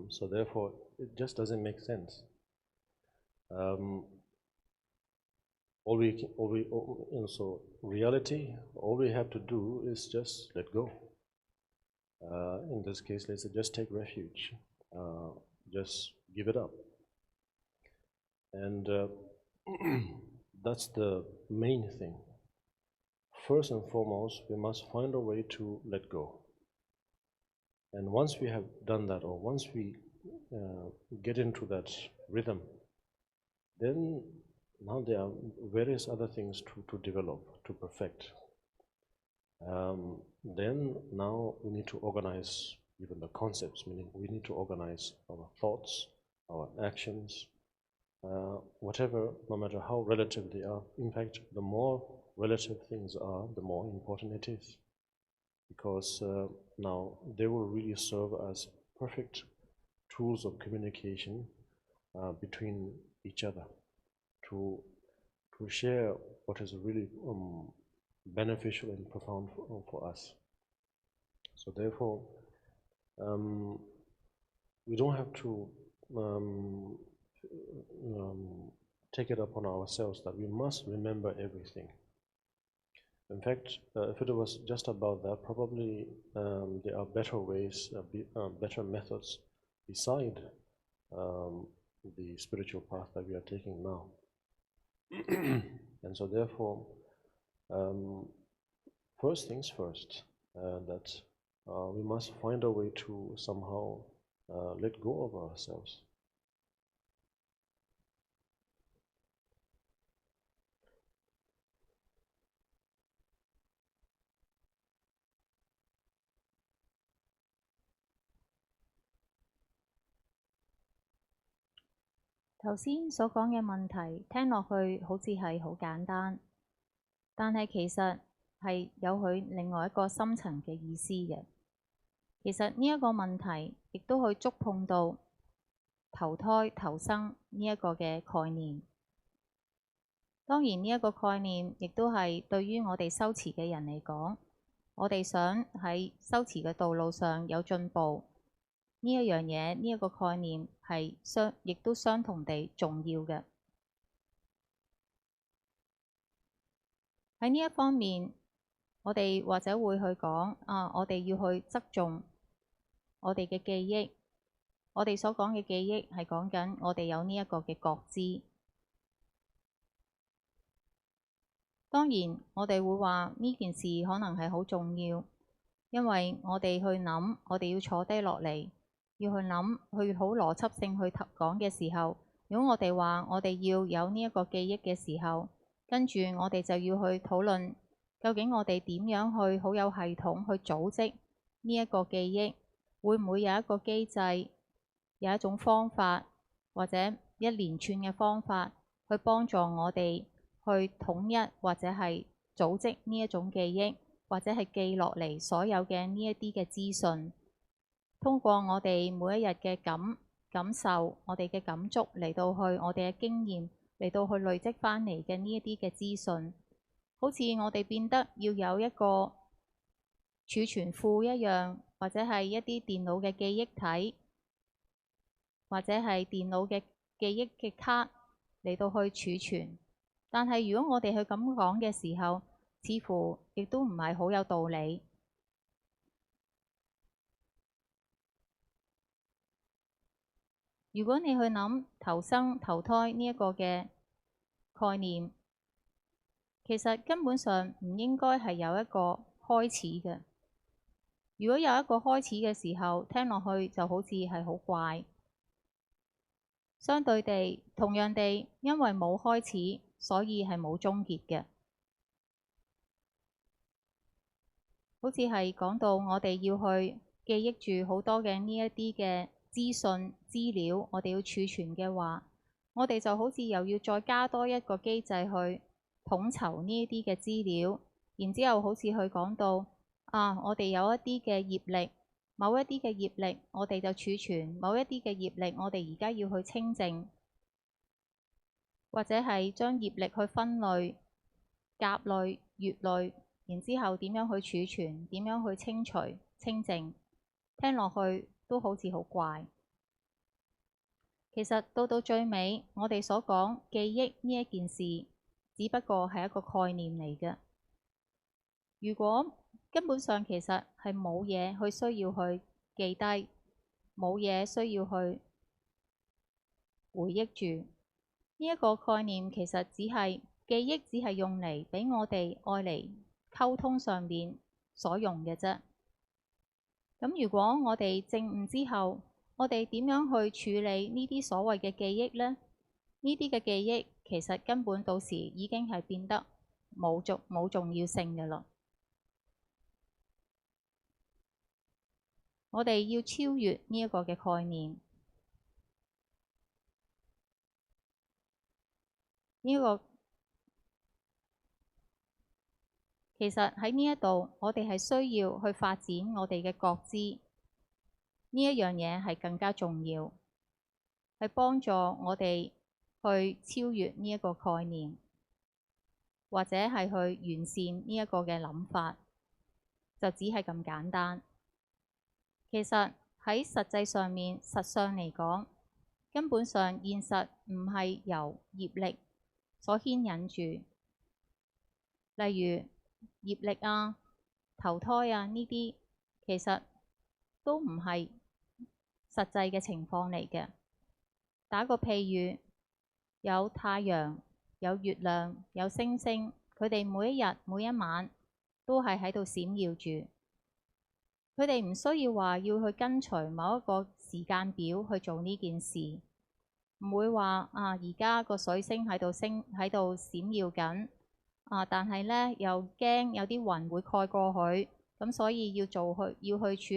Speaker 3: So therefore, it just doesn't make sense. So reality, all we have to do is just let go. In this case, let's say just take refuge, just give it up. And that's the main thing. First and foremost, we must find a way to let go. And once we have done that, or once we get into that rhythm, then now there are various other things to develop, to perfect. Then now we need to organize even the concepts, meaning we need to organize our thoughts, our actions, whatever, no matter how relative they are. In fact, the more relative things are, the more important it is. Because now they will really serve as perfect tools of communication between each other to share what is really beneficial and profound for us. So therefore, we don't have to take it upon ourselves that we must remember everything. In fact, if it was just about that, probably there are better ways, better methods beside the spiritual path that we are taking now. And so therefore, first things first, that we must find a way to somehow let go of ourselves.
Speaker 4: 頭先所講嘅問題聽落去好似係好簡單，但係其實係有佢另外一個深層嘅意思嘅。其實呢一個問題亦都去觸碰到投胎投生呢一個嘅概念。當然呢一個概念亦都係對於我哋修持嘅人嚟講，我哋想喺修持嘅道路上有進步。呢一樣嘢，呢一個概念係亦都相同地重要嘅。喺呢一方面，我哋或者會去講我哋要去側重我哋嘅記憶。我哋所講嘅記憶係講緊我哋有呢一個嘅覺知。當然，我哋會話呢件事可能係好重要，因為我哋去諗，我哋要坐低落嚟。要去諗，去好邏輯性去講嘅時候，如果我哋話我哋要有呢一個記憶嘅時候，跟住我哋就要去討論，究竟我哋點樣去好有系統去組織呢一個記憶，會唔會有一個機制，有一種方法，或者一連串嘅方法去幫助我哋去統一或者係組織呢一種記憶，或者係記落嚟所有嘅呢一啲嘅資訊。通過我哋每一日嘅感受，我哋嘅感觸嚟到去我哋嘅經驗嚟到去累積返嚟嘅呢一啲嘅資訊，好似我哋變得要有一個儲存庫一樣，或者係一啲電腦嘅記憶體，或者係電腦嘅記憶嘅卡嚟到去儲存。但係如果我哋去咁講嘅時候，似乎亦都唔係好有道理。如果你去諗投生投胎呢一個嘅概念，其實根本上唔應該係有一個開始嘅。如果有一個開始嘅時候，聽落去就好似係好怪。相對地，同樣地，因為冇開始，所以係冇終結嘅。好似係講到我哋要去記憶住好多嘅呢一啲嘅資訊資料，我哋要儲存嘅話，我哋就好似又要再加多一個機制去統籌呢一啲嘅資料，然之後好似去講到我哋有一啲嘅業力，某一啲嘅業力我哋就儲存，某一啲嘅業力我哋而家要去清淨，或者係將業力去分類、甲類、乙類，然之後點樣去儲存，點樣去清除、清淨，聽落去都好似好怪。其實到最尾，我哋所講記憶呢一件事，只不過係一個概念嚟嘅。如果根本上其實係冇嘢去需要去記低，冇嘢需要去回憶住，呢一個概念其實只係記憶，只係用嚟俾我哋愛嚟溝通上面所用嘅啫。咁如果我哋證悟之後，我哋點樣去處理呢啲所謂嘅記憶呢？呢啲嘅記憶其實根本到時已經係變得冇重要性嘅啦。我哋要超越呢一個嘅概念。呢個其實喺呢一度，我哋係需要去發展我哋嘅覺知。呢一樣嘢係更加重要，係幫助我哋去超越呢一個概念，或者係去完善呢一個嘅諗法，就只係咁簡單。其實喺實際上面，實相嚟講，根本上現實唔係由業力所牽引住，例如業力啊、投胎啊呢啲，其實都唔係實際嘅情況嚟嘅。打個譬喻，有太陽、有月亮、有星星，佢哋每一日每一晚都係喺度閃耀住。佢哋唔需要話要去跟隨某一個時間表去做呢件事，唔會話而家個水星喺度閃耀緊但係咧又驚有啲雲會蓋過佢，咁所以要去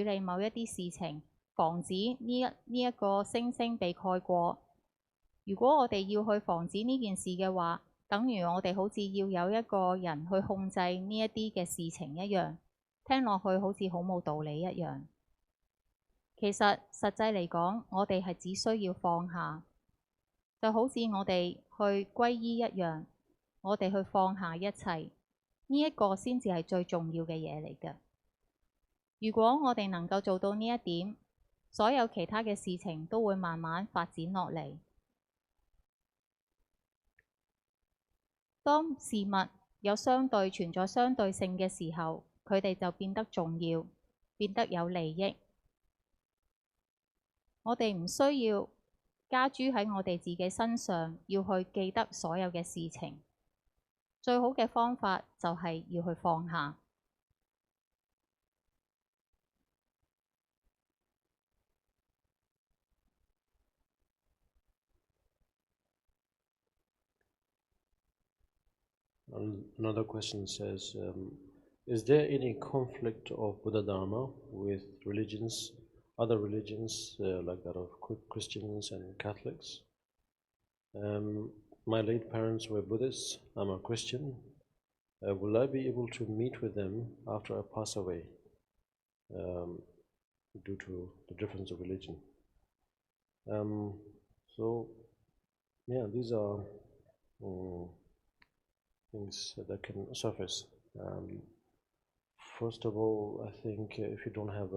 Speaker 4: 處理某一啲事情，防止呢一個星星被蓋過。如果我哋要去防止呢件事嘅話，等於我哋好似要有一個人去控制呢一啲嘅事情一樣，聽落去好似好冇道理一樣。其實實際嚟講，我哋係只需要放下，就好似我哋去皈依一樣，我哋去放下一切，呢一個先至係最重要嘅嘢嚟嘅。如果我哋能夠做到呢一點，所有其他嘅事情都會慢慢發展落嚟。當事物有存在相對性嘅時候，佢哋就變得重要，變得有利益。我哋唔需要加諸喺我哋自己身上，要去記得所有嘅事情。最好嘅方法就係要去放下。
Speaker 3: Another question says, is there any conflict of Buddha Dharma with religions, other religions like that of Christians and Catholics? My late parents were Buddhists. I'm a Christian. Will I be able to meet with them after I pass away due to the difference of religion? These are things that can surface. First of all, I think if you don't have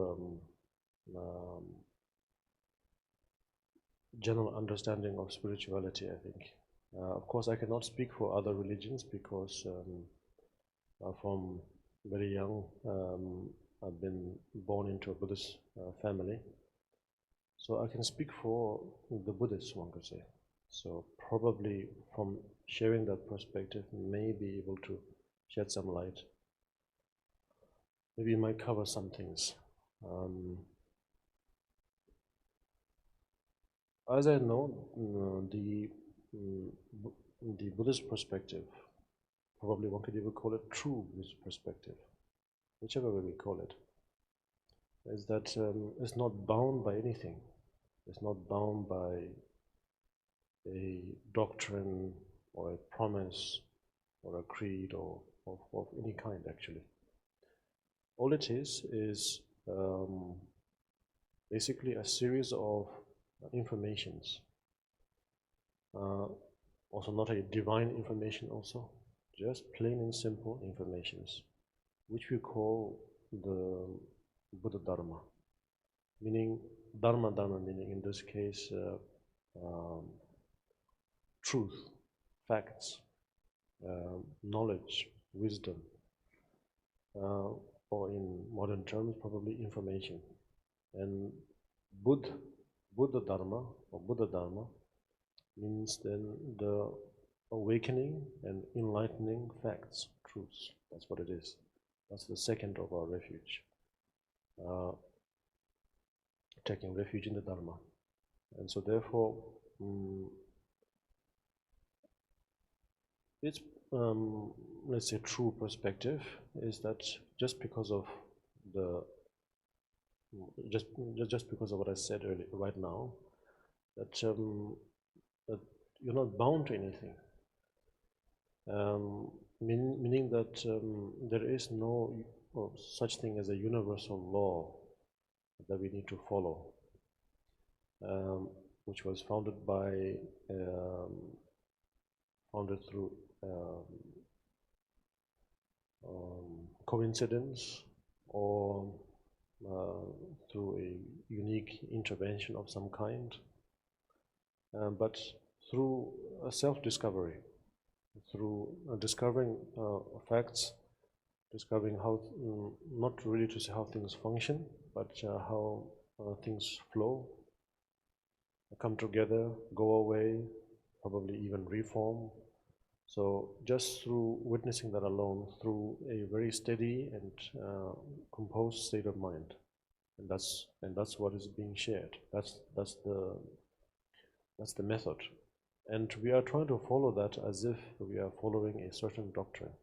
Speaker 3: general understanding of spirituality, I think. Of course, I cannot speak for other religions because from very young I've been born into a Buddhist family. So I can speak for the Buddhists, one could say. So probably from sharing that perspective may be able to shed some light. Maybe it might cover some things. As I know, the Buddhist perspective, probably one could even call it true Buddhist perspective, whichever way we call it, is that it's not bound by anything. It's not bound by a doctrine or a promise or a creed or of any kind actually. All it is basically a series of informations. Also not a divine information also, just plain and simple informations, which we call the Buddha Dharma, meaning Dharma meaning in this case truth, facts, knowledge, wisdom, or in modern terms probably information. And Buddha Dharma or Buddha Dharma means then the awakening and enlightening facts, truths. That's what it is. That's the second of our refuge. Taking refuge in the Dharma. And so therefore, its, let's say, true perspective is that just because of the, just because of what I said earlier, right now, that, that you're not bound to anything. Meaning that there is no such thing as a universal law that we need to follow, which was founded through coincidence or through a unique intervention of some kind, but through a self-discovery, through discovering facts, discovering how, not really to say how things function, but how things flow, come together, go away, probably even reform. So just through witnessing that alone, through a very steady and composed state of mind, and that's what is being shared. That's the method, and we are trying to follow that as if we are following a certain doctrine,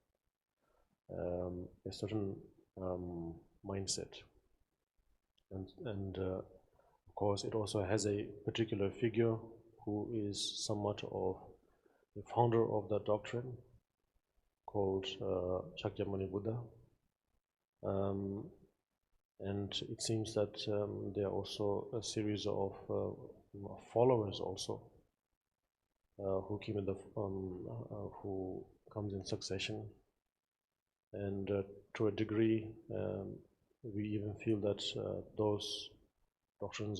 Speaker 3: a certain mindset, and of course it also has a particular figure who is somewhat of the founder of that doctrine, called Shakyamuni Buddha, and it seems that there are also a series of followers also who came in the who comes in succession, and to a degree we even feel that those doctrines,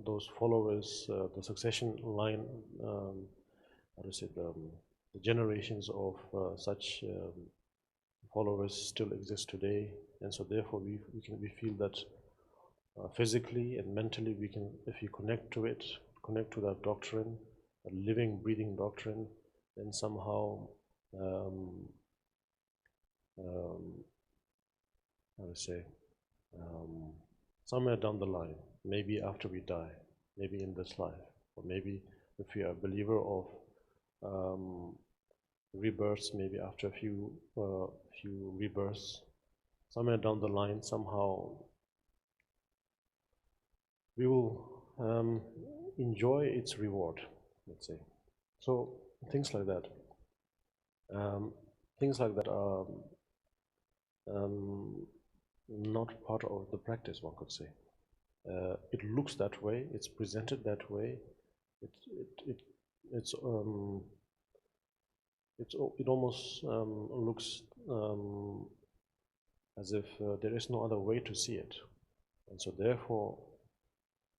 Speaker 3: those followers, the succession line, how to say, the generations of such followers still exist today, and so therefore we feel that physically and mentally we can, if you connect to it, connect to that doctrine, a living, breathing doctrine, then somehow how to say, somewhere down the line, maybe after we die, maybe in this life, or maybe if we are a believer of rebirths, maybe after a few rebirths, somewhere down the line, somehow we will enjoy its reward, let's say. So things like that. Things like that are not part of the practice, one could say. It looks that way, it's presented that way, it almost looks as if there is no other way to see it, and so therefore,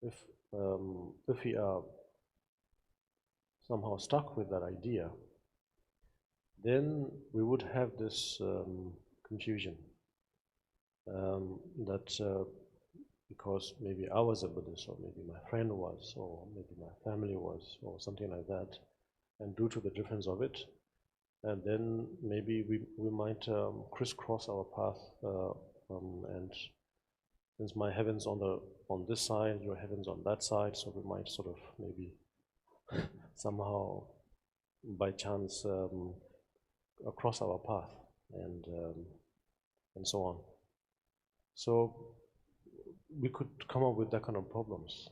Speaker 3: if we are somehow stuck with that idea, then we would have this confusion that because maybe I was a Buddhist, or maybe my friend was, or maybe my family was, or something like that, and due to the difference of it, and then maybe we might crisscross our path, and since my heaven's on this side, your heaven's on that side, so we might sort of maybe somehow by chance across our path, and so on. So we could come up with that kind of problems.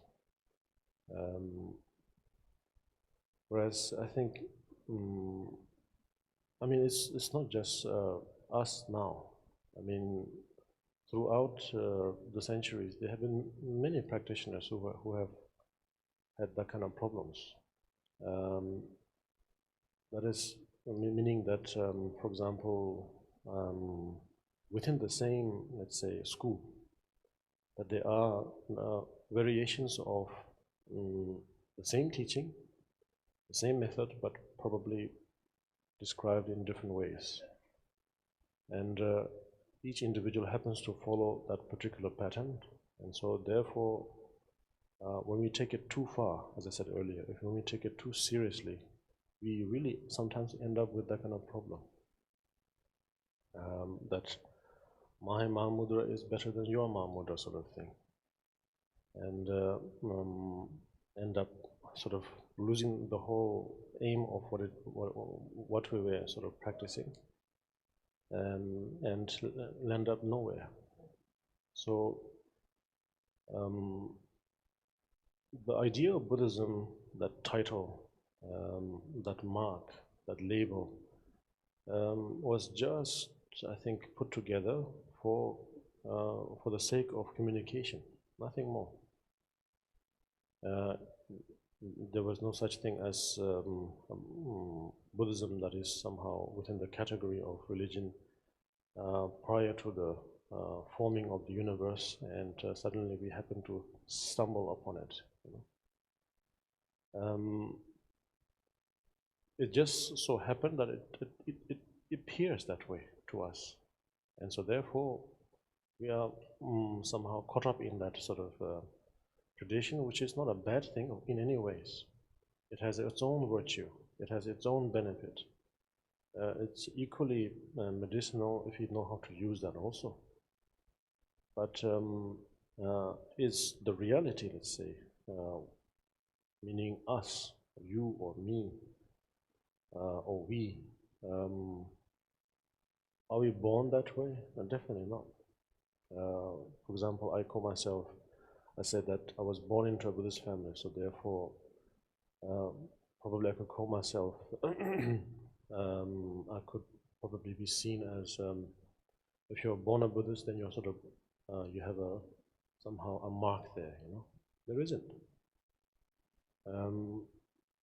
Speaker 3: Whereas I think, I mean, it's not just us now. I mean, throughout the centuries, there have been many practitioners who have had that kind of problems. That is meaning that, for example, within the same, let's say, school, that there are variations of the same teaching, the same method, but probably described in different ways. And each individual happens to follow that particular pattern. And so therefore, when we take it too far, as I said earlier, when we take it too seriously, we really sometimes end up with that kind of problem. That my Mahamudra is better than your Mahamudra, sort of thing. And end up sort of losing the whole aim of what we were sort of practicing, and land up nowhere. So the idea of Buddhism, that title, that mark, that label, was just, I think, put together for the sake of communication, nothing more. There was no such thing as Buddhism that is somehow within the category of religion prior to the forming of the universe, and suddenly we happen to stumble upon it. It just so happened that it appears that way to us, and so therefore we are somehow caught up in that sort of tradition, which is not a bad thing in any ways. It has its own virtue, it has its own benefit. It's equally medicinal if you know how to use that also. But is the reality, let's say, meaning us, you or me, or we, are we born that way? Definitely not. For example, I call myself, I said that I was born into a Buddhist family, so therefore probably I could call myself, I could probably be seen as, if you're born a Buddhist, then you're sort of, you have somehow a mark there, you know. There isn't.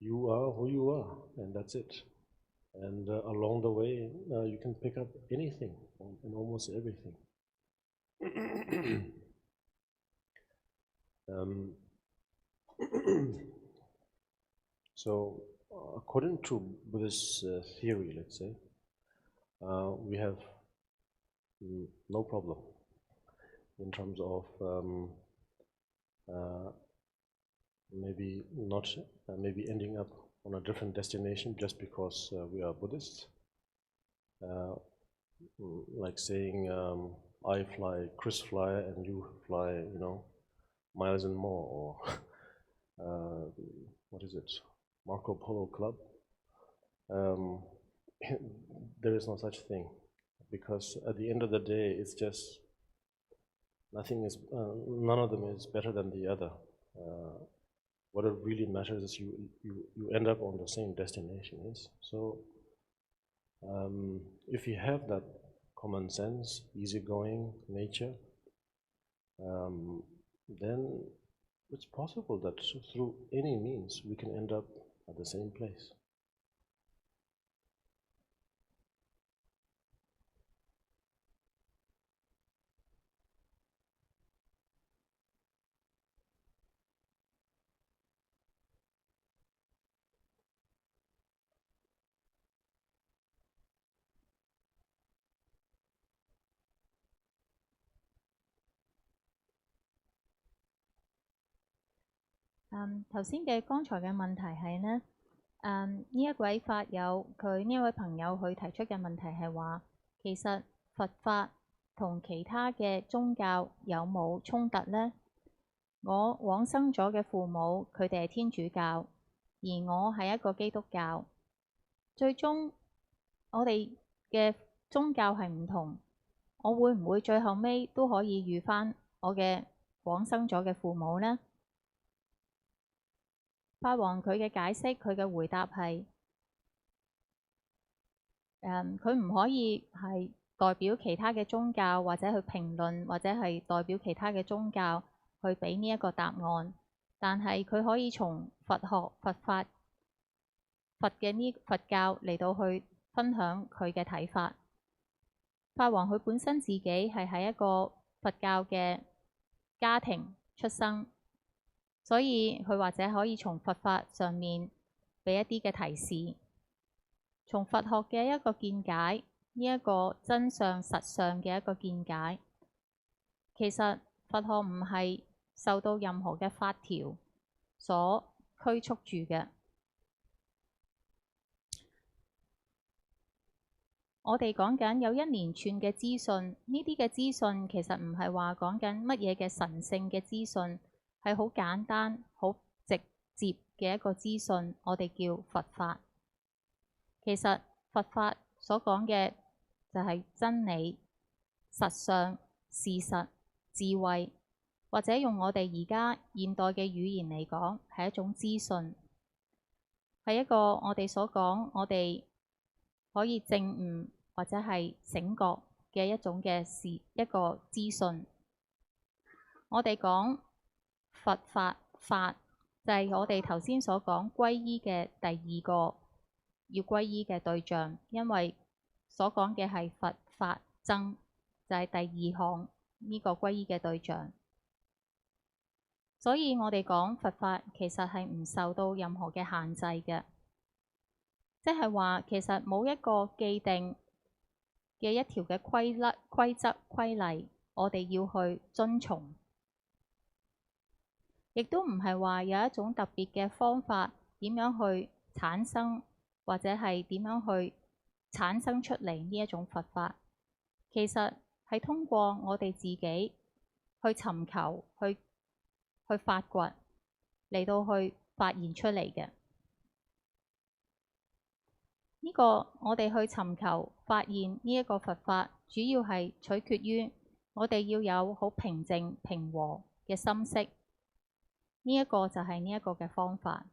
Speaker 3: You are who you are, and that's it. And along the way, you can pick up anything and almost everything. So, according to Buddhist theory, let's say, we have no problem in terms of maybe ending up on a different destination just because we are Buddhists. Like saying, I fly Chris fly and you fly, you know, miles and more, or what is it, Marco Polo Club. There is no such thing, because at the end of the day, it's just none of them is better than the other. What it really matters is you end up on the same destination. Yes? So if you have that common sense, easygoing nature, then it's possible that through any means we can end up at the same place.
Speaker 4: 頭先嘅剛才嘅問題係呢，呢一位法友佢呢一位朋友佢提出嘅問題係話，其實佛法同其他嘅宗教有冇衝突呢？我往生咗嘅父母佢哋係天主教，而我係一個基督教，最終我哋嘅宗教係唔同，我會唔會最後尾都可以遇返我嘅往生咗嘅父母呢？法王佢嘅解釋，佢嘅回答係佢唔可以係代表其他嘅宗教，或者去評論，或者係代表其他嘅宗教去畀呢一個答案。但係佢可以從佛學、佛法、佛教嚟到去分享佢嘅睇法。法王佢本身自己係喺一個佛教嘅家庭出生，所以佢或者可以從佛法上面畀一啲嘅提示，從佛學嘅一個見解，呢一個真相實相嘅一個見解。其實佛學唔係受到任何嘅法條所拘束住嘅。我哋講緊有一連串嘅資訊，呢啲嘅資訊其實唔係話講緊乜嘢嘅神聖嘅資訊，係好簡單、好直接嘅一個資訊，我哋叫佛法。其實佛法所講嘅就係真理、實相、事實、智慧，或者用我哋而家現代嘅語言嚟講，係一種資訊，係一個我哋所講我哋可以證悟或者係醒覺嘅一種嘅事，一個資訊。我哋講佛法法，就係我哋頭先所講皈依嘅第二個要皈依嘅對象，因為所講嘅係佛法僧，就係第二項呢個皈依嘅對象。所以我哋講佛法其實係唔受到任何嘅限制嘅，即係話其實冇一個既定嘅一條嘅規則規例，我哋要去遵從，亦都唔係話有一種特別嘅方法點樣去產生，或者係點樣去產生出嚟呢一種佛法。其實係通過我哋自己去尋求、去發掘嚟到去發現出嚟嘅。呢個我哋去尋求發現呢一個佛法，主要係取決於我哋要有好平靜平和嘅心識。呢一個就係呢一個嘅方法。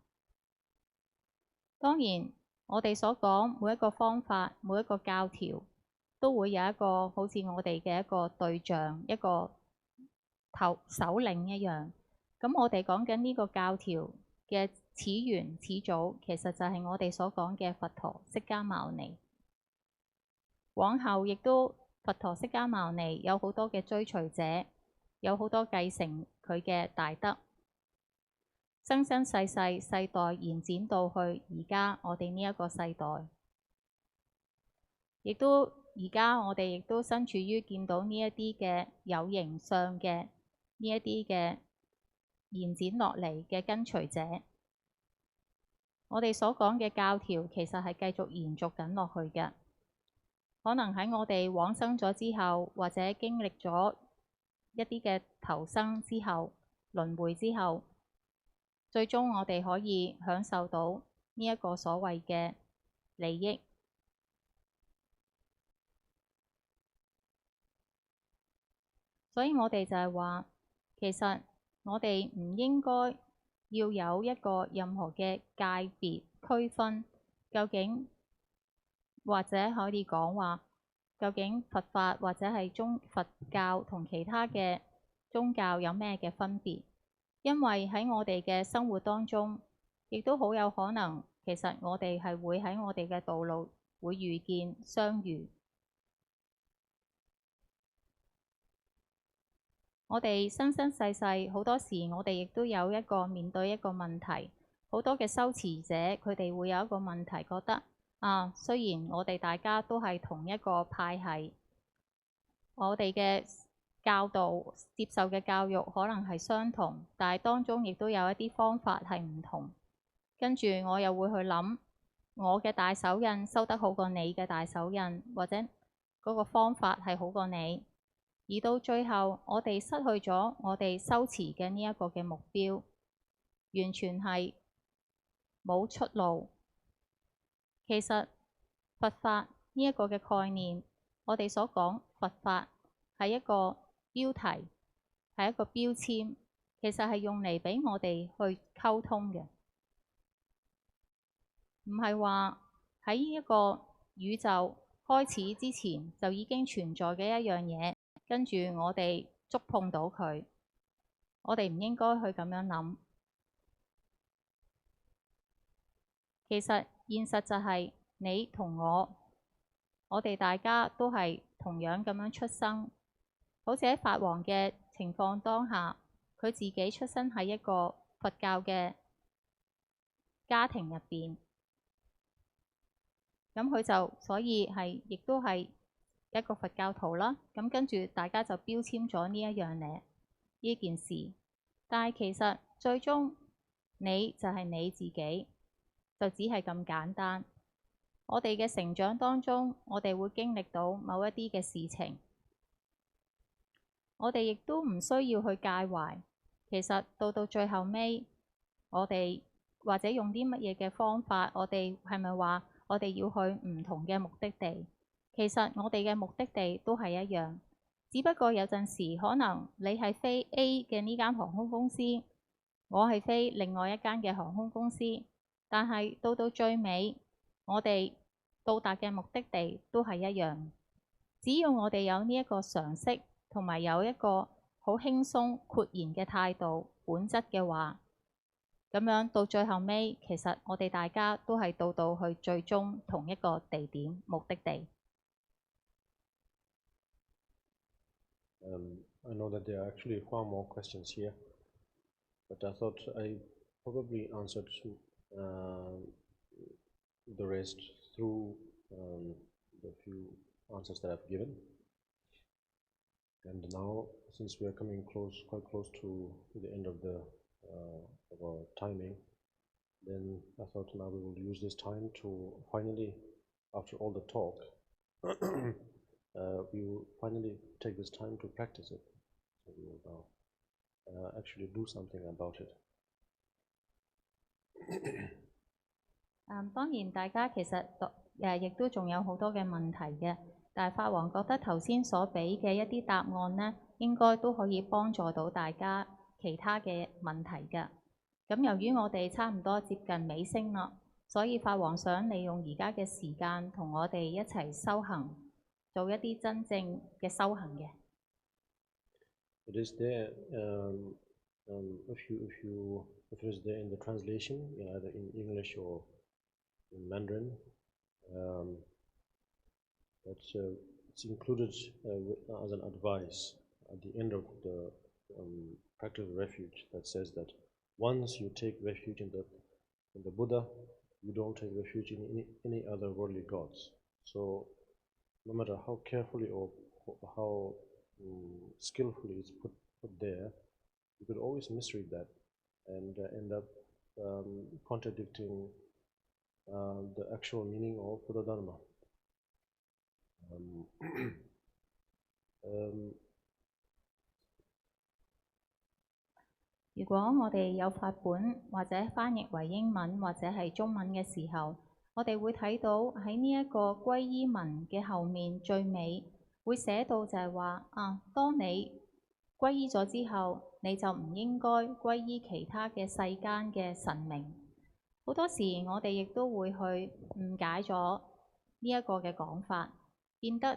Speaker 4: 當然，我哋所講每一個方法、每一個教條，都會有一個好似我哋嘅一個對象、一個首領一樣。咁我哋講緊呢個教條嘅始源始祖，其實就係我哋所講嘅佛陀釋迦牟尼。往後亦都佛陀釋迦牟尼有好多嘅追隨者，有好多繼承佢嘅大德，生生世世世代延展到去而家我哋呢一個世代，亦都而家我哋亦都身處於見到呢一啲嘅有形相嘅呢一啲嘅延展落嚟嘅跟隨者。我哋所講嘅教條其實係繼續延續緊落去嘅。可能喺我哋往生咗之後，或者經歷咗一啲嘅投生之後、輪迴之後，最終我哋可以享受到呢一個所謂嘅利益。所以我哋就係話，其實我哋唔應該要有一個任何嘅界別區分，究竟或者可以講話，究竟佛法或者係佛教同其他嘅宗教有咩嘅分別？因為喺我哋嘅生活當中，亦都好有可能，其實我哋係會喺我哋嘅道路會遇見相遇。我哋生生世世好多時，我哋亦都有一個面對一個問題。好多嘅修持者，佢哋會有一個問題，覺得雖然我哋大家都係同一個派系，我哋嘅教導接受嘅教育可能係相同，但係當中亦都有一啲方法係唔同。跟住我又會去諗，我嘅大手印收得好過你嘅大手印，或者嗰個方法係好過你。而到最後，我哋失去咗我哋修持嘅呢一個嘅目標，完全係冇出路。其實佛法呢一個嘅概念，我哋所講佛法係一個標題，係一個標籤，其實係用嚟畀我哋去溝通嘅。唔係話喺呢一個宇宙開始之前就已經存在嘅一樣嘢，跟住我哋觸碰到佢，我哋唔應該去咁樣諗。其實現實就係你同我哋大家都係同樣咁樣出生，好似喺法王嘅情況當下，佢自己出生喺一個佛教嘅家庭入邊，咁佢就所以亦都係一個佛教徒啦。咁跟住大家就標籤咗呢一樣嘢呢件事，但係其實最終你就係你自己，就只係咁簡單。我哋嘅成長當中，我哋會經歷到某一啲嘅事情，我哋亦都唔需要去介懷。其實到最後尾，我哋或者用啲乜嘢嘅方法，我哋係咪話我哋要去唔同嘅目的地？其實我哋嘅目的地都係一樣，只不過有陣時可能你係飛 A 嘅呢間航空公司，我係飛另外一間嘅航空公司，但係到最尾，我哋到達嘅目的地都係一樣。只要我哋有呢一個常識，同埋有一個好輕鬆豁然嘅態度、本質嘅話，咁樣到最後尾，其實我哋大家都係到去最終同一個地點、目的地。
Speaker 3: I know that there are actually far more questions here, but I thought I probably answered the rest through the few answers that I've given. And now, since we are coming quite close to the end of our timing, then I thought now we will use this time to finally, after all the talk, we will finally take this time to practice it. So we will now actually do something about it.
Speaker 4: 當然大家其實亦都仲有好多嘅問題嘅，但係法王覺得頭先所俾嘅一啲答案呢，應該都可以幫助到大家其他嘅問題㗎。咁由於我哋差唔多接近尾聲啦，所以法王想利用而家嘅時間同我哋一齊修行，做一啲真正嘅修行嘅。
Speaker 3: It is there. If it is there in the translation, either in English or in Mandarin, it's included as an advice at the end of the practice of refuge that says that once you take refuge in the Buddha, you don't take refuge in any other worldly gods. So no matter how carefully or how skillfully it's put there, you could always misread that and end up contradicting the actual meaning of Buddha Dharma.
Speaker 4: 如果我哋有法本或者翻譯為英文或者係中文嘅時候，我哋會睇到喺呢一個皈依文嘅後面最尾會寫到就係話當你皈依咗之後，你就唔應該皈依其他嘅世間嘅神明。好多時我哋亦都會去誤解咗呢一個嘅講法，變得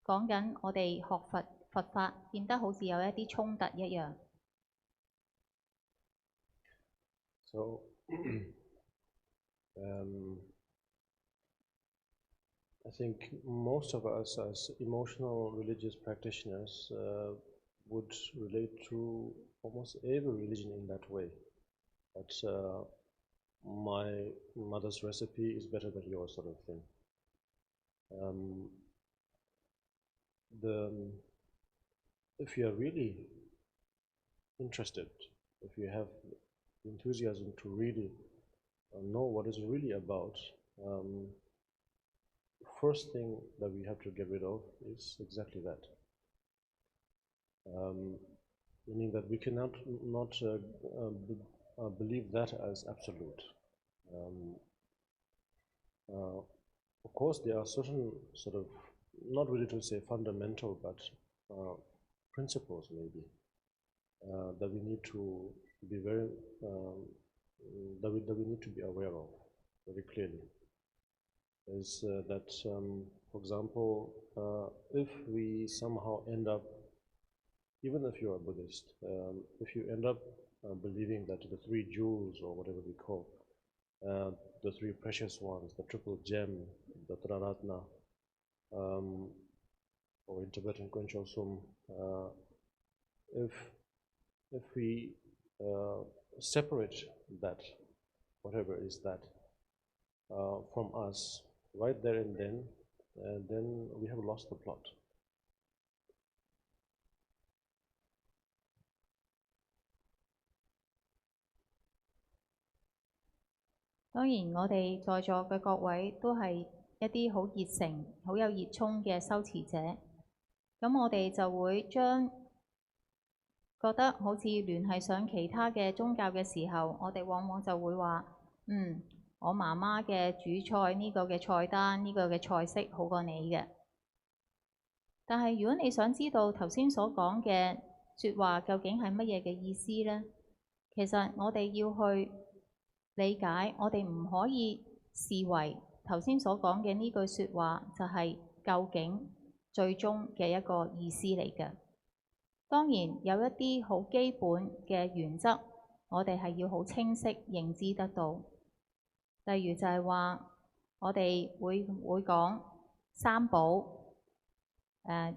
Speaker 4: 講緊我哋學佛法變得好似有一啲衝突一樣。
Speaker 3: So, I think most of us as emotional religious practitioners would relate to almost every religion in that way. That my mother's recipe is better than yours, sort of thing. If you are really interested, if you have enthusiasm to really know what it's really about, the first thing that we have to get rid of is exactly that. Meaning that we cannot believe that as absolute. Of course, there are certain sort of, not really to say fundamental, but principles maybe that we need to be very that we need to be aware of. very clearly. Is that, for example, if we somehow end up, even if you are Buddhist, if you end up believing that the three jewels, or whatever we call, the three precious ones, the triple gem, the DRARMA, or in Tibetan Kuncho Sum, if we separate that, whatever is that, from us, right there and then we have lost the plot.
Speaker 4: 當然，我哋在座嘅各位都係一啲好熱誠、好有熱衷嘅修持者。咁我哋就會將覺得好似聯繫上其他嘅宗教嘅時候，我哋往往就會話：我媽媽嘅主菜呢個嘅菜單，呢個嘅菜式好過你嘅。但係如果你想知道頭先所講嘅説話究竟係乜嘢嘅意思呢？其實我哋要去理解，我哋唔可以視為頭先所講嘅呢句説話就係究竟最終嘅一個意思嚟嘅。當然有一啲好基本嘅原則，我哋係要好清晰認知得到。例如就係話，我哋會講三寶。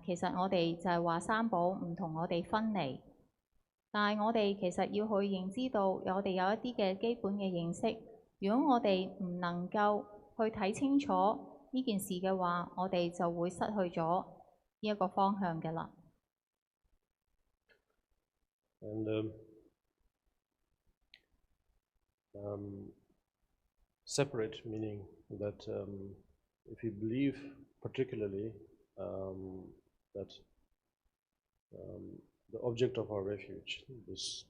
Speaker 4: 其實我哋就係話三寶唔同我哋分離。但係我哋其實要去認知到，我哋有一啲嘅基本嘅認識。如果我哋唔能夠去睇清楚呢件事嘅話，我哋就會失去咗呢一個方向嘅啦。
Speaker 3: And separate meaning that if you believe particularly that the object of our refuge, this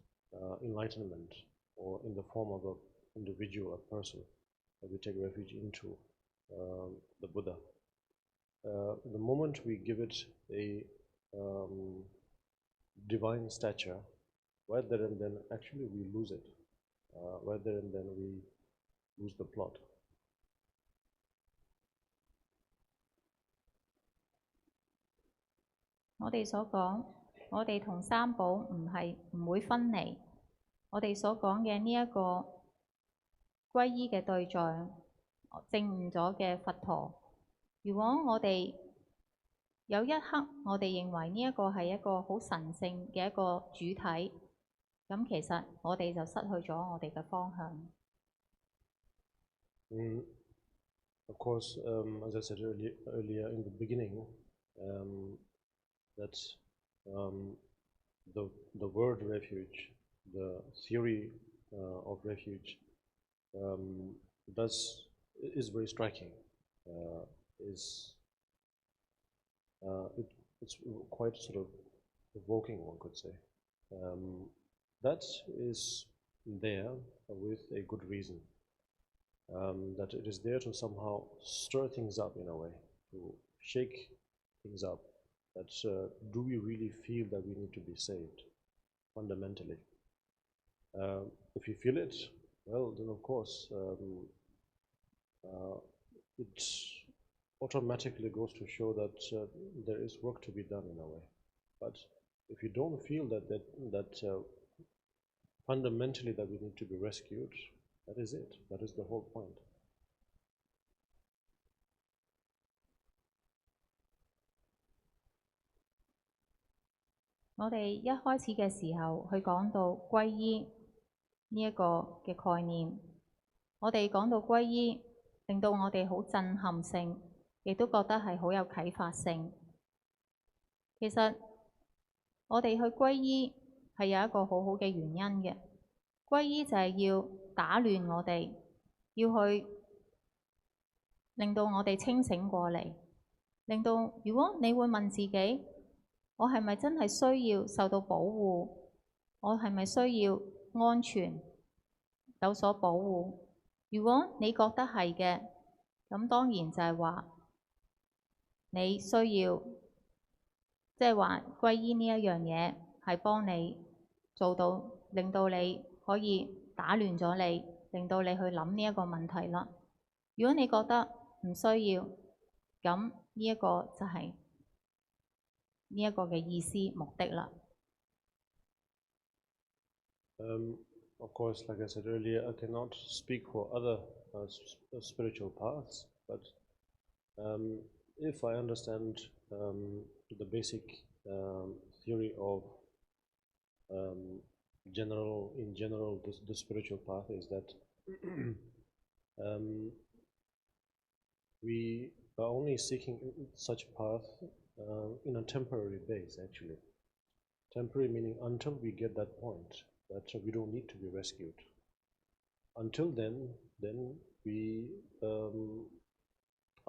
Speaker 3: enlightenment, or in the form of an individual, a person that we take refuge into, the Buddha. The moment we give it a divine stature, right there and then actually we lose it. Right there and then we lose the plot.
Speaker 4: 我哋所講，我哋同三寶唔會分離。我哋所講嘅呢一個皈依嘅對象，證悟咗嘅佛陀。如果我哋有一刻我哋認為呢一個係一個好神聖嘅一個主體，咁其實我哋就失去咗我哋嘅方向。
Speaker 3: Of course, as I said earlier in the beginning, that the word refuge, the theory of refuge, is very striking. It's quite sort of evoking, one could say. That is there with a good reason. That it is there to somehow stir things up in a way, to shake things up. That do we really feel that we need to be saved fundamentally? If you feel it, well, then of course it automatically goes to show that there is work to be done in a way. But if you don't feel that fundamentally that we need to be rescued, that is it. That is the whole point.
Speaker 4: 我哋一開始嘅時候，去講到皈依呢一個嘅概念，我哋講到皈依，令到我哋好震撼性，亦都覺得係好有啟發性。其實我哋去皈依係有一個好好嘅原因嘅。皈依就係要打亂我哋，要去令到我哋清醒過嚟，令到如果你會問自己，我係咪真係需要受到保護？我係咪需要安全有所保護？如果你覺得係嘅，咁當然就係話你需要，即係話皈依呢一樣嘢係幫你做到，令到你可以打亂咗你，令到你去諗呢一個問題啦。如果你覺得唔需要，咁呢一個就係呢一個嘅意思目的啦。
Speaker 3: Of course, like I said earlier, I cannot speak for other spiritual paths, but if I understand the basic theory of in general, the spiritual path is that we are only seeking such path in a temporary base, actually. Temporary meaning until we get that point that we don't need to be rescued. Until then we are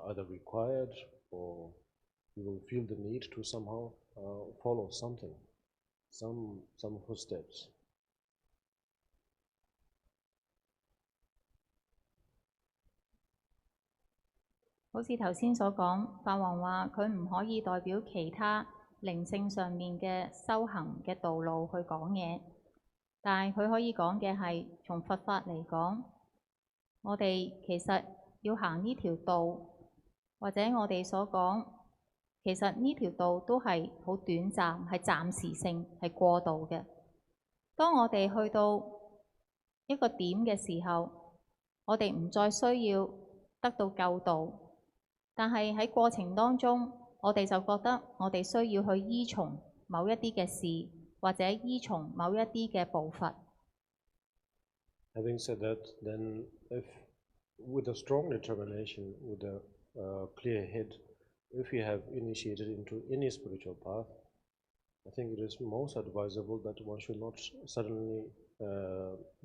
Speaker 3: either required or we will feel the need to somehow follow something, some footsteps.
Speaker 4: 好似頭先所講，法王話佢唔可以代表其他靈性上面嘅修行嘅道路去講嘢，但係佢可以講嘅係從佛法嚟講，我哋其實要行呢條道，或者我哋所講，其實呢條道都係好短暫，係暫時性，係過渡嘅。當我哋去到一個點嘅時候，我哋唔再需要得到救度。但係喺過程當中，我哋就覺得我哋需要去依從某一啲嘅事，或者依從某一啲嘅步伐。
Speaker 3: Having said that, then if with a strong determination, with a clear head, if we have initiated into any spiritual path, I think it is most advisable that one should not suddenly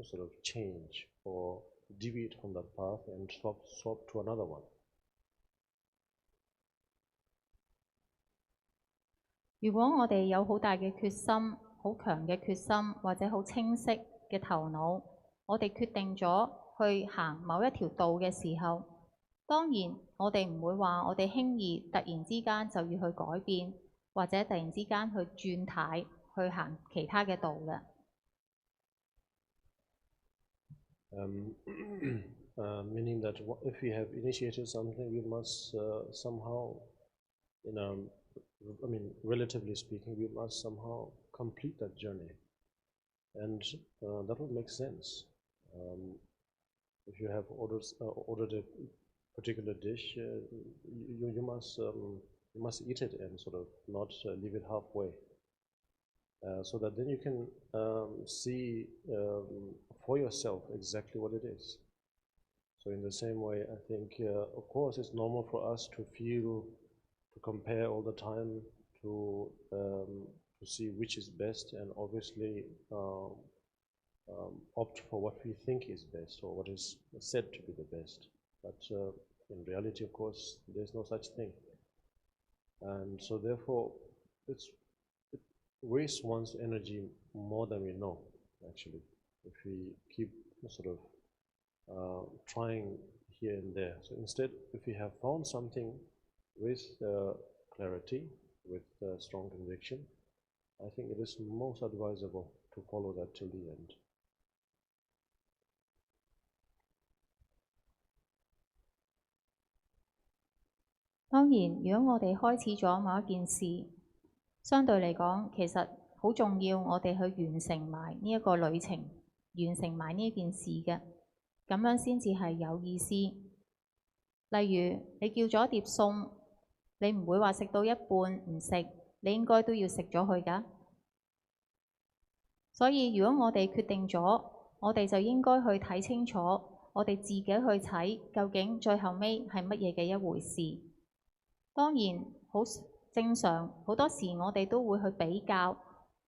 Speaker 3: sort of change or deviate from that path and swap to another one.
Speaker 4: 如果我哋有好大嘅決心、好強嘅決心，或者好清晰嘅頭腦，我哋決定咗去行某一條道嘅時候，當然我哋唔會話我哋輕易突然之間就要去改變，或者突然之間去轉軚去行其他嘅道嘅。
Speaker 3: Meaning that if we have initiated something, we must somehow, relatively speaking, we must somehow complete that journey, and that would make sense. If you have ordered a particular dish, you must eat it and sort of not leave it halfway, so that then you can see for yourself exactly what it is. So in the same way, I think, of course, it's normal for us to compare all the time, to see which is best, and obviously opt for what we think is best or what is said to be the best. But in reality, of course, there's no such thing. And so therefore, it wastes one's energy more than we know, actually, if we keep sort of trying here and there. So instead, if we have found something with clarity, with strong conviction, I think it is most advisable to follow that till the end.
Speaker 4: 當然，如果我哋開始咗某一件事，相對嚟講，其實好重要，我哋去完成埋呢一個旅程，完成埋呢件事嘅，咁樣先至係有意思。例如，你叫咗碟餸，你唔會話食到一半唔食，你應該都要食咗佢㗎。所以，如果我哋決定咗，我哋就應該去睇清楚，我哋自己去睇究竟最後尾係乜嘢嘅一回事。當然，好正常，好多時我哋都會去比較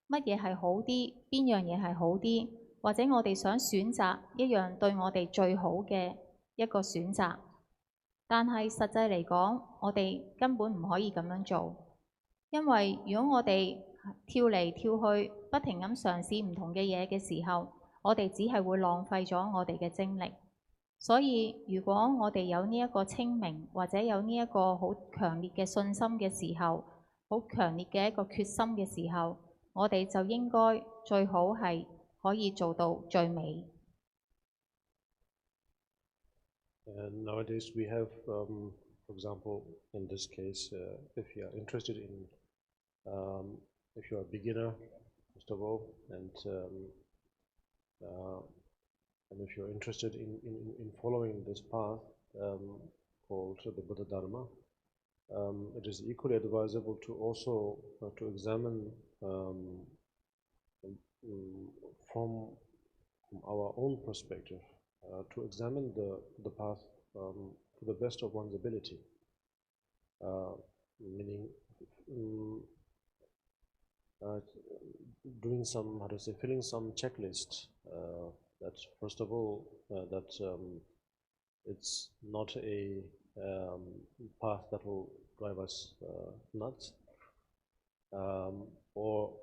Speaker 4: 乜嘢係好啲，邊樣嘢係好啲，或者我哋想選擇一樣對我哋最好嘅一個選擇。但係實際嚟講，我哋根本唔可以咁樣做，因為如果我哋跳嚟跳去，不停咁嘗試唔同嘅嘢嘅時候，我哋只係會浪費咗我哋嘅精力。所以，如果我哋有呢一個清明，或者有呢一個好強烈嘅信心嘅時候，好強烈嘅一個決心嘅時候，我哋就應該最好係可以做到最美。
Speaker 3: And nowadays we have, for example, in this case, if you are interested in, if you are a beginner, first of all, and if you're interested in following this path called the Buddha Dharma, it is equally advisable to also to examine from our own perspective, to examine the path to the best of one's ability, meaning doing some, how to say, filling some checklist. That first of all, it's not a path that will drive us nuts, or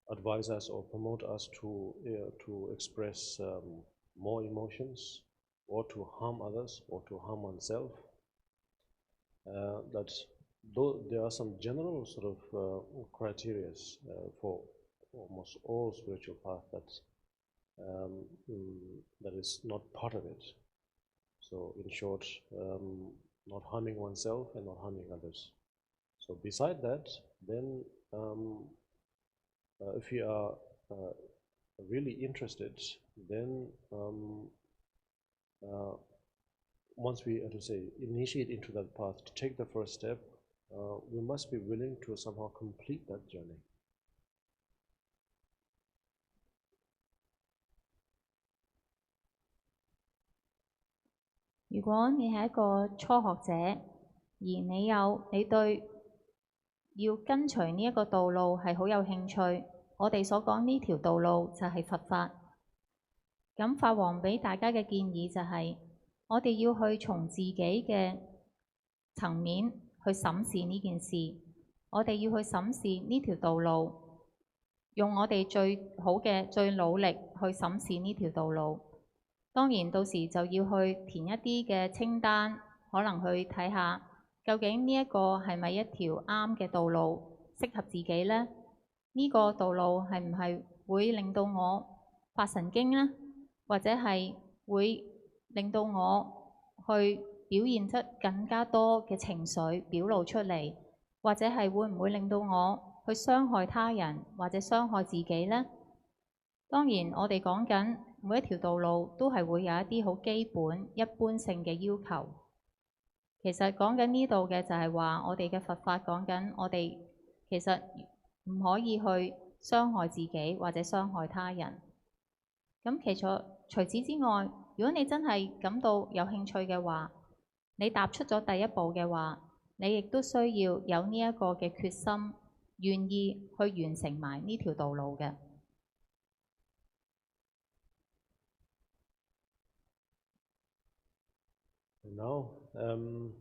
Speaker 3: advise us or promote us to express more emotions, or to harm others, or to harm oneself. That though there are some general sort of criteria for almost all spiritual paths that is not part of it. So in short, not harming oneself and not harming others. So beside that, then if you are really interested, then once we, to say, initiate into that path, to take the first step, we must be willing to somehow complete that journey.
Speaker 4: 如果你係一個初學者，而你對要跟隨呢一個道路係好有興趣，我哋所講呢條道路就係佛法。咁法王俾大家嘅建議就係，我哋要去從自己嘅層面去審視呢件事，我哋要去審視呢條道路，用我哋最好嘅、最努力去審視呢條道路。當然到時就要去填一啲嘅清單，可能去睇下究竟呢一個係咪一條啱嘅道路，適合自己呢？呢個道路係唔係會令到我發神經呢？或者係會令到我去表現出更加多嘅情緒表露出嚟，或者係會唔會令到我去傷害他人或者傷害自己呢？當然我哋講緊每一條道路都係會有一啲好基本一般性嘅要求。其實講緊呢度嘅就係話，我哋嘅佛法講緊我哋其實唔可以去傷害自己或者傷害他人。咁其實除此之外，如果你真係感到有興趣嘅話，你踏出咗第一步嘅話，你亦都需要有呢一個嘅決心，願意去完成埋呢條道路嘅。
Speaker 3: Now, when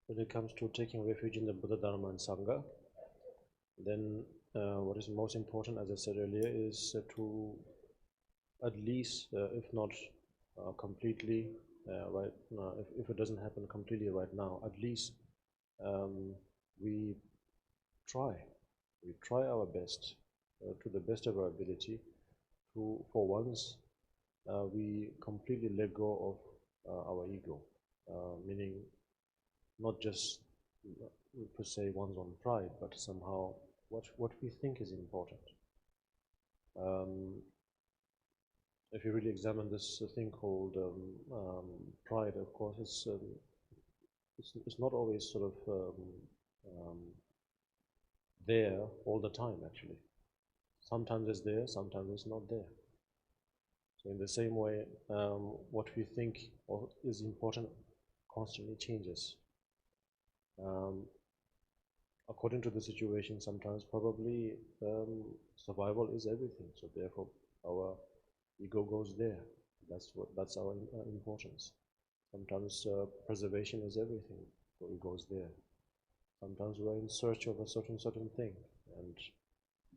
Speaker 3: it comes to taking refuge in the Buddha, Dharma and Sangha, then what is most important, as I said earlier, is to at least, if not completely, right now, if it doesn't happen completely right now, at least we try our best, to the best of our ability, to, for once, we completely let go of our ego, meaning not just per se one's own pride, but somehow what we think is important. If you really examine this thing called pride, of course, it's not always sort of there all the time, actually. Sometimes it's there, sometimes it's not there. So in the same way, what we think is important constantly changes. According to the situation, sometimes probably survival is everything. So therefore, our ego goes there. That's our importance. Sometimes preservation is everything, so it goes there. Sometimes we're in search of a certain thing, and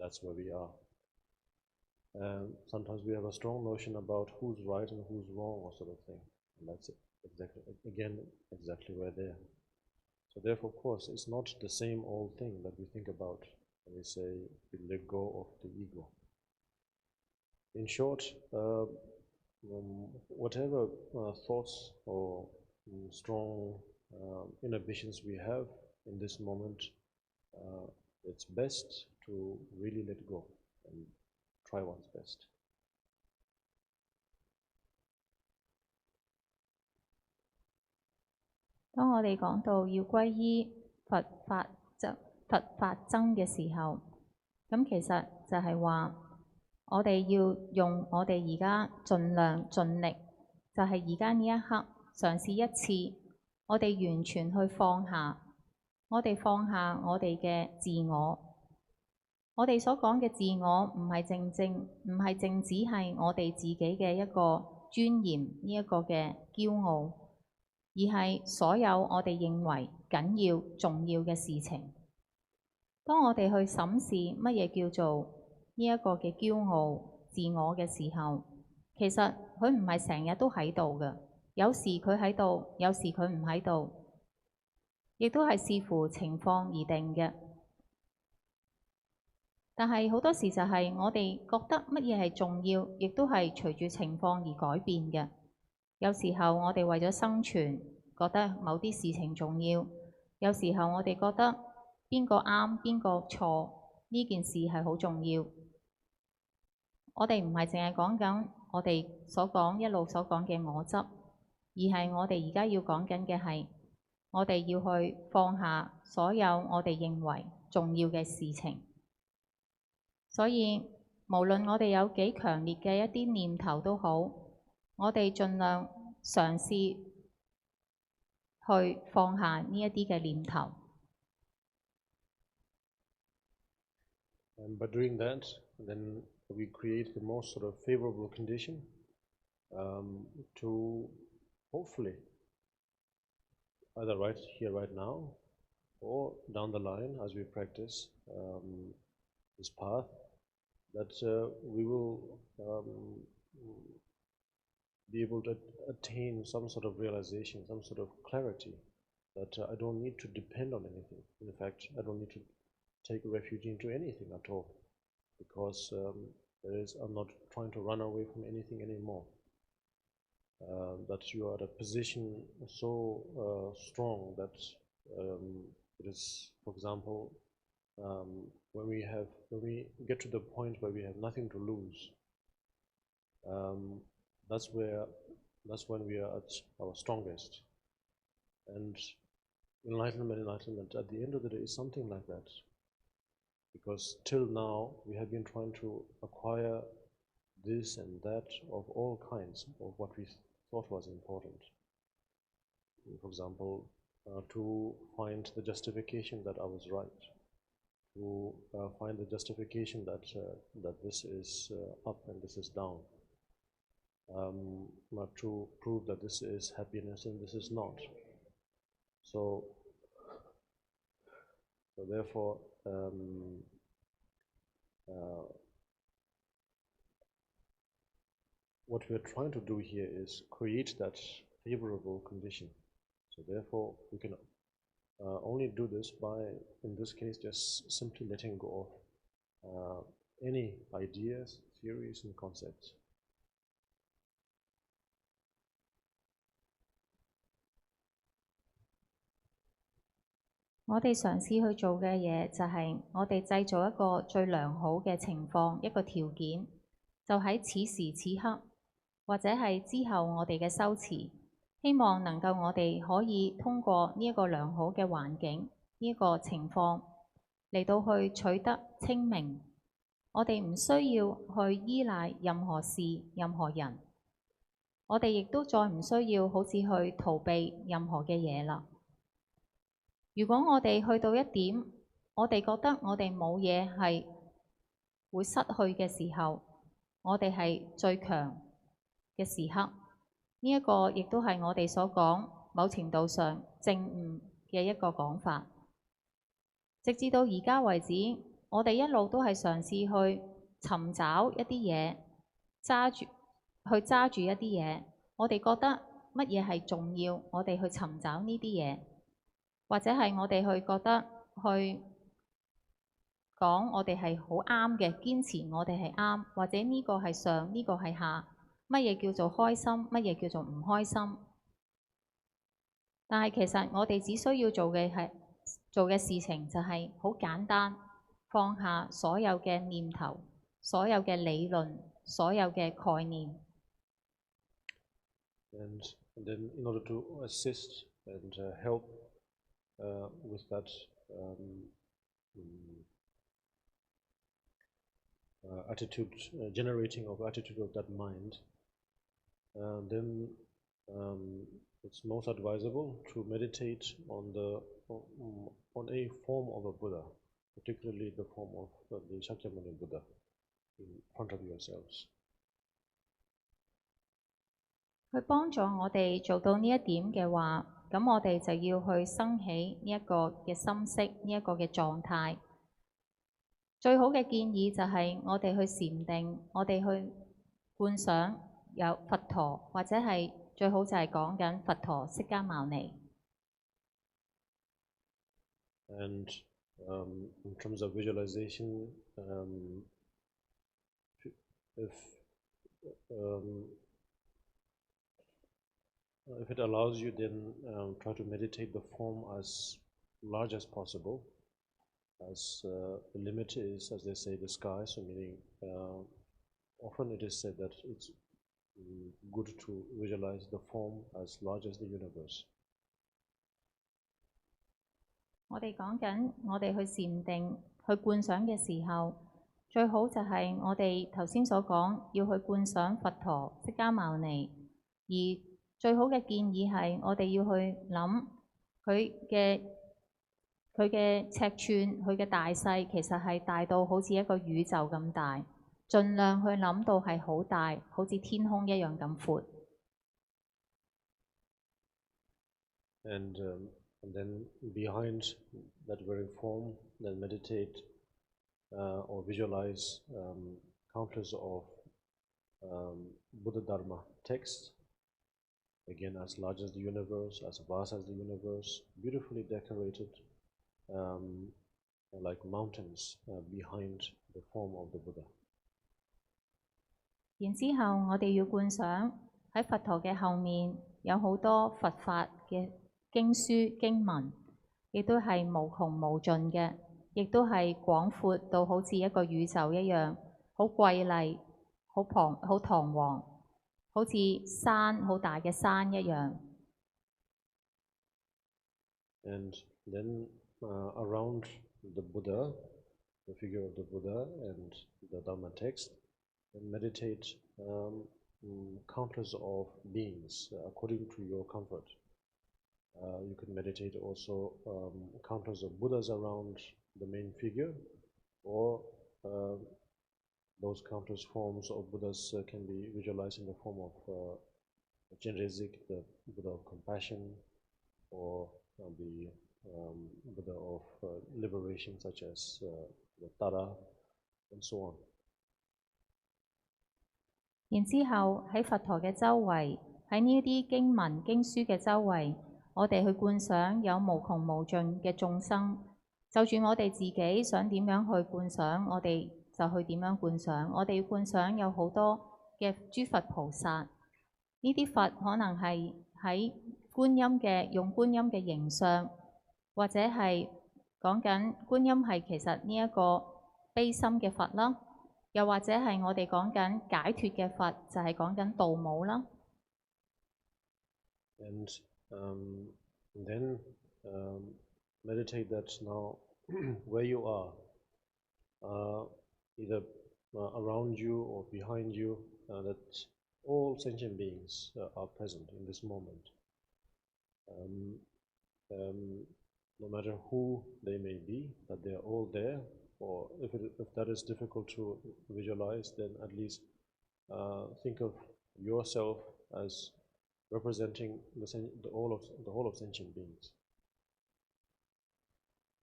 Speaker 3: that's where we are. Sometimes we have a strong notion about who's right and who's wrong, or sort of thing, and that's exactly where they are. So therefore, of course, it's not the same old thing that we think about when we say we let go of the ego. In short, whatever thoughts or strong inhibitions we have in this moment, it's best to really let go and try one's best.
Speaker 4: 當我哋講到要歸依佛法僧嘅時候，咁其實就係話我哋要用我哋而家盡量盡力，就係而家呢一刻嘗試一次，我哋完全去放下，我哋放下我哋嘅自我。我哋所講嘅自我唔係淨止係我哋自己嘅一個尊嚴呢一個嘅驕傲，而係所有我哋認為緊要重要嘅事情。當我哋去審視乜嘢叫做呢一個嘅驕傲自我嘅時候，其實佢唔係成日都喺度嘅，有時佢喺度，有時佢唔喺度，亦都係視乎情況而定嘅。但係好多時就係我哋覺得乜嘢係重要，亦都係隨住情況而改變嘅。有時候我哋為咗生存，覺得某啲事情重要；有時候我哋覺得邊個啱，邊個錯，呢件事係好重要。我哋唔係淨係講緊我哋一路所講嘅我執，而係我哋而家要講緊嘅係，我哋要去放下所有我哋認為重要嘅事情。所以無論我哋有幾強烈嘅一啲念頭都好，我哋盡量嘗試去放下呢一啲嘅念頭。
Speaker 3: And by doing that, then we create the most sort of favorable condition to hopefully either right here, right now, or down the line as we practice this path, that we will be able to attain some sort of realization, some sort of clarity that I don't need to depend on anything. In fact, I don't need to take refuge into anything at all, because I'm not trying to run away from anything anymore. That you are at a position so strong that it is, for example, when we get to the point where we have nothing to lose, that's when we are at our strongest. And enlightenment at the end of the day is something like that. Because till now we have been trying to acquire this and that of all kinds of what we thought was important. For example, to find the justification that I was right, to find the justification that this is up and this is down, to prove that this is happiness and this is not. So therefore, what we are trying to do here is create that favorable condition. So therefore, we can only do this by, in this case, just simply letting go of any ideas, theories, and concepts.
Speaker 4: 我哋嘗試去做嘅嘢就係我哋製造一個最良好嘅情況，一個條件，就喺此時此刻，或者係之後我哋嘅修持，希望能夠我哋可以通過呢一個良好嘅環境，呢一個情況嚟到去取得清明。我哋唔需要去依賴任何事、任何人，我哋亦都再唔需要好似去逃避任何嘅嘢啦。如果我哋去到一點，我哋覺得我哋冇嘢係會失去嘅時候，我哋係最強嘅時刻。呢一個亦都係我哋所講某程度上證悟嘅一個講法。直至到而家為止，我哋一路都係嘗試去尋找一啲嘢，揸住一啲嘢。我哋覺得乜嘢係重要，我哋去尋找呢啲嘢。或者係我哋去覺得去講我哋係好啱嘅，堅持我哋係啱，或者呢個係上，呢個係下，乜嘢叫做開心，乜嘢叫做唔開心。但係其實我哋只需要做嘅事情就係好簡單，放下所有嘅念頭、所有嘅理論、所有嘅概念。
Speaker 3: And then in order to assist and help with that attitude, generating of attitude of that mind, then it's most advisable to meditate on a form of a Buddha, particularly the form of the Shakyamuni Buddha in front of yourselves.
Speaker 4: 去幫助我哋做到呢一點嘅話，咁我哋就要去生起呢一個嘅心識，呢一個嘅狀態。最好嘅建議就係我哋去禪定，我哋去觀想有佛陀，或者係最好就係講緊佛陀釋迦牟尼。
Speaker 3: And in terms of visualization, if it allows you, then try to meditate the form as large as possible, as the limit is, as they say, the sky. So meaning, often it is said that it's good to visualize the form as large as the universe.
Speaker 4: 我哋講緊，我哋去禪定、去觀想嘅時候，最好就係我哋頭先所講，要去觀想佛陀釋迦牟尼，而最好嘅建議係我哋要去諗佢嘅尺寸、佢嘅大細，其實係大到好似一個宇宙咁大，盡量去諗到係好大，好似天空一樣咁闊。
Speaker 3: And then behind that very form, then meditate or visualize countless of Buddha Dharma texts, again as large as the universe, as vast as the universe, beautifully decorated, like mountains behind the form of the Buddha.
Speaker 4: 然之後，我哋要觀想喺佛陀嘅後面有好多佛法嘅經書經文，亦都係無窮無盡嘅，亦都係廣闊到好似一個宇宙一樣，好貴麗、好堂皇，好似山好大嘅山一樣。
Speaker 3: And then around the Buddha, the figure of the Buddha and the Dharma text, and meditate countless of beings according to your comfort. You can meditate also countless of Buddhas around the main figure, or those countless forms of Buddhas can be visualized in the form of CHENREZIG, the Buddha of compassion, or the Buddha of liberation, such as the Tara, and so on.
Speaker 4: 然之後喺佛陀嘅周圍，喺呢啲經文經書嘅周圍，我哋去觀想有無窮無盡嘅眾生，就住我哋自己想點樣去觀想，我哋就去點樣觀想。我哋要觀想有好多嘅諸佛菩薩，呢啲佛可能係喺觀音嘅用觀音嘅形象，或者係講緊觀音係其實呢一個悲心嘅佛啦，又或者係我哋講緊解脫嘅佛，就係講緊道母啦。
Speaker 3: And then meditate that now where you are, either around you or behind you, that all sentient beings are present in this moment. No matter who they may be, that they are all there. Or if that is difficult to visualize, then at least think of yourself as representing the whole of sentient beings.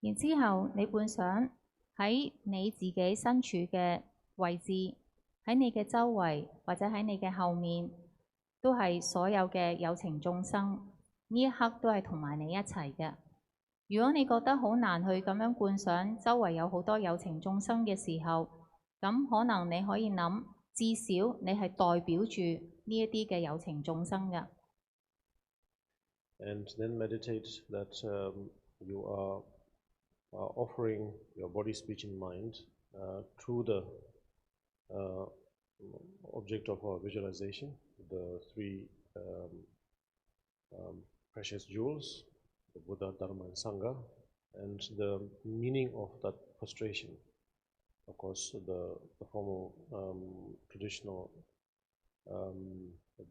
Speaker 4: 然之後，你觀想喺你自己身處嘅位置，喺你嘅周圍或者喺你嘅後面，都係所有嘅有情眾生，呢一刻都係同埋你一齊嘅。如果你覺得好難去咁樣觀想周圍有好多有情眾生嘅時候，咁可能你可以諗，至少你係代表住呢一啲嘅有情眾生嘅。
Speaker 3: And then meditate that you are offering your body, speech, and mind to the object of our visualization, the three precious jewels, the Buddha, Dharma, and Sangha, and the meaning of that prostration. Of course, the formal traditional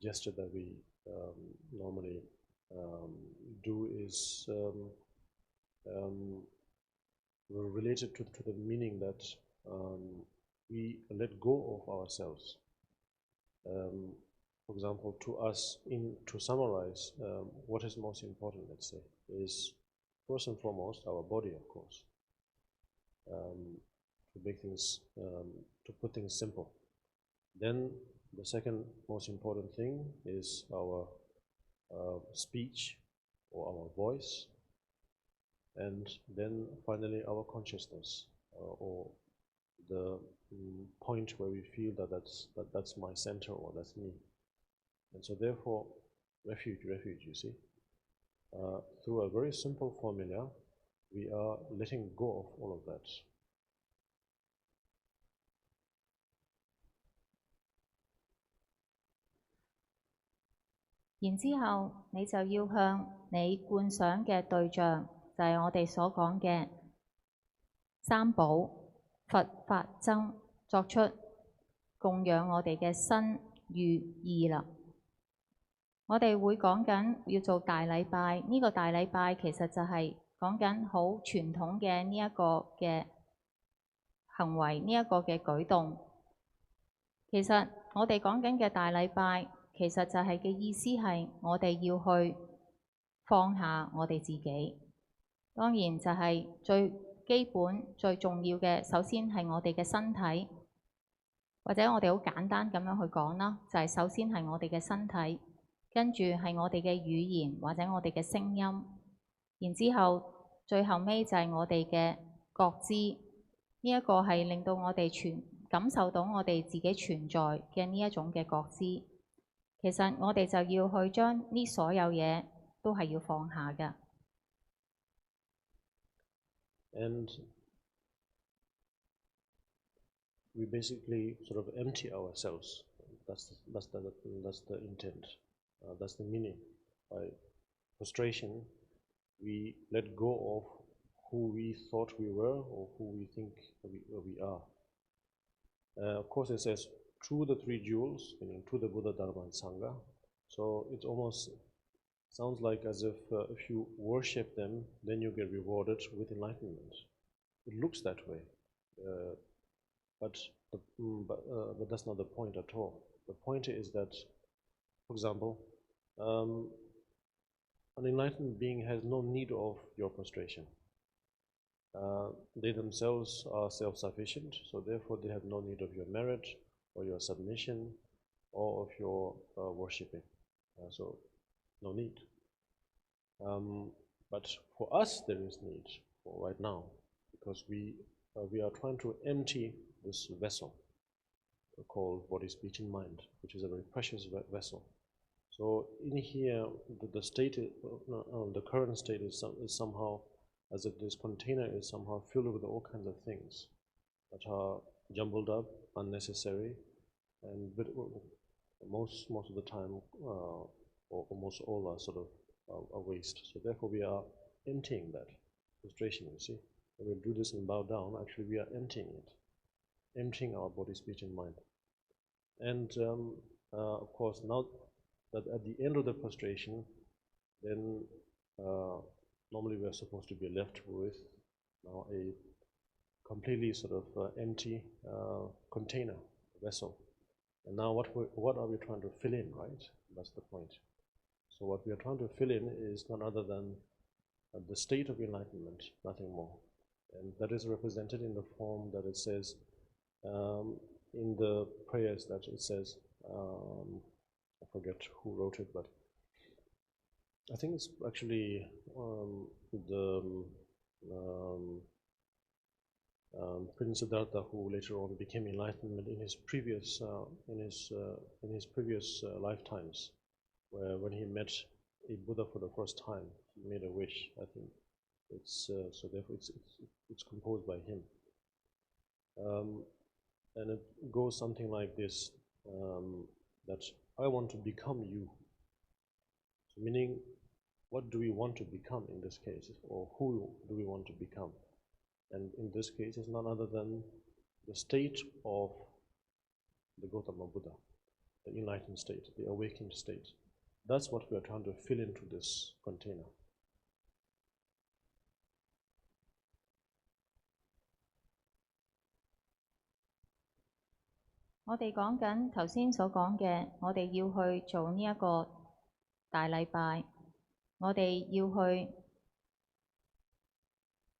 Speaker 3: gesture that we normally do is related to the meaning that we let go of ourselves. For example, to us, to summarize, what is most important, let's say, is first and foremost our body, of course. To make things, to put things simple. Then the second most important thing is our speech or our voice, and then finally our consciousness or the point where we feel that that's my center or that's me. And so therefore, refuge, you see. Through a very simple formula, we are letting go of all of that.
Speaker 4: 然之後，你就要向你觀想嘅對象，就係我哋所講嘅三寶、佛、法、僧，作出供養我哋嘅身、語、意啦。我哋會講緊要做大禮拜，呢個大禮拜其實就係講緊好傳統嘅呢一個嘅行為，呢一個嘅舉動。其實我哋講緊嘅大禮拜，其實就係嘅意思係我哋要去放下我哋自己。當然就係最基本、最重要嘅，首先係我哋嘅身體，或者我哋好簡單咁樣去講啦，就係首先係我哋嘅身體，跟住係我哋嘅語言或者我哋嘅聲音，然之後最後尾就係我哋嘅覺知，呢一個係令到我哋感受到我哋自己存在嘅呢一種嘅覺知。其實我哋就要去將呢所有嘢都係要放下㗎。
Speaker 3: And we basically sort of empty ourselves. That's the intent. That's the meaning. By prostration, we let go of who we thought we were or who we think we are. Of course, it says through the three jewels, meaning through the Buddha, Dharma, and Sangha. So it almost sounds like as if you worship them, then you get rewarded with enlightenment. It looks that way, but that's not the point at all. The point is that, for example, an enlightened being has no need of your prostration. They themselves are self-sufficient, so therefore they have no need of your merit or your submission or of your worshipping. So no need. But for us there is need for right now, because we are trying to empty this vessel called body, speech, and mind, which is a very precious vessel. So in here, the state, the current state is somehow as if this container is somehow filled with all kinds of things that are jumbled up, unnecessary, and most of the time, or almost all are sort of a waste. So therefore, we are emptying that frustration. You see, when we do this and bow down, actually we are emptying it, emptying our body, speech, and mind. And of course, now that at the end of the prostration, then normally we are supposed to be left with now a completely sort of empty container, vessel. And now what are we trying to fill in, right? That's the point. So what we are trying to fill in is none other than the state of enlightenment, nothing more. And that is represented in the form that it says in the prayers that it says, I forget who wrote it, but I think it's actually Prince Siddhartha, who later on became enlightenment in his previous lifetimes, where when he met a Buddha for the first time, he made a wish. I think it's so therefore it's composed by him, and it goes something like this: that I want to become you. So meaning, what do we want to become in this case, or who do we want to become? And in this case, it's none other than the state of the Gautama Buddha, the enlightened state, the awakened state. That's what we are trying to fill into this container.
Speaker 4: 我哋講緊頭先所講嘅，我哋要去做呢一個大禮拜，我哋要去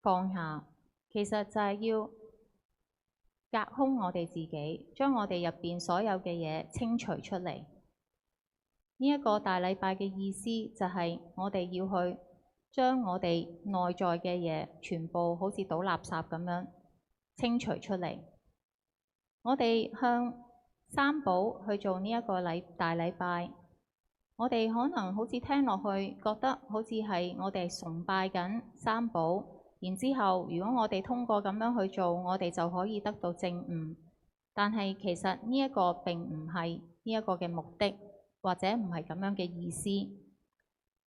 Speaker 4: 放下，其實就係要隔空我哋自己，將我哋入邊所有嘅嘢清除出嚟。呢一個大禮拜嘅意思就係我哋要去將我哋內在嘅嘢全部好似倒垃圾咁樣清除出嚟。我哋向三寶去做呢一個大禮拜，我哋可能好似聽落去覺得好似係我哋崇拜緊三寶，然之後如果我哋通過咁樣去做，我哋就可以得到證悟。但係其實呢一個並唔係呢一個嘅目的，或者唔係咁樣嘅意思。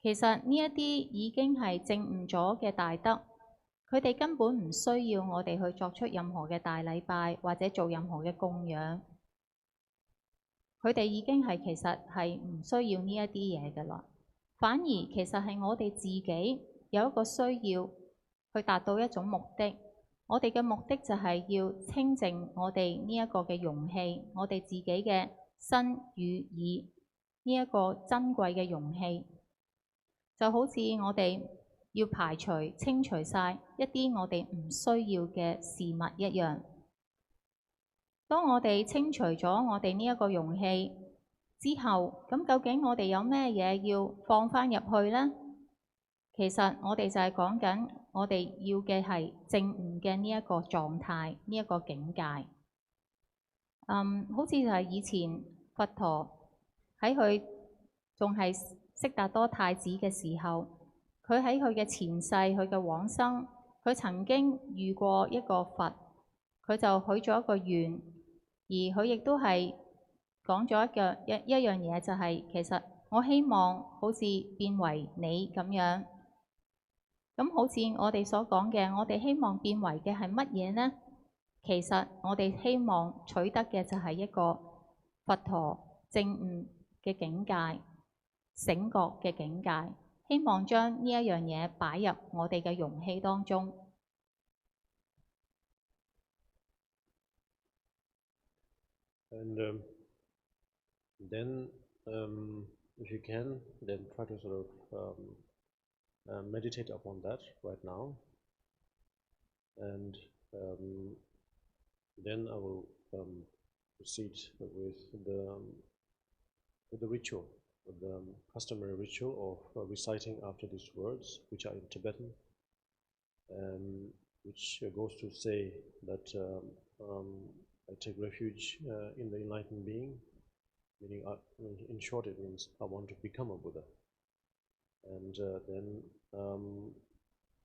Speaker 4: 其實呢一啲已經係證悟咗嘅大德，佢哋根本唔需要我哋去作出任何嘅大禮拜，或者做任何嘅供養。佢哋已經係其實係唔需要呢一啲嘢㗎啦。反而其實係我哋自己有一個需要去達到一種目的。我哋嘅目的就係要清淨我哋呢一個嘅容器，我哋自己嘅身語意呢一個珍貴嘅容器，就好似我哋要排除清除晒一啲我哋唔需要嘅事物一樣。當我哋清除咗我哋呢一個容器之後，咁究竟我哋有咩嘢要放返入去呢？其實我哋就係講緊我哋要嘅係證悟嘅呢一個狀態，呢一個境界。好似就係以前佛陀喺佢仲係悉達多太子嘅時候，佢喺佢嘅前世，佢嘅往生，佢曾經遇過一個佛，佢就許咗一個願，而佢亦都係講咗一樣嘢，就係其實我希望好似變為你咁樣。咁好似我哋所講嘅，我哋希望變為嘅係乜嘢呢？其實我哋希望取得嘅就係一個佛陀證悟嘅境界、醒覺嘅境界，希望將呢一樣嘢擺入我哋嘅容器當中。
Speaker 3: And then, if you can, then try to sort of meditate upon that right now. And then I will proceed with the ritual, with the customary ritual of reciting after these words, which are in Tibetan, which goes to say that I take refuge in the enlightened being, meaning in short it means I want to become a Buddha. And then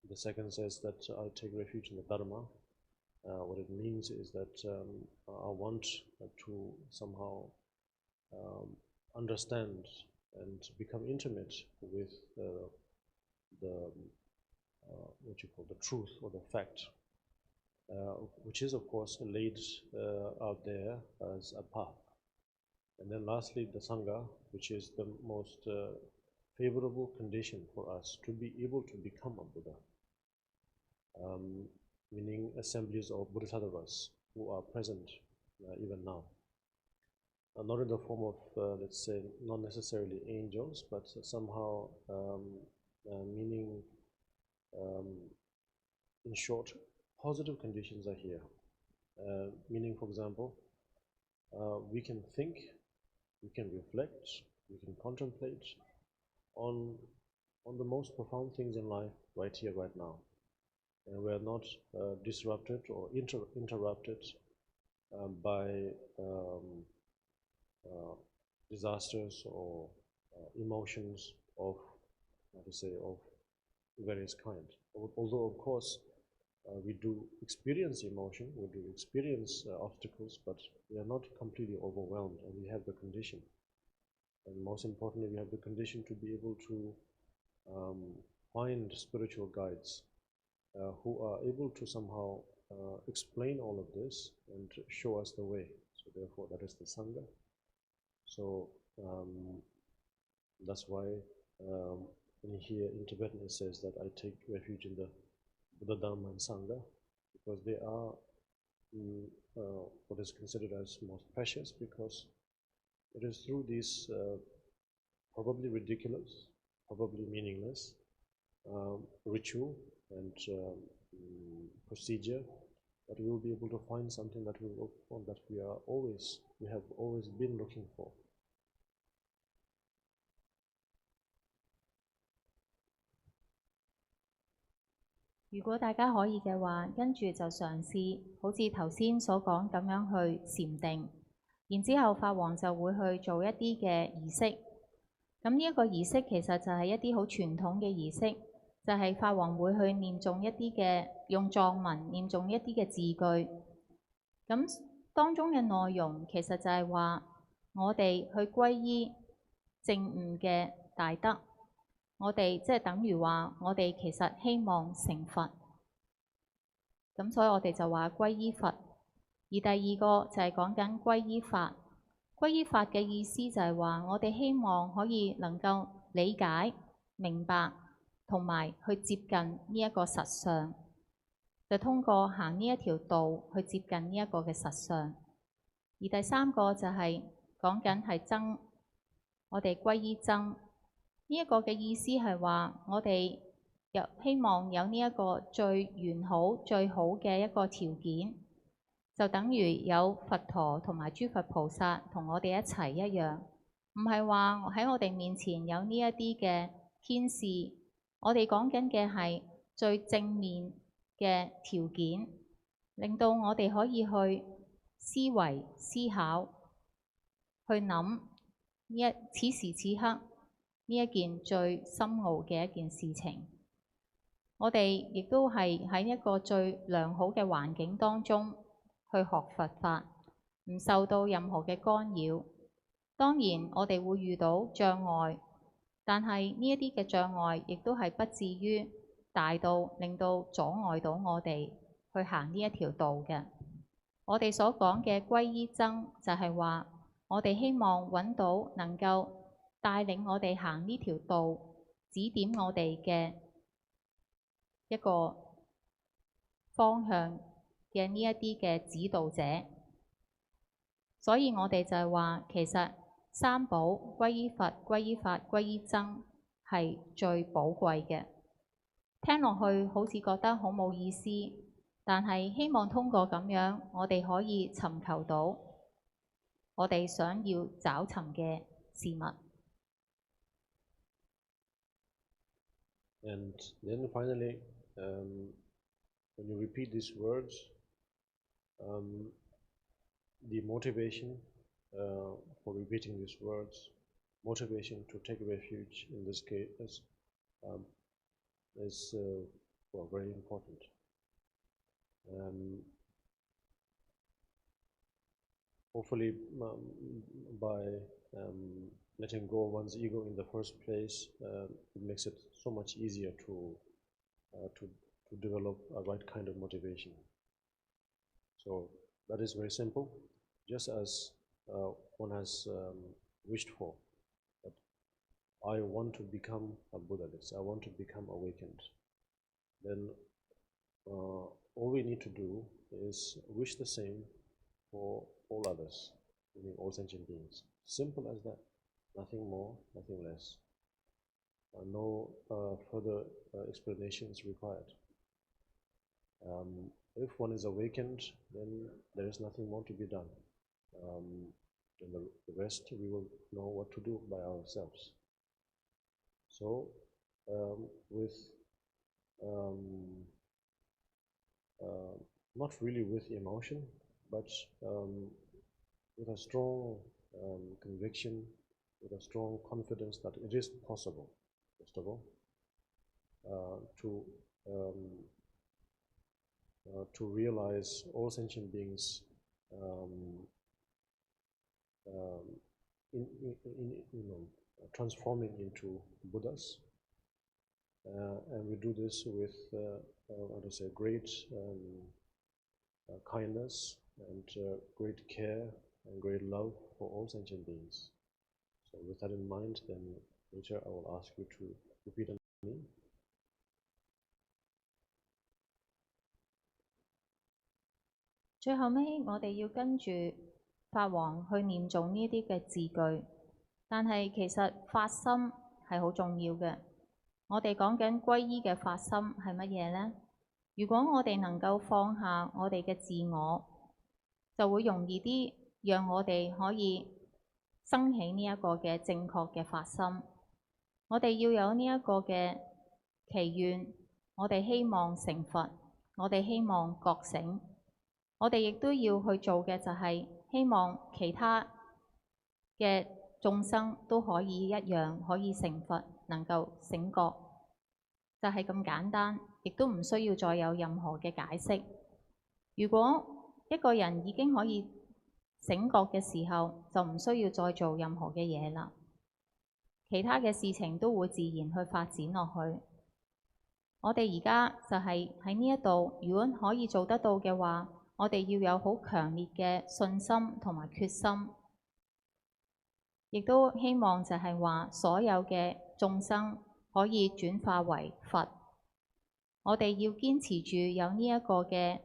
Speaker 3: the second says that I take refuge in the Dharma. What it means is that I want to somehow understand and become intimate with what you call the truth or the fact, which is of course laid out there as a path. And then lastly, the Sangha, which is the most favorable condition for us to be able to become a Buddha, meaning assemblies of Bodhisattvas who are present even now. Not in the form of, let's say, not necessarily angels, but somehow meaning, in short, positive conditions are here. Meaning, for example, we can think, we can reflect, we can contemplate on on the most profound things in life right here, right now. And we are not disrupted or interrupted by disasters or emotions of, of various kinds. Although, of course, we do experience emotion, we do experience obstacles, but we are not completely overwhelmed, and we have the condition. And most importantly, we have the condition to be able to find spiritual guides who are able to somehow explain all of this and show us the way. So therefore, that is the Sangha. So that's why in here in Tibetan it says that I take refuge in the Buddha, Dharma and Sangha, because they are what is considered as most precious, because it is through these probably ridiculous, probably meaningless ritual and procedure that we will be able to find something that we have always been looking for.
Speaker 4: 如果大家可以嘅話，跟住就嘗試好似頭先所講咁樣去禪定，然之後法王就會去做一啲嘅儀式。咁呢一個儀式其實就係一啲好傳統嘅儀式，就係法王會去念誦一啲嘅用藏文念誦一啲嘅字句。咁當中嘅內容其實就係話我哋去歸依正悟嘅大德。我哋即係等於話，我哋其實希望成佛，咁所以我哋就話歸依佛。而第二個就係講緊歸依法。歸依法嘅意思就係話，我哋希望可以能夠理解、明白同埋去接近呢一個實相，就通過行呢一條道去接近呢一個嘅實相。而第三個就係講緊係僧，我哋歸依僧。呢一個嘅意思係話，我哋希望有呢一個最完好、最好嘅一個條件，就等於有佛陀同埋諸佛菩薩同我哋一齊一樣，唔係話喺我哋面前有呢一啲嘅天使，我哋講緊嘅係最正面嘅條件，令到我哋可以去思維、思考、去諗此時此刻呢一件最深奧嘅一件事情，我哋亦都係喺一個最良好嘅環境當中去學佛法，唔受到任何嘅干擾。當然，我哋會遇到障礙，但係呢一啲嘅障礙亦都係不至於大到令到阻礙到我哋去行呢一條道嘅。我哋所講嘅歸依僧就係話，我哋希望揾到能夠帶領我哋行呢條道，指點我哋嘅一個方向嘅呢一啲嘅指導者。所以我哋就係話，其實三寶歸依佛、歸依法、歸依僧係最寶貴嘅。聽落去好似覺得好冇意思，但係希望通過咁樣，我哋可以尋求到我哋想要找尋嘅事物。
Speaker 3: And then finally, when you repeat these words, the motivation for repeating these words, motivation to take refuge in this case is well, very important. Hopefully, by letting go of one's ego in the first place, it makes it so much easier to develop a right kind of motivation. So that is very simple. Just as one has wished for, that I want to become a Buddhist, I want to become awakened, then all we need to do is wish the same for all others, meaning all sentient beings. Simple as that. Nothing more, nothing less. No further explanation is required. If one is awakened, then there is nothing more to be done. And the rest we will know what to do by ourselves. So with not really with emotion, but with a strong conviction, with a strong confidence that it is possible, first of all, to realize all sentient beings transforming into Buddhas, and we do this with great kindness and great care and great love for all sentient beings. So with that in mind, then later I will ask you to repeat after me.
Speaker 4: 最後尾，我哋要跟住法王去念誦呢啲嘅字句，但係其實發心係好重要嘅。我哋講緊皈依嘅發心係乜嘢呢？如果我哋能夠放下我哋嘅自我，就會容易啲，讓我哋可以生起呢一個嘅正確嘅發心。我哋要有呢一個嘅祈願，我哋希望成佛，我哋希望覺醒。我哋亦都要去做嘅就係希望其他嘅眾生都可以一樣可以成佛，能夠醒覺，就係咁簡單，亦都唔需要再有任何嘅解釋。如果一個人已經可以醒覺嘅時候，就唔需要再做任何嘅嘢啦，其他嘅事情都會自然去發展落去。我哋而家就係喺呢一度，如果可以做得到嘅話，我哋要有好強烈嘅信心同埋決心，亦都希望就係話所有嘅眾生可以轉化為佛。我哋要堅持住有呢一個嘅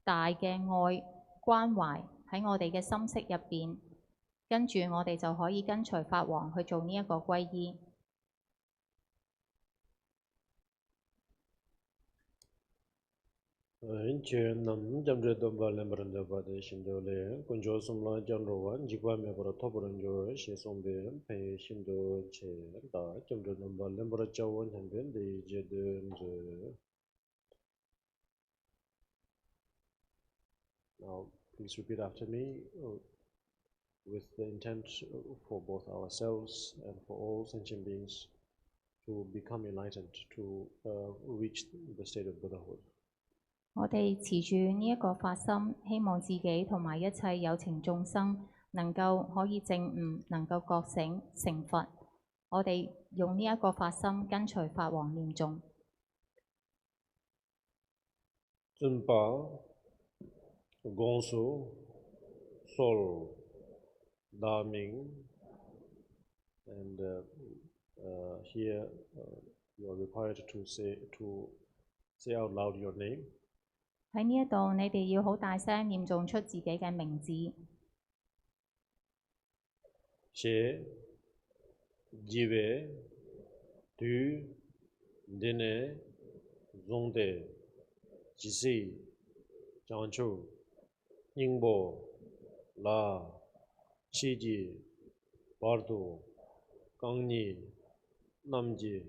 Speaker 4: 大嘅愛關懷喺我哋嘅心識入邊，跟住我哋就可以跟隨法王去做呢一個皈依。
Speaker 3: Nam jamre domba lembranda bade shindo le kunjo sumla janrowa jikwa me para toporanjo she sombe pe shindo che da jamre domba lembra chawan hanben de jedunje. Now please repeat after me with the intent for both ourselves and for all sentient beings to become enlightened, to reach the state of Buddhahood.
Speaker 4: 我哋持住呢一個發心，希望自己同埋一切有情眾生能夠可以證悟，能夠覺醒成佛。我哋用呢一個發心跟隨法王念誦。
Speaker 3: 尊巴公數sol da ming and here you are required to say out loud your name.
Speaker 4: 喺呢一度，你哋要好大聲念誦出自己嘅名字。
Speaker 3: 寫自為du dine zonde jisi janchu ingbo la chiji bardu gangni namji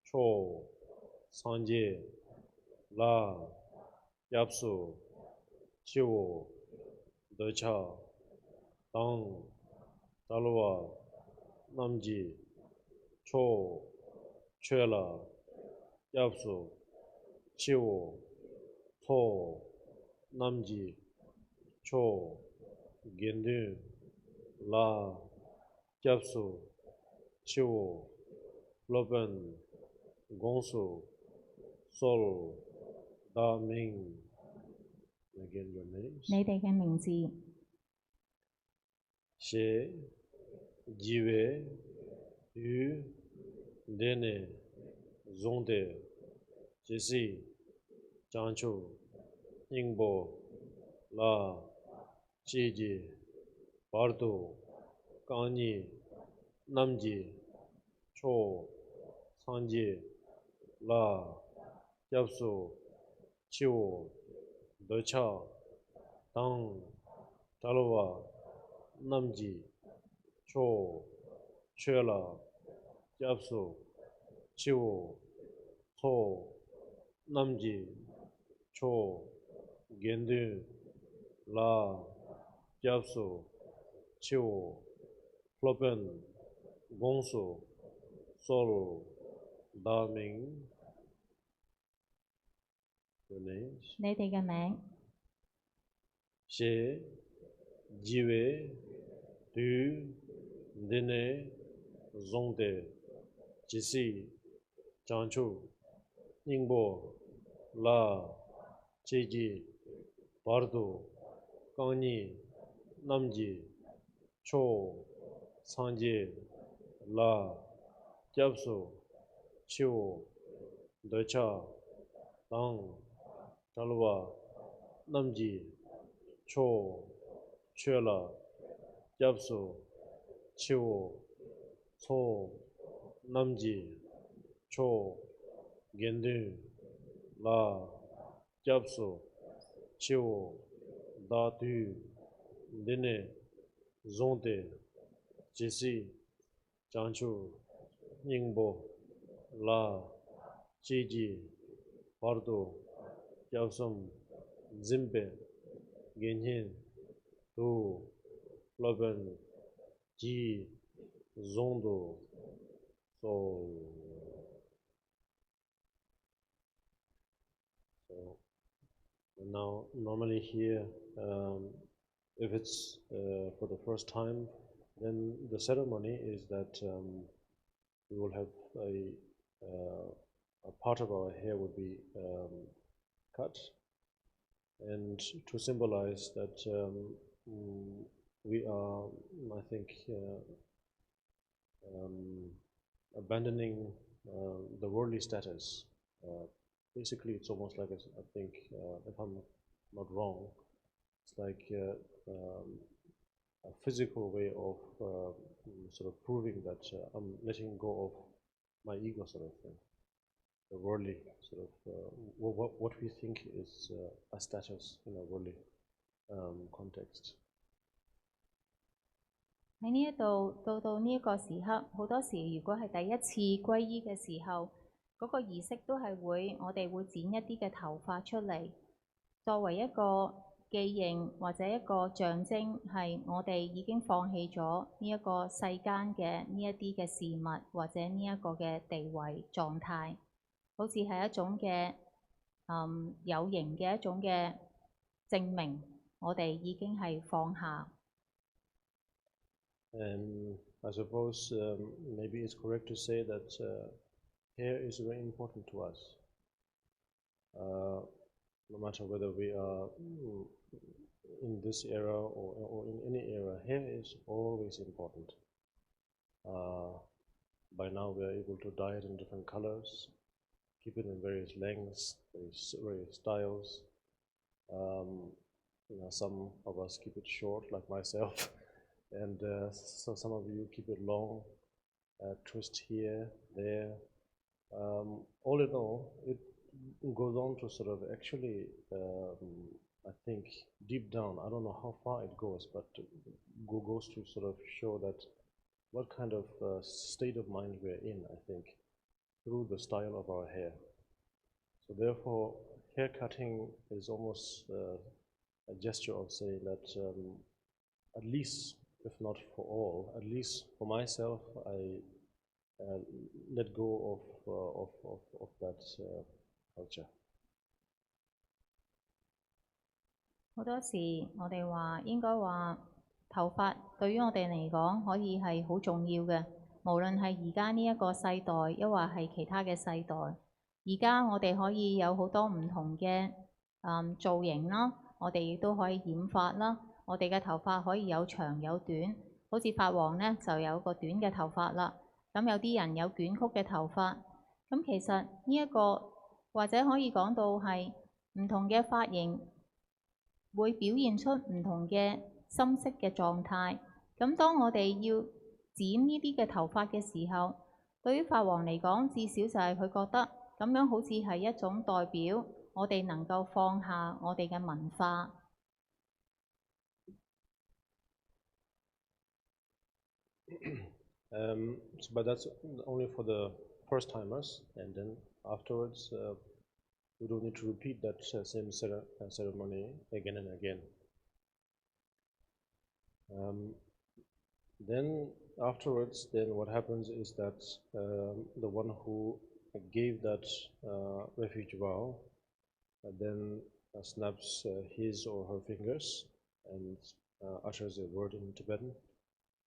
Speaker 3: cho sanje la yapsu chiwo decha dang dalwa namji cho chela yapsu chiwo to namji cho gendu la yapsu chiwo loben gongsu sol da ming. Again your names.
Speaker 4: 你哋嘅名字。
Speaker 3: 寫自為du dine zonde jisi janchu ingbo la chiji bardu gangni namji cho sanje la yapsu chiwo decha dang dalwa namji cho chela yapsu 치오, 소, 남지, 초, 겐드, 라, 짭수, 치오, 플로펜, 공수, 솔, 다밍. Your names.
Speaker 4: 你哋嘅名，
Speaker 3: She, Jiwe, Du, Dine, Zongde, Jisi, Chanchu, Ningbo, La, Cheji, Bardo, Kani, Namji, Cho, Sanje, La, Japsu, Chiu, Dacha, Tang, Talwa, Namji, Cho, Chela, Japsu, Chiu, So, Namji, Cho, Gendu, La, Japsu, Chiu, Datu, Dine, Zonte, Jisi, Chanchu, Ningbo, La, Chiji, Pardo, Japsum, Zimbe, Genhin, Tu, Loben, Ji, Zondo, So. Now, normally here, if it's for the first time, then the ceremony is that we will have a part of our hair would be cut, and to symbolize that we are, I think, abandoning the worldly status. Basically, it's almost like, I think, if I'm not wrong, it's like a physical way of sort of proving that I'm letting go of my ego, sort of thing. The worldly sort of what we think is a status in a worldly context.
Speaker 4: 喺呢一度到呢一個時刻，好多時如果係第一次皈依嘅時候，嗰個儀式都係我哋會剪一啲嘅頭髮出嚟，作為一個記認或者一個象徵，係我哋已經放棄咗呢一個世間嘅呢一啲嘅事物或者呢一個嘅地位狀態，好似係一種嘅有形嘅一種嘅證明，我哋已經係放下。
Speaker 3: And I suppose maybe it's correct to say that hair is very important to us. No matter whether we are in this era or in any era, hair is always important. By now we are able to dye it in different colors, keep it in various lengths, various styles. Some of us keep it short, like myself. And so some of you keep it long, twist here, there. All in all, it goes on to sort of actually, I think, deep down, I don't know how far it goes, but goes to sort of show that what kind of state of mind we're in, I think, through the style of our hair. So therefore, hair cutting is almost a gesture of saying that at least, if not for all, at least for myself, I let go of that culture.
Speaker 4: 好多時我哋話應該話頭髮對於我哋嚟講可以係好重要嘅，無論係而家呢一個世代，抑或係其他嘅世代。而家我哋可以有好多唔同嘅造型啦，我哋亦都可以染髮啦。我哋嘅頭髮可以有長有短，好似法王呢就有個短嘅頭髮啦。咁有啲人有捲曲嘅頭髮。咁其實呢一個或者可以講到係唔同嘅髮型會表現出唔同嘅心識嘅狀態。咁當我哋要剪呢啲嘅頭髮嘅時候，對於法王嚟講，至少就係佢覺得咁樣好似係一種代表我哋能夠放下我哋嘅文化。
Speaker 3: But that's only for the first timers, and then afterwards we don't need to repeat that same ceremony again and again. Then afterwards, then what happens is that the one who gave that refuge vow then snaps his or her fingers and utters a word in Tibetan,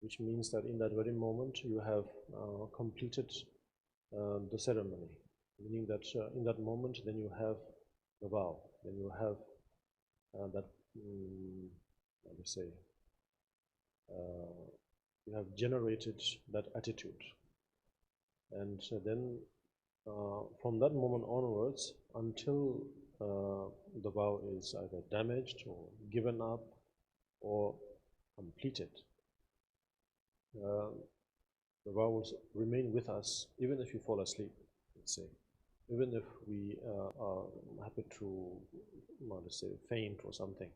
Speaker 3: which means that in that very moment you have completed the ceremony, meaning that in that moment then you have the vow, then you have that, let me say, you have generated that attitude. And then from that moment onwards, until the vow is either damaged or given up or completed, the vow will remain with us even if you fall asleep, let's say. Even if we are happy to, let's say, faint or something,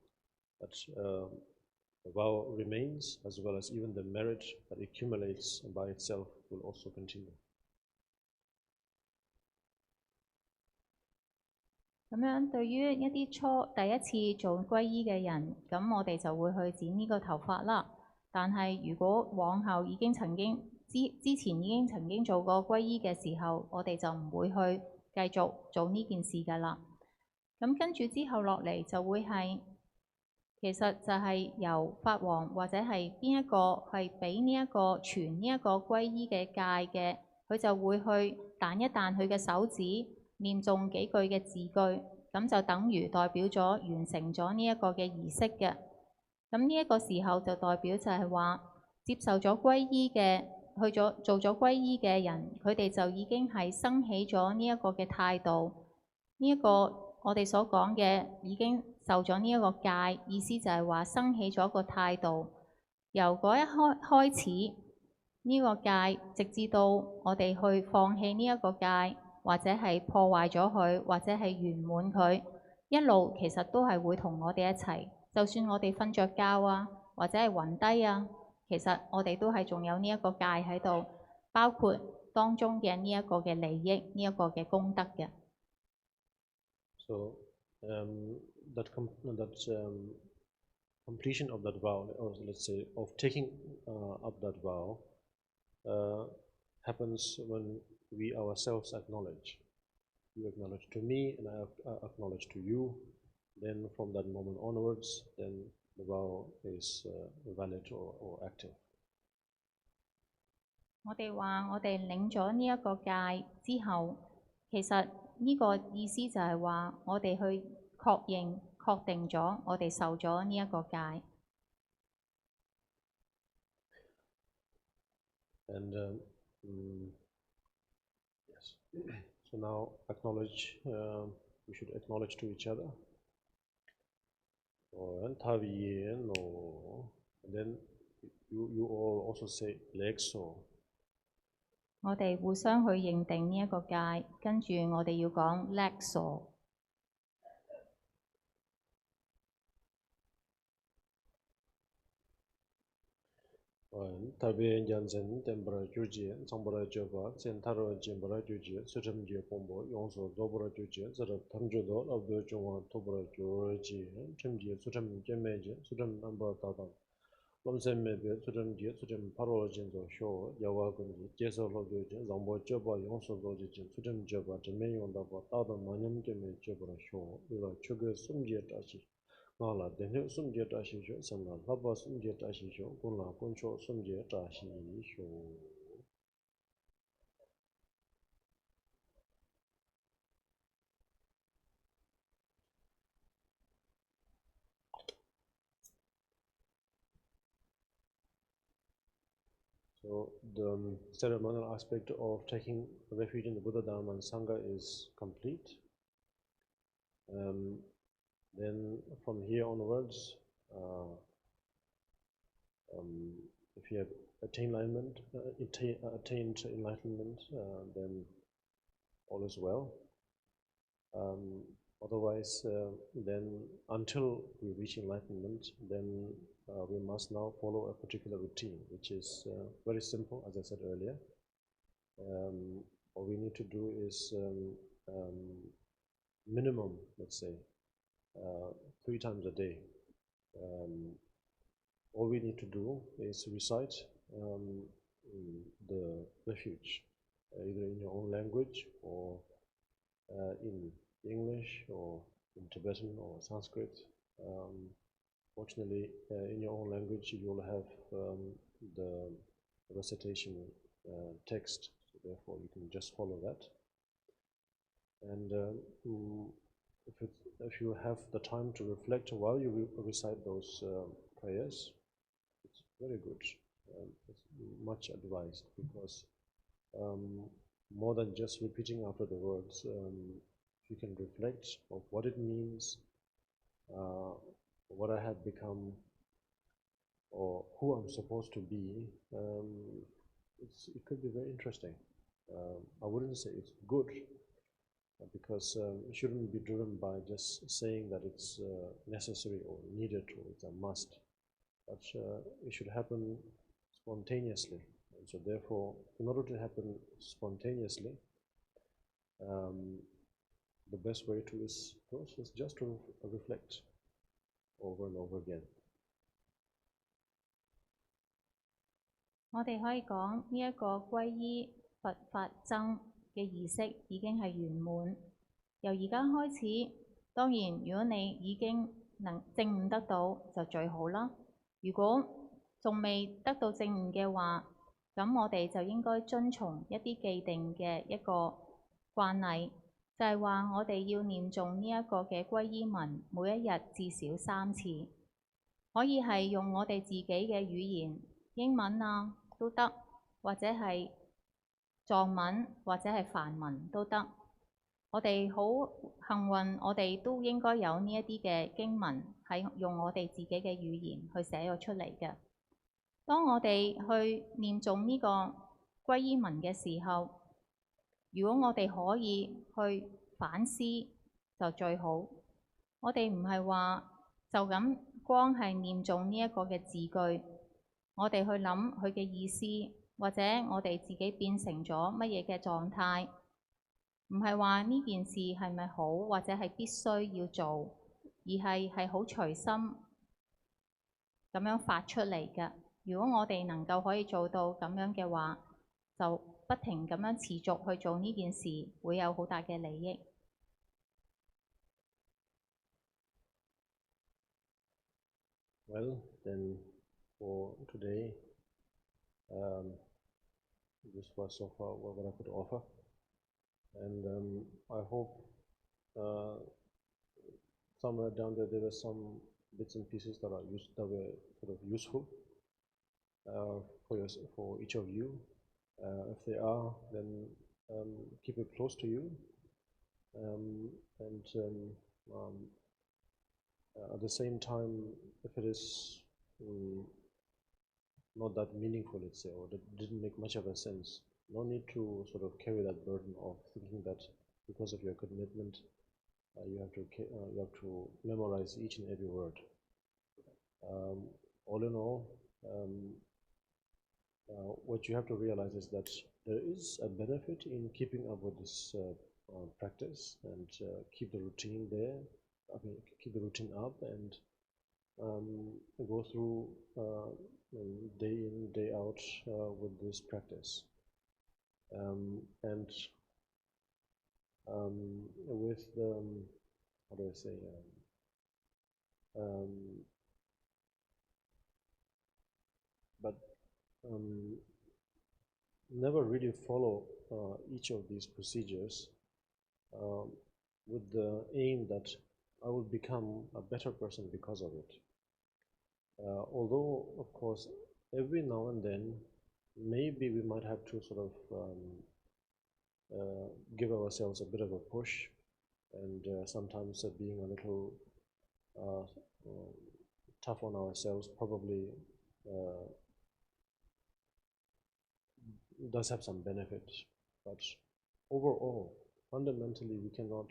Speaker 3: but the vow remains, as well as even the merit that accumulates by itself will also continue.
Speaker 4: 咁樣對於一啲第一次做皈依嘅人，咁我哋就會去剪呢個頭髮啦。但係如果往後已經曾經之前已經曾經做過皈依嘅時候，我哋就唔會去繼續做呢件事㗎啦。咁跟住之後落嚟就會係，其實就係由法王或者係邊一個係俾呢一個傳呢一個皈依嘅戒嘅，佢就會去彈一彈佢嘅手指，念誦幾句嘅字句，咁就等於代表咗完成咗呢一個嘅儀式嘅。咁呢一個時候就代表就係話，接受咗皈依嘅，做咗皈依嘅人，佢哋就已經係生起咗呢一個嘅態度。呢一個我哋所講嘅已經受咗呢一個戒，意思就係話生起咗個態度。由嗰一開始呢個戒，直至到我哋去放棄呢一個戒，或者係破壞咗佢，或者係圓滿佢，一路其實都係會同我哋一齊。就算我哋瞓着覺啊，或者係暈低啊，其實我哋都係仲有呢一個戒喺度，包括當中嘅呢一個嘅利益，呢一個嘅功德嘅。
Speaker 3: So that completion of that vow, or let's say of taking up that vow, happens when we ourselves acknowledge. You acknowledge to me, and I acknowledge to you. Then from that moment onwards, then the vow is valid or active.
Speaker 4: 我哋話我哋領咗呢一個戒之後，其實呢個意思就係話我哋去確定咗我哋受咗呢一個戒。
Speaker 3: And yes, so now acknowledge. We should acknowledge to each other. And then you all also say legso.
Speaker 4: 我哋互相去認定呢一個戒，跟住我哋要講 legso。타비엔
Speaker 3: 잔센 템브라 주지 상브라 저바 센타로 짐브라 주지 수점지 공부 용서 도브라 주지 저러 탐주도 업도 중앙 도브라 주지 첨지 수점 제매지 수점 넘버 다다 롬셈메베 수점지 수점 바로 진도 쇼 야와군지 제서로 주지 정보 저바 용서 도지 수점 저바 제매용다고 다다 마념 제매 저브라 쇼 이거 추게 숨지 다시 Mala dene sumje tashi sho samla laba sumje tashi sho kunla kuncho sumje tashi sho. So the ceremonial aspect of taking refuge in the Buddha, Dharma and Sangha is complete. Then from here onwards, if you have attained enlightenment, then all is well. Otherwise, then until we reach enlightenment, then we must now follow a particular routine, which is very simple, as I said earlier. All we need to do is minimum, let's say, 3 times a day. All we need to do is recite the refuge, either in your own language or in English or in Tibetan or Sanskrit. Fortunately, in your own language, you will have the recitation text, so therefore you can just follow that. And if you have the time to reflect while you recite those prayers, it's very good. It's much advised, because more than just repeating after the words, you can reflect of what it means, what I have become, or who I'm supposed to be. It could be very interesting. I wouldn't say it's good, because it shouldn't be driven by just saying that it's necessary or needed or it's a must, but it should happen spontaneously. And so therefore, in order to happen spontaneously, the best way to is just to reflect over and over again.
Speaker 4: 我哋可以講呢一個皈依佛法僧嘅儀式已經係圓滿。由而家開始，當然如果你已經能證悟得到就最好啦。如果仲未得到證悟嘅話，咁我哋就應該遵從一啲既定嘅一個慣例，就係話我哋要念誦呢一個嘅皈依文，每一日至少3次，可以係用我哋自己嘅語言，英文啊都得，或者係藏文或者係梵文都得。我哋好幸運，我哋都應該有呢一啲嘅經文係用我哋自己嘅語言去寫咗出嚟嘅。當我哋去念誦呢個皈依文嘅時候，如果我哋可以去反思就最好。我哋唔係話就咁光係念誦呢一個嘅字句，我哋去諗佢嘅意思，或者我哋自己變成咗乜嘢嘅狀態，唔係話呢件事係咪好或者係必須要做，而係好隨心咁樣發出嚟嘅。如果我哋能夠可以做到咁樣嘅話，就不停咁樣持續去做呢件事，會有好大嘅利益。
Speaker 3: Well, then for today, this was so far what I could offer, and I hope somewhere down there were some bits and pieces that were sort of useful for each of you. If they are, then keep it close to you, and at the same time, if it is not that meaningful, let's say, or that didn't make much of a sense, no need to sort of carry that burden of thinking that because of your commitment, you have to memorize each and every word. All in all, what you have to realize is that there is a benefit in keeping up with this practice and keep the routine there. Keep the routine up and go through day in, day out with this practice. And with the, how do I say, but never really follow each of these procedures with the aim that I will become a better person because of it. Although, of course, every now and then, maybe we might have to sort of give ourselves a bit of a push, and sometimes being a little tough on ourselves probably does have some benefit. But overall, fundamentally, we cannot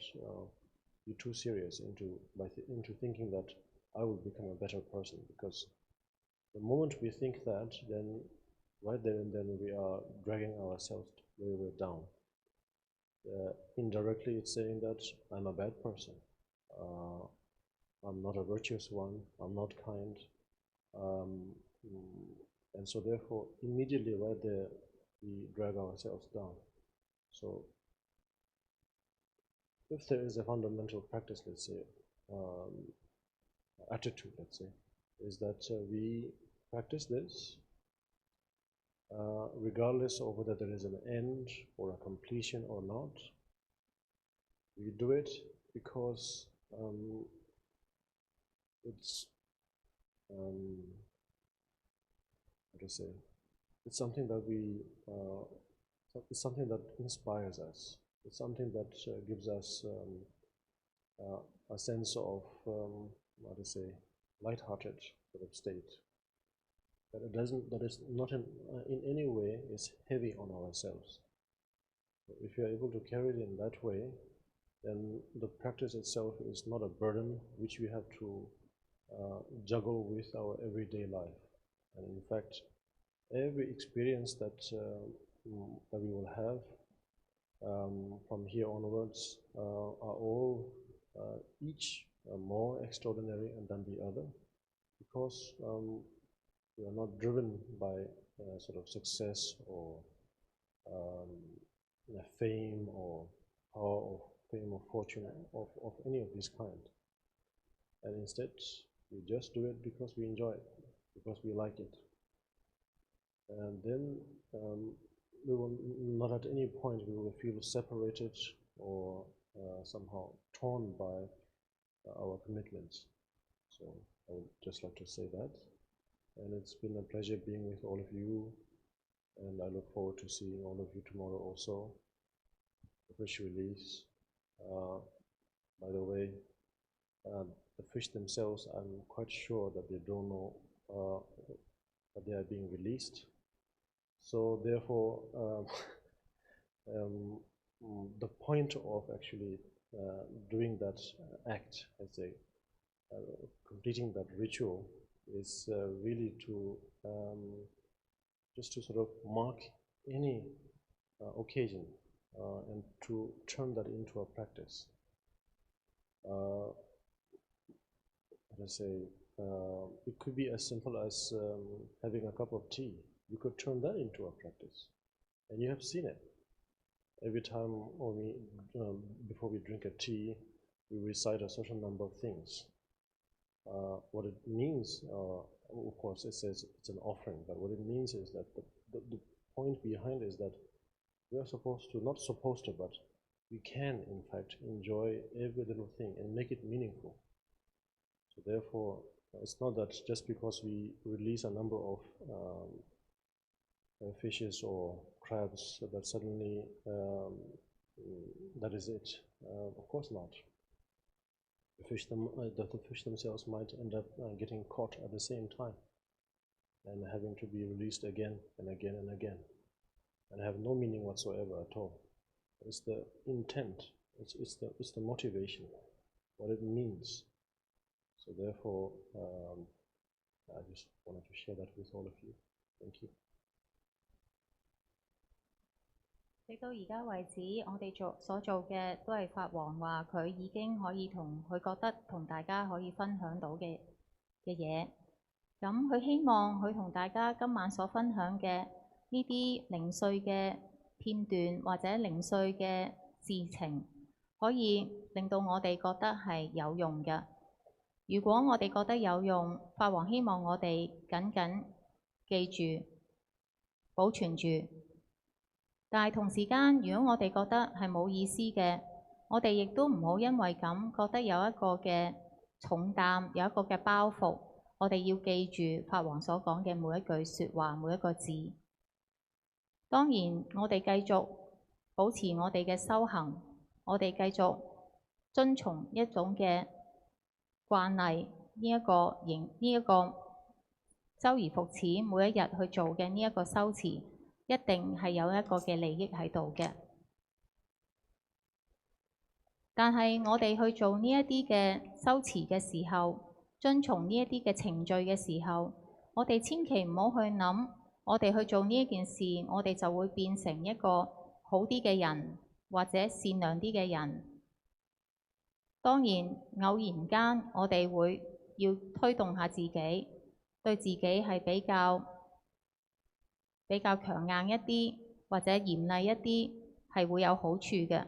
Speaker 3: be too serious into thinking that I will become a better person, because the moment we think that, then right there and then we are dragging ourselves way down. indirectly it's saying that I'm a bad person. I'm not a virtuous one. I'm not kind. And so therefore, immediately right there, we drag ourselves down. So if there is a fundamental practice, let's say, attitude, let's say, is that we practice this regardless of whether there is an end or a completion or not. We do it because it's how to say, it's something that it's something that inspires us. It's something that gives us a sense of how to say, light-hearted sort of state. That it doesn't, that is not in any way is heavy on ourselves. So if you are able to carry it in that way, then the practice itself is not a burden which we have to juggle with our everyday life. And in fact, every experience that that we will have from here onwards are all each more extraordinary than the other, because we are not driven by sort of success or fame or power or fame or fortune of any of this kind. And instead, we just do it because we enjoy it, because we like it. And then we will not at any point we will feel separated or somehow torn by our commitments. So I would just like to say that. And it's been a pleasure being with all of you, and I look forward to seeing all of you tomorrow also. The fish release. By the way, the fish themselves, I'm quite sure that they don't know that they are being released. So therefore, the point of actually doing that act, let's say, completing that ritual, is really to just to sort of mark any occasion and to turn that into a practice. Let's say it could be as simple as having a cup of tea. You could turn that into a practice, and you have seen it. Every time when we, before we drink a tea, we recite a certain number of things. What it means, of course, it says it's an offering, but what it means is that the point behind is that we are supposed to, not supposed to, but we can, in fact, enjoy every little thing and make it meaningful. So therefore, it's not that just because we release a number of fishes or crabs that suddenly that is it. Of course not. The fish themselves might end up getting caught at the same time and having to be released again and again and again, and have no meaning whatsoever at all. It's the intent, it's the motivation, what it means. So therefore, I just wanted to share that with all of you. Thank you.
Speaker 4: 直到而家為止，我哋所做嘅都係法王話佢已經可以佢覺得同大家可以分享到嘅嘢。咁佢希望佢同大家今晚所分享嘅呢啲零碎嘅片段或者零碎嘅事情，可以令到我哋覺得係有用嘅。如果我哋覺得有用，法王希望我哋緊緊記住、保存住。但係同時間，如果我哋覺得係冇意思嘅，我哋亦都唔好因為咁覺得有一個嘅重擔，有一個嘅包袱，我哋要記住法王所講嘅每一句説話，每一個字。當然，我哋繼續保持我哋嘅修行，我哋繼續遵從一種嘅慣例，呢一個周而復始，每一日去做嘅呢一個修持。一定係有一個嘅利益喺度嘅，但係我哋去做呢一啲嘅修持嘅時候，遵從呢一啲嘅程序嘅時候，我哋千祈唔好去諗，我哋去做呢一件事，我哋就會變成一個好啲嘅人，或者善良啲嘅人。當然偶然間我哋會要推動下自己，對自己係比較強硬一啲，或者嚴厲一啲，係會有好處嘅。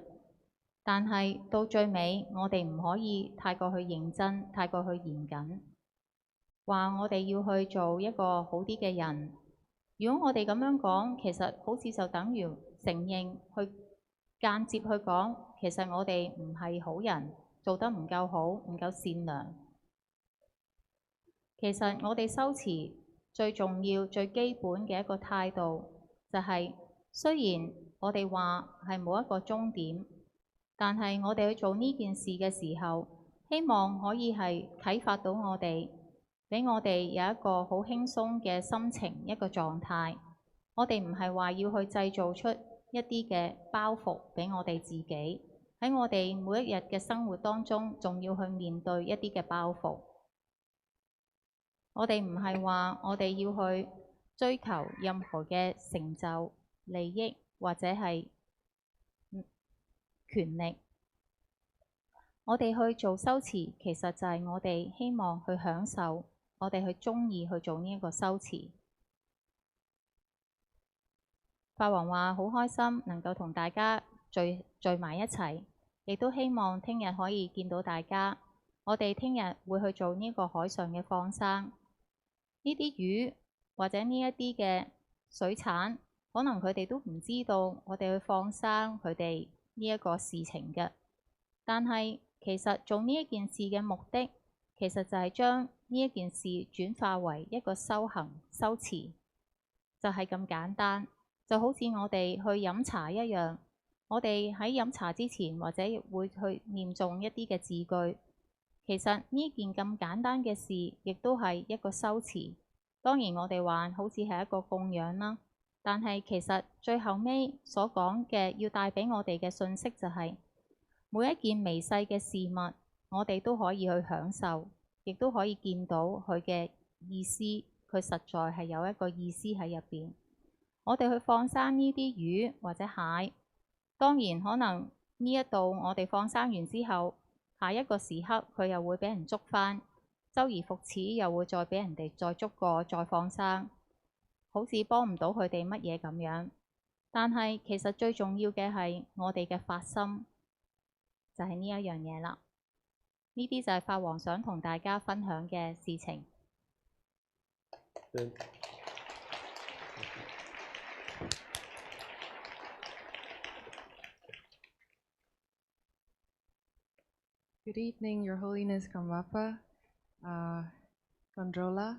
Speaker 4: 但係到最尾，我哋唔可以太過去認真，太過去嚴謹，話我哋要去做一個好啲嘅人。如果我哋咁樣講，其實好似就等於承認，去間接去講，其實我哋唔係好人，做得唔夠好，唔夠善良。其實我哋修持最重要、最基本嘅一個態度，就係雖然我哋話係冇一個終點，但係我哋去做呢件事嘅時候，希望可以係啟發到我哋，俾我哋有一個好輕鬆嘅心情，一個狀態。我哋唔係話要去製造出一啲嘅包袱俾我哋自己，喺我哋每一日嘅生活當中，仲要去面對一啲嘅包袱。我哋唔係話我哋要去追求任何嘅成就、利益或者係權力。我哋去做修持，其實就係我哋希望去享受，我哋去鍾意去做呢一個修持。法王話好開心能夠同大家聚埋一齊，亦都希望聽日可以見到大家。我哋聽日會去做呢個海上嘅放生。呢啲魚或者呢一啲嘅水產，可能佢哋都唔知道我哋去放生佢哋呢一個事情嘅。但係其實做呢一件事嘅目的，其實就係將呢一件事轉化為一個修行修持，就係咁簡單。就好似我哋去飲茶一樣，我哋喺飲茶之前或者會去念誦一啲嘅字句。其實呢件咁簡單嘅事，亦都係一個修持。當然我哋話好似係一個供養啦，但係其實最後尾所講嘅要帶俾我哋嘅信息就係，每一件微細嘅事物，我哋都可以去享受，亦都可以見到佢嘅意思，佢實在係有一個意思喺入邊。我哋去放生呢啲魚或者蟹，當然可能呢一度我哋放生完之後，下一個時刻佢又會俾人捉返，周而復始又會再俾人哋再捉過，再放生，好似幫唔到佢哋乜嘢咁樣。但係其實最重要嘅係我哋嘅發心，就係呢一樣嘢啦。呢啲就係法王想同大家分享嘅事情。
Speaker 1: Good evening, Your Holiness Karmapa, Gondola,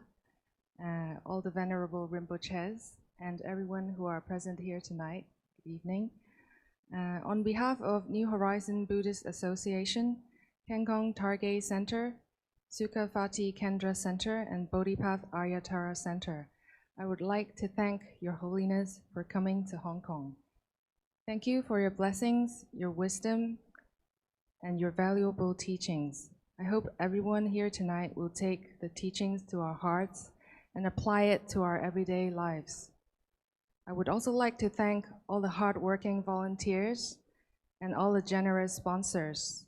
Speaker 1: all the Venerable Rinpoches, and everyone who are present here tonight. Good evening. On behalf of New Horizon Buddhist Association, Kangkong Targay Center, Sukhavati Kendra Center, and Bodhipath Aryatara Center, I would like to thank Your Holiness for coming to Hong Kong. Thank you for your blessings, your wisdom, and your valuable teachings. I hope everyone here tonight will take the teachings to our hearts and apply it to our everyday lives. I would also like to thank all the hardworking volunteers and all the generous sponsors.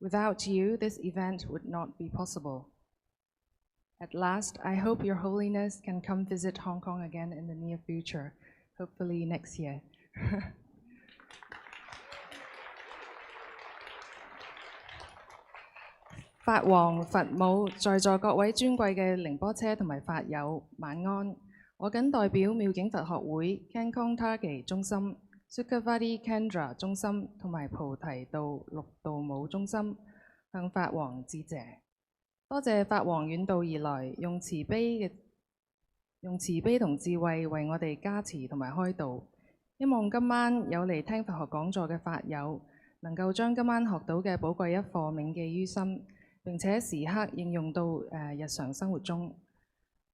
Speaker 1: Without you, this event would not be possible. At last, I hope Your Holiness can come visit Hong Kong again in the near future, hopefully next year. 法王、佛母，在座各位尊貴嘅寧波車同埋法友，晚安。我謹代表妙境佛學會 Kangkong Targay 中心、Sukhavati Kendra 中心同埋菩提道六度母中心，向法王致謝。多謝法王遠道而來，用慈悲同智慧為我哋加持同埋開導。希望今晚有嚟聽佛學講座嘅法友，能夠將今晚學到嘅寶貴一課銘記於心，並且時刻應用到日常生活中。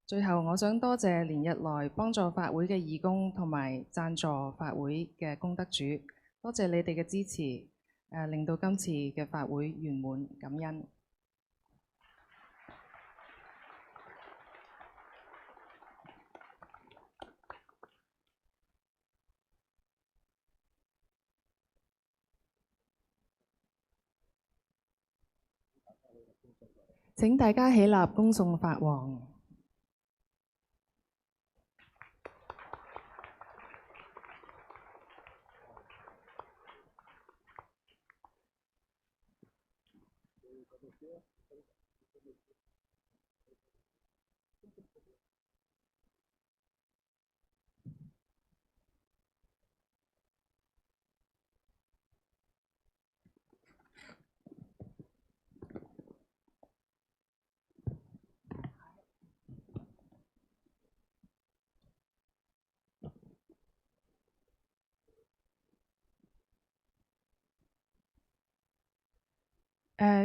Speaker 1: 最後，我想多謝連日來幫助法會嘅義工同埋贊助法會嘅功德主，多謝你哋嘅支持，令到今次嘅法會圓滿，感恩。請大家起立恭送法王。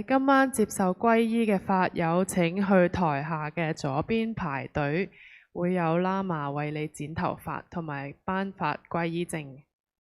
Speaker 5: 今晚接受皈依嘅法友請去台下嘅左邊排隊，會有喇嘛為你剪頭髮同埋頒發皈依證。